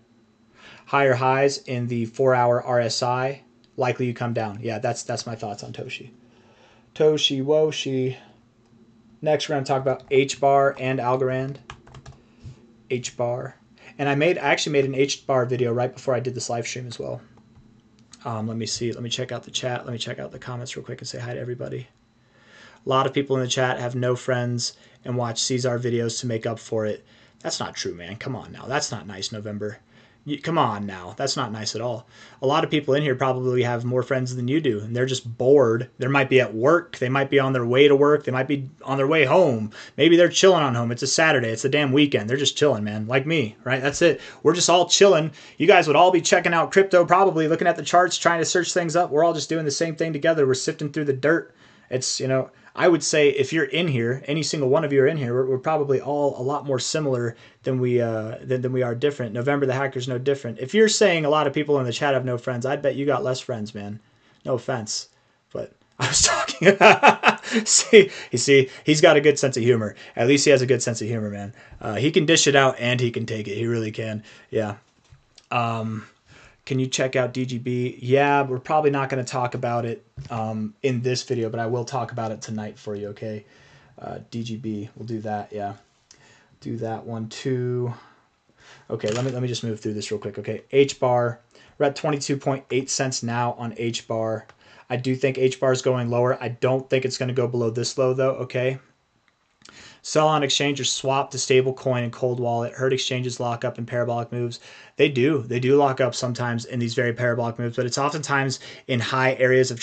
Higher highs in the 4-hour RSI. Likely you come down. Yeah, that's my thoughts on Toshi. Toshi Woshi. Next, we're going to talk about HBAR and Algorand. HBAR. And I actually made an HBAR video right before I did this live stream as well. Let me see. Let me check out the chat. Let me check out the comments real quick and say hi to everybody. A lot of people in the chat have no friends and watch C-Zar videos to make up for it. That's not true, man. Come on now. That's not nice, November. Come on now. That's not nice at all. A lot of people in here probably have more friends than you do, and they're just bored. They might be at work. They might be on their way to work. They might be on their way home. Maybe they're chilling on home. It's a Saturday. It's a damn weekend. They're just chilling, man. Like me, right? That's it. We're just all chilling. You guys would all be checking out crypto, probably looking at the charts, trying to search things up. We're all just doing the same thing together. We're sifting through the dirt. It's, I would say if you're in here, any single one of you are in here, we're probably all a lot more similar than we are different. November the Hacker's no different. If you're saying a lot of people in the chat have no friends, I'd bet you got less friends, man. No offense, but I was talking. see, he's got a good sense of humor. At least he has a good sense of humor, man. He can dish it out and he can take it. He really can. Yeah. Can you check out DGB? Yeah, we're probably not going to talk about it in this video, but I will talk about it tonight for you, okay? DGB, we'll do that, yeah. Do that one too. Okay, let me just move through this real quick, okay? HBAR, we're at 22.8 cents now on HBAR. I do think HBAR is going lower. I don't think it's going to go below this low though, okay? Sell on exchange or swap to stable coin and cold wallet. Heard exchanges lock up in parabolic moves. They do lock up sometimes in these very parabolic moves, but it's oftentimes in high areas of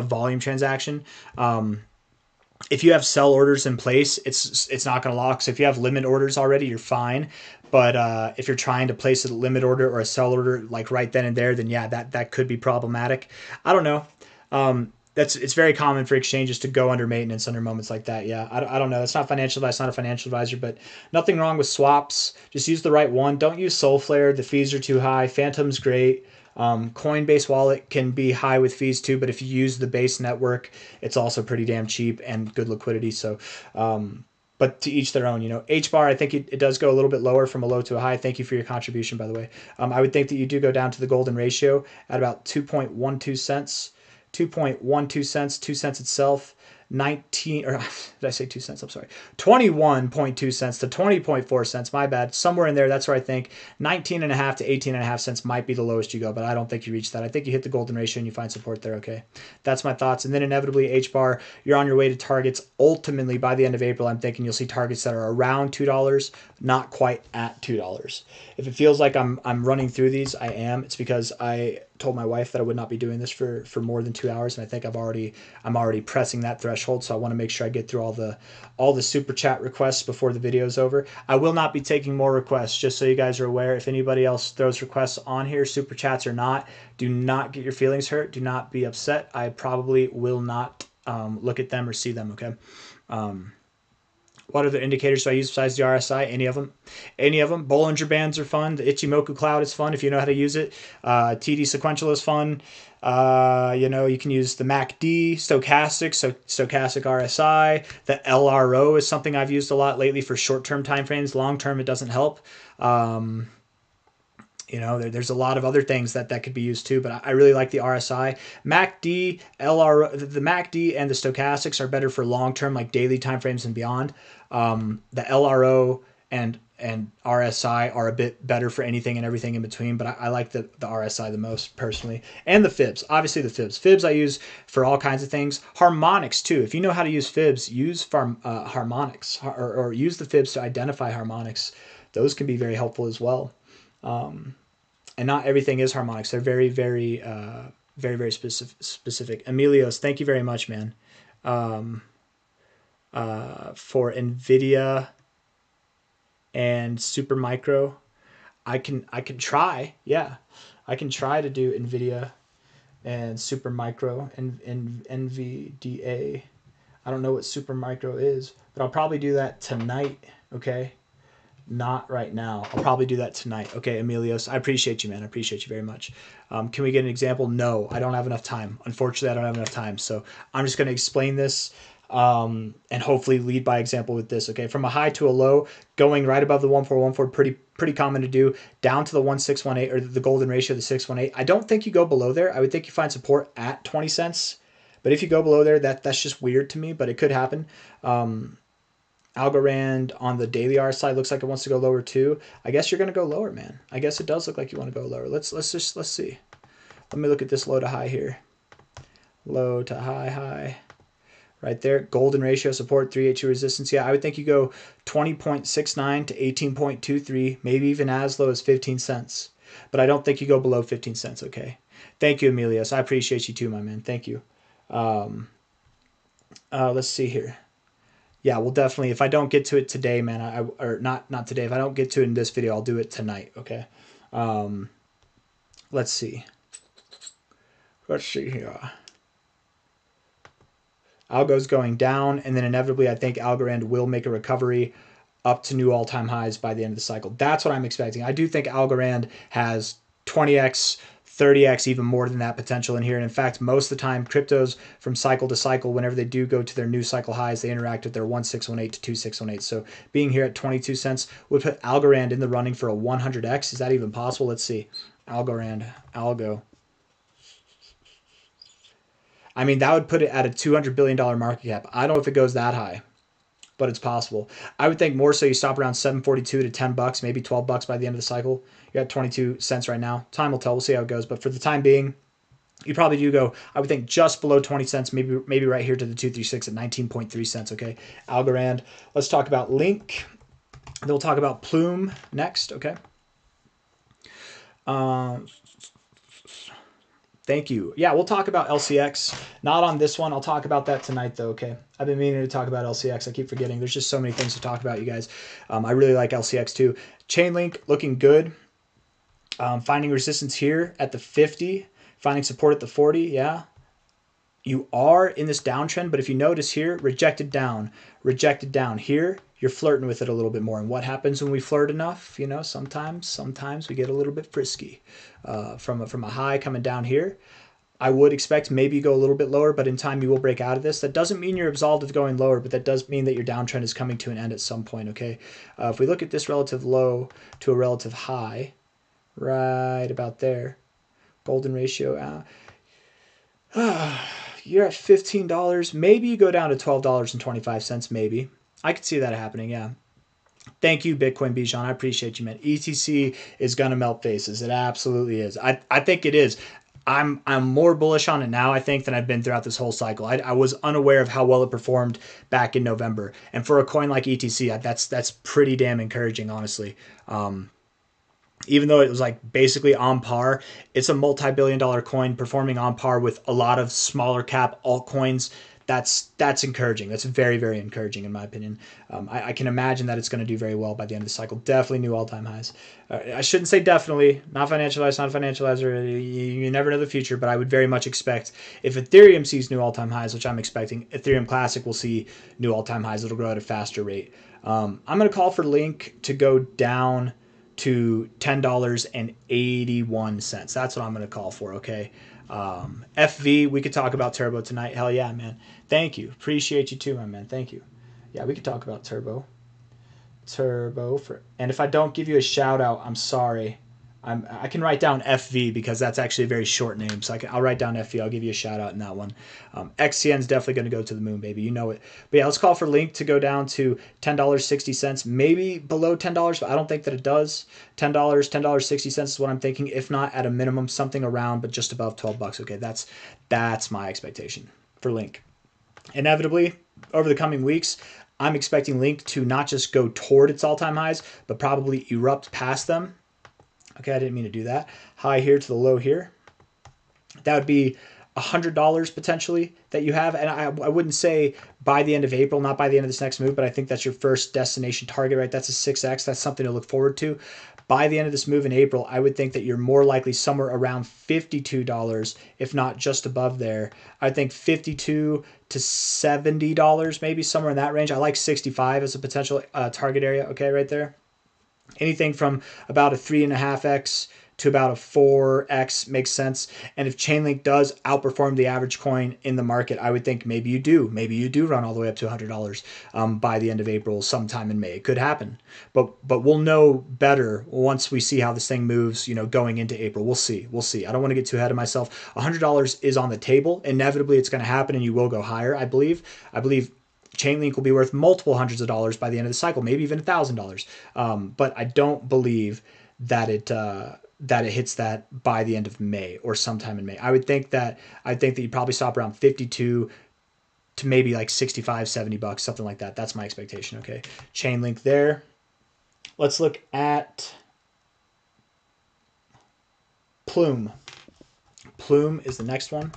volume transaction. If you have sell orders in place, it's not going to lock. So if you have limit orders already, you're fine. But if you're trying to place a limit order or a sell order like right then and there, then yeah, that could be problematic. I don't know. It's very common for exchanges to go under maintenance under moments like that. Yeah, I don't know. It's not financial advice, not a financial advisor, but nothing wrong with swaps. Just use the right one. Don't use Soulflare. The fees are too high. Phantom's great. Coinbase wallet can be high with fees too, but if you use the base network, it's also pretty damn cheap and good liquidity. So, but to each their own, HBAR, I think it does go a little bit lower from a low to a high. Thank you for your contribution, by the way. I would think that you do go down to the golden ratio at about 2.12 cents. 2.12 cents, 2 cents itself, 19, or did I say 2 cents? I'm sorry, 21.2 cents to 20.4 cents. My bad. Somewhere in there, that's where I think 19.5 to 18.5 cents might be the lowest you go, but I don't think you reach that. I think you hit the golden ratio and you find support there. Okay, that's my thoughts. And then inevitably, HBAR, you're on your way to targets. Ultimately, by the end of April, I'm thinking you'll see targets that are around $2, not quite at $2. If it feels like I'm running through these, I am. It's because I told my wife that I would not be doing this for more than 2 hours, and I think I'm already pressing that threshold. So I want to make sure I get through all the super chat requests before the video is over. I will not be taking more requests, just so you guys are aware. If anybody else throws requests on here, super chats or not, do not get your feelings hurt. Do not be upset. I probably will not look at them or see them. Okay. What other indicators do I use besides the RSI? Any of them? Any of them? Bollinger Bands are fun. The Ichimoku Cloud is fun if you know how to use it. TD Sequential is fun. You know, you can use the MACD, Stochastic, so Stochastic RSI. The LRO is something I've used a lot lately for short-term time frames. Long-term, it doesn't help. You know, there's a lot of other things that could be used too, but I really like the RSI. MACD, LRO, the MACD and the stochastics are better for long-term, like daily timeframes and beyond. The LRO and RSI are a bit better for anything and everything in between, but I like the RSI the most personally. And the fibs, obviously the fibs. Fibs I use for all kinds of things. Harmonics too. If you know how to use fibs, use harmonics or use the fibs to identify harmonics. Those can be very helpful as well. And not everything is harmonics. They're very, very, very specific. Emilios, thank you very much, man, for NVIDIA and Supermicro. I can try, yeah, I can try to do NVIDIA and Supermicro and NVDA. I don't know what Supermicro is, but I'll probably do that tonight. Okay. Not right now. I'll probably do that tonight. Okay, Emilios, I appreciate you, man. I appreciate you very much. Can we get an example? No, I don't have enough time. Unfortunately, I don't have enough time. So I'm just going to explain this and hopefully lead by example with this. Okay, from a high to a low, going right above the 1414, pretty common to do, down to the 1618 or the golden ratio, the 618. I don't think you go below there. I would think you find support at 20 cents. But if you go below there, that's just weird to me, but it could happen. Algorand on the daily RSI looks like it wants to go lower too. I guess you're going to go lower, man. I guess it does look like you want to go lower. Let's see. Let me look at this low to high here. Low to high. Right there. Golden ratio support, 382 resistance. Yeah, I would think you go 20.69 to 18.23, maybe even as low as 15 cents. But I don't think you go below 15 cents, okay? Thank you, Emilios. I appreciate you too, my man. Thank you. Let's see here. Yeah, well, definitely. If I don't get to it today, man, or not today. If I don't get to it in this video, I'll do it tonight. Okay. Let's see. Let's see here. Algo's going down, and then inevitably, I think Algorand will make a recovery up to new all-time highs by the end of the cycle. That's what I'm expecting. I do think Algorand has 20x, 30x, even more than that potential in here. And in fact, most of the time, cryptos from cycle to cycle, whenever they do go to their new cycle highs, they interact with their 1618 to 2618. So being here at 22 cents would put Algorand in the running for a 100x. Is that even possible? Let's see. Algorand, Algo. I mean, that would put it at a $200 billion market cap. I don't know if it goes that high, but it's possible. I would think more so you stop around 742 to 10 bucks, maybe 12 bucks by the end of the cycle. You're at 22 cents right now. Time will tell. We'll see how it goes. But for the time being, you probably do go, I would think, just below 20 cents, maybe right here to the 236 at 19.3 cents, okay? Algorand. Let's talk about Link. Then we'll talk about Plume next, okay? Thank you. Yeah, we'll talk about LCX. Not on this one. I'll talk about that tonight, though, okay? I've been meaning to talk about LCX. I keep forgetting. There's just so many things to talk about, you guys. I really like LCX, too. Chainlink, looking good. Finding resistance here at the 50. Finding support at the 40, yeah. You are in this downtrend, but if you notice here, rejected down here, you're flirting with it a little bit more. And what happens when we flirt enough? You know, sometimes we get a little bit frisky. From a high coming down here, I would expect maybe you go a little bit lower, but in time you will break out of this. That doesn't mean you're absolved of going lower, but that does mean that your downtrend is coming to an end at some point, okay? If we look at this relative low to a relative high, right about there, golden ratio, you're at $15. Maybe you go down to $12.25, maybe. I could see that happening, yeah. Thank you, Bitcoin Bijan. I appreciate you, man. ETC is going to melt faces. It absolutely is. I think it is. I'm more bullish on it now, I think, than I've been throughout this whole cycle. I was unaware of how well it performed back in November. And for a coin like ETC, that's pretty damn encouraging, honestly. Even though it was like basically on par, it's a multi-billion-dollar coin performing on par with a lot of smaller cap altcoins that's encouraging. That's very, very encouraging in my opinion. I can imagine that it's going to do very well by the end of the cycle. Definitely new all-time highs. I shouldn't say definitely. Not financialized, not financializer. You never know the future, but I would very much expect if Ethereum sees new all-time highs, which I'm expecting, Ethereum Classic will see new all-time highs. It'll grow at a faster rate. I'm going to call for Link to go down to $10.81. That's what I'm going to call for, okay? FV, we could talk about Turbo tonight. Hell yeah, man. Thank you. Appreciate you too, my man. Thank you. Yeah, we could talk about Turbo. And if I don't give you a shout out, I'm sorry. I can write down FV because that's actually a very short name. So I'll write down FV. I'll give you a shout out in that one. XCN is definitely going to go to the moon, baby. You know it. But yeah, let's call for Link to go down to $10.60, maybe below $10, but I don't think that it does. $10, $10.60 is what I'm thinking. If not, at a minimum, something around, but just above $12. Okay, that's my expectation for Link. Inevitably, over the coming weeks, I'm expecting Link to not just go toward its all-time highs, but probably erupt past them. Okay, I didn't mean to do that. High here to the low here. That would be $100 potentially that you have. And I wouldn't say by the end of April, not by the end of this next move, but I think that's your first destination target, right? That's a 6X. That's something to look forward to. By the end of this move in April, I would think that you're more likely somewhere around $52, if not just above there. I think $52 to $70, maybe somewhere in that range. I like 65 as a potential target area, okay, right there. Anything from about a 3.5x to about a 4x makes sense. And if Chainlink does outperform the average coin in the market, I would think maybe you do. Maybe you do run all the way up to $100 by the end of April, sometime in May. It could happen. But we'll know better once we see how this thing moves, going into April. We'll see. I don't want to get too ahead of myself. $100 is on the table. Inevitably, it's going to happen and you will go higher, I believe. Chainlink will be worth multiple hundreds of dollars by the end of the cycle, maybe even $1,000. But I don't believe that it hits that by the end of May or sometime in May. I think that you probably stop around 52 to maybe like 65, $70, something like that. That's my expectation. Okay, Chainlink there. Let's look at Plume. Plume is the next one.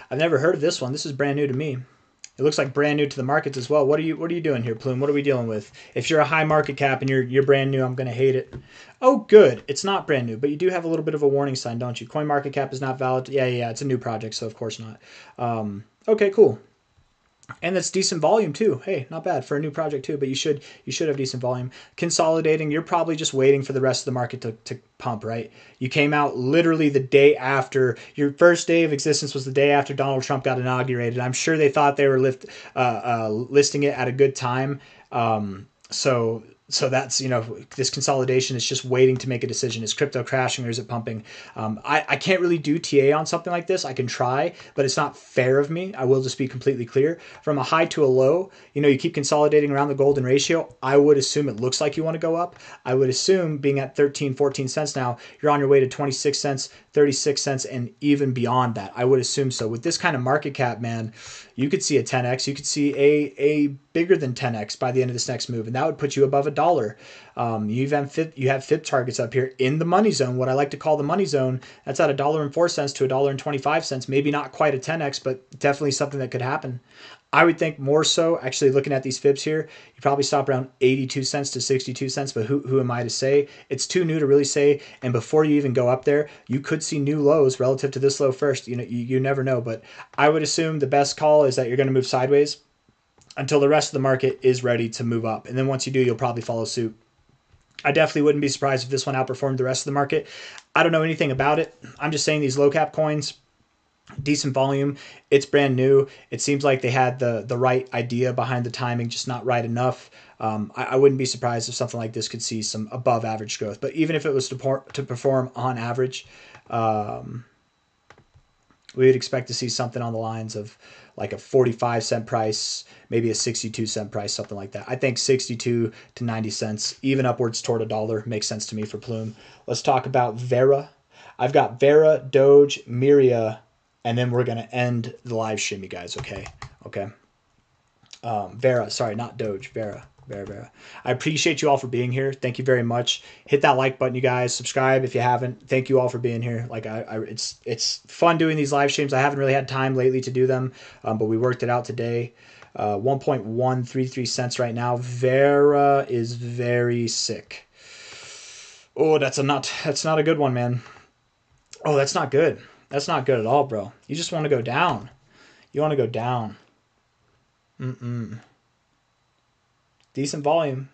I've never heard of this one. This is brand new to me. It looks like brand new to the markets as well. What are you doing here, Plume? What are we dealing with? If you're a high market cap and you're brand new, I'm going to hate it. Oh, good. It's not brand new, but you do have a little bit of a warning sign, don't you? Coin market cap is not valid. Yeah. It's a new project, so of course not. Okay, cool. And that's decent volume too. Hey, not bad for a new project too, but you should have decent volume. Consolidating, you're probably just waiting for the rest of the market to pump, right? You came out literally the day after, your first day of existence was the day after Donald Trump got inaugurated. I'm sure they thought they were listing it at a good time. So that's, this consolidation is just waiting to make a decision. Is crypto crashing or is it pumping? I can't really do TA on something like this. I can try, but it's not fair of me. I will just be completely clear. From a high to a low, you keep consolidating around the golden ratio. I would assume it looks like you want to go up. I would assume being at 13, 14 cents now, you're on your way to 26 cents, 36 cents, and even beyond that. I would assume so. With this kind of market cap, man, you could see a 10x. You could see a bigger than 10x by the end of this next move, and that would put you above $1. You have FIB targets up here in the money zone, what I like to call the money zone. That's at $1.04 to $1.25. Maybe not quite a 10x, but definitely something that could happen. I would think more so, actually looking at these fibs here, you probably stop around 82 cents to 62 cents, but who am I to say? It's too new to really say, and before you even go up there, you could see new lows relative to this low first. You never know, but I would assume the best call is that you're going to move sideways until the rest of the market is ready to move up, and then once you do, you'll probably follow suit. I definitely wouldn't be surprised if this one outperformed the rest of the market. I don't know anything about it. I'm just saying these low cap coins, decent volume. It's brand new. It seems like they had the right idea behind the timing, just not right enough. I wouldn't be surprised if something like this could see some above average growth. But even if it was to perform on average, we would expect to see something on the lines of like a 45-cent price, maybe a 62-cent price, something like that. I think 62 to 90 cents, even upwards toward $1, makes sense to me for Plume. Let's talk about Vera. I've got Vera, Doge, Miria, and then we're going to end the live stream, you guys, okay? Vera, sorry, not Doge, Vera. Vera. I appreciate you all for being here. Thank you very much. Hit that like button, you guys. Subscribe if you haven't. Thank you all for being here. Like it's fun doing these live streams. I haven't really had time lately to do them, but we worked it out today. 1.133 cents right now. Vera is very sick. Oh, that's not a good one, man. Oh, that's not good. That's not good at all, bro. You just want to go down. You want to go down. Decent volume.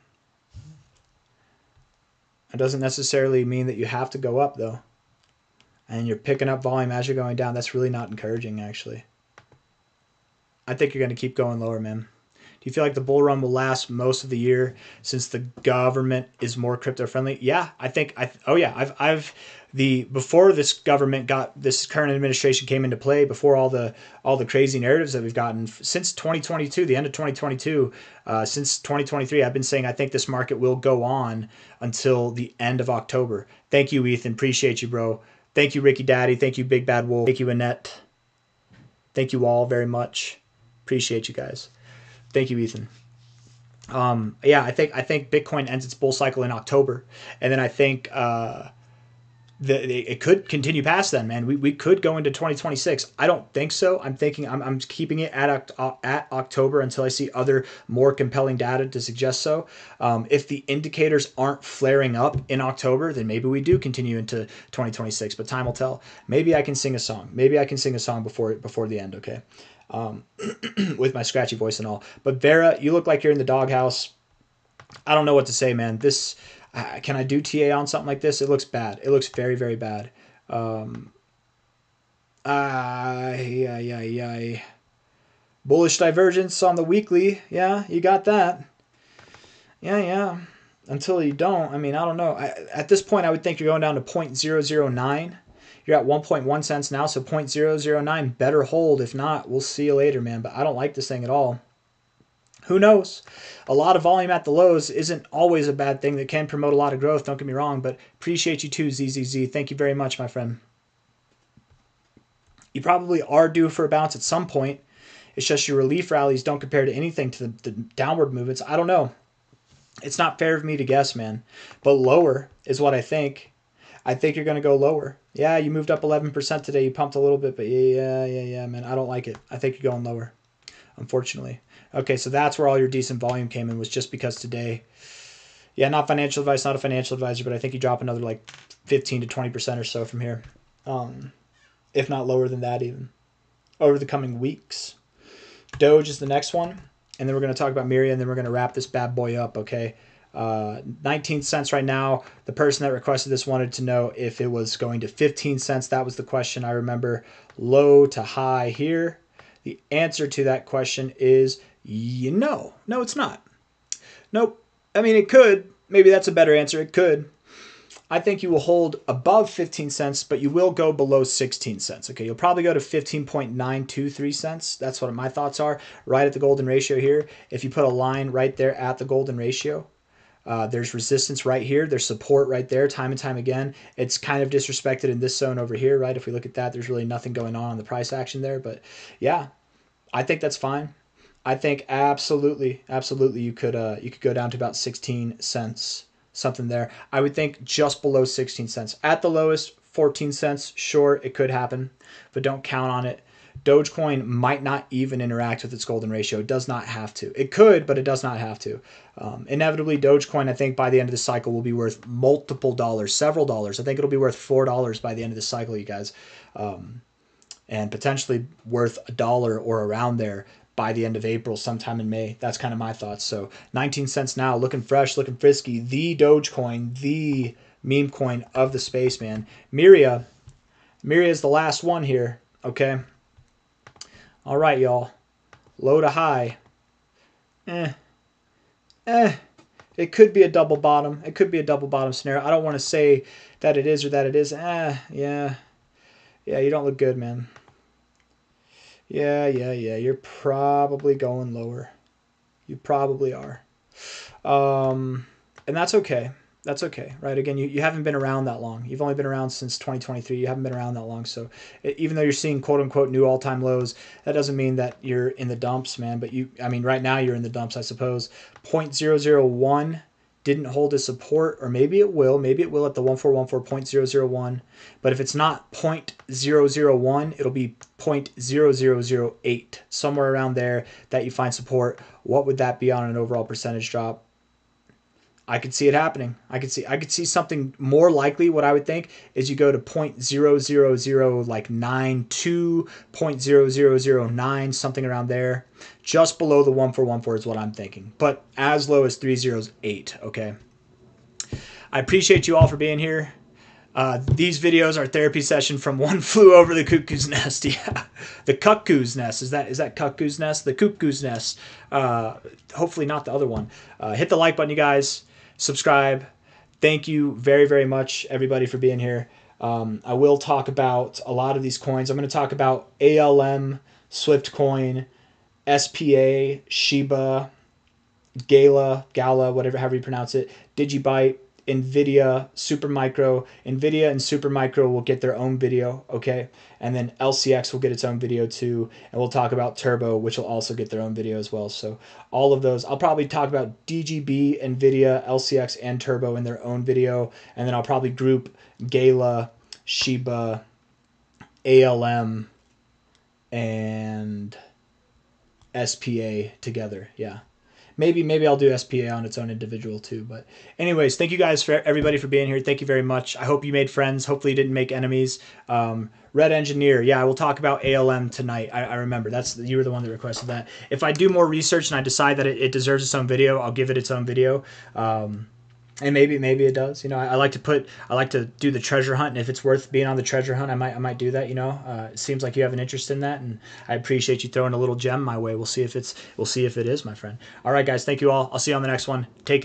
It doesn't necessarily mean that you have to go up, though. And you're picking up volume as you're going down. That's really not encouraging, actually. I think you're going to keep going lower, man. Do you feel like the bull run will last most of the year since the government is more crypto friendly? Yeah, I think. Before this government this current administration came into play, before all the crazy narratives that we've gotten since 2022, the end of 2022, since 2023, I've been saying I think this market will go on until the end of October. Thank you, Ethan. Appreciate you, bro. Thank you, Ricky Daddy. Thank you, Big Bad Wolf. Thank you, Annette. Thank you all very much. Appreciate you guys. Thank you, Ethan. Yeah, I think Bitcoin ends its bull cycle in October, and then I think it could continue past then, man. We could go into 2026. I don't think so. I'm thinking I'm keeping it at October until I see other more compelling data to suggest so. If the indicators aren't flaring up in October, then maybe we do continue into 2026. But time will tell. Maybe I can sing a song. Maybe I can sing a song before the end. Okay. With my scratchy voice and all. But Vera, you look like you're in the doghouse. I don't know what to say, man. This can I do TA on something like this? It looks bad. It looks very, very bad. Bullish divergence on the weekly. Yeah, you got that. Yeah. Until you don't. I mean, I don't know. At this point, I would think you're going down to 0.009. You're at 1.1 cents now, so 0.009 better hold. If not, we'll see you later, man. But I don't like this thing at all. Who knows? A lot of volume at the lows isn't always a bad thing. That can promote a lot of growth, don't get me wrong. But appreciate you too, ZZZ. Thank you very much, my friend. You probably are due for a bounce at some point. It's just your relief rallies don't compare to anything to the downward movements. I don't know. It's not fair of me to guess, man. But lower is what I think. I think you're going to go lower. Yeah, you moved up 11% today. You pumped a little bit, but yeah, man. I don't like it. I think you're going lower, unfortunately. Okay, so that's where all your decent volume came in, was just because today. Yeah, not financial advice, not a financial advisor, but I think you drop another like 15 to 20% or so from here. If not lower than that even. Over the coming weeks. Doge is the next one. And then we're going to talk about Miria, and then we're going to wrap this bad boy up, okay? 19 cents right now. The person that requested this wanted to know if it was going to 15 cents. That was the question. I remember low to high here. The answer to that question is no, it's not. Nope. I mean, it could. Maybe that's a better answer. It could. I think you will hold above 15 cents, but you will go below 16 cents. Okay, you'll probably go to 15.923 cents. That's what my thoughts are, right at the golden ratio here. If you put a line right there at the golden ratio, there's resistance right here. There's support right there, time and time again. It's kind of disrespected in this zone over here, right? If we look at that, there's really nothing going on the price action there. But yeah, I think that's fine. I think absolutely you could go down to about 16 cents, something there. I would think just below 16 cents. At the lowest, 14 cents. Sure, it could happen, but don't count on it. Dogecoin might not even interact with its golden ratio. It does not have to. It could, but it does not have to. Inevitably, Dogecoin, I think, by the end of the cycle will be worth multiple dollars, several dollars. I think it'll be worth $4 by the end of the cycle, you guys, and potentially worth $1 or around there by the end of April, sometime in May. That's kind of my thoughts. So 19 cents now, looking fresh, looking frisky. The Dogecoin, the meme coin of the space, man. Miria is the last one here, okay? All right, y'all. Low to high. It could be a double bottom. It could be a double bottom scenario. I don't want to say that it is or that it is. Yeah, you don't look good, man. Yeah. You're probably going lower. You probably are. And that's okay. That's okay, right? Again, you haven't been around that long. You've only been around since 2023. You haven't been around that long. So even though you're seeing quote unquote new all-time lows, that doesn't mean that you're in the dumps, man. But I mean, right now you're in the dumps, I suppose. 0.001 didn't hold a support, or maybe it will. Maybe it will at the 1414.001. But if it's not 0.001, it'll be 0.0008, somewhere around there that you find support. What would that be on an overall percentage drop? I could see it happening. I could see something more likely. What I would think is you go to 0.000 like 92, 0.0009, something around there. Just below the 1414 is what I'm thinking. But as low as 308, okay? I appreciate you all for being here. These videos are therapy session from One Flew Over the Cuckoo's Nest. Yeah, the cuckoo's nest. Is that cuckoo's nest? The cuckoo's nest. Hopefully not the other one. Hit the like button, you guys. Subscribe. Thank you very, very much, everybody, for being here. I will talk about a lot of these coins. I'm going to talk about ALM, Swift Coin, SPA, Shiba, Gala, whatever, however you pronounce it, Digibyte, NVIDIA, Supermicro. NVIDIA and Supermicro will get their own video, okay? And then LCX will get its own video too. And we'll talk about Turbo, which will also get their own video as well. So all of those, I'll probably talk about DGB, NVIDIA, LCX, and Turbo in their own video. And then I'll probably group Gala, Shiba, ALM, and SPA together, yeah. Maybe I'll do SPA on its own individual too. But anyways, thank you guys for everybody for being here. Thank you very much. I hope you made friends. Hopefully you didn't make enemies. Red Engineer. Yeah, I will talk about ALM tonight. I remember. You were the one that requested that. If I do more research and I decide that it deserves its own video, I'll give it its own video. And maybe it does. You know, I like to do the treasure hunt, and if it's worth being on the treasure hunt, I might do that. You know, it seems like you have an interest in that, and I appreciate you throwing a little gem my way. We'll see if it is, my friend. All right, guys, thank you all. I'll see you on the next one. Take it.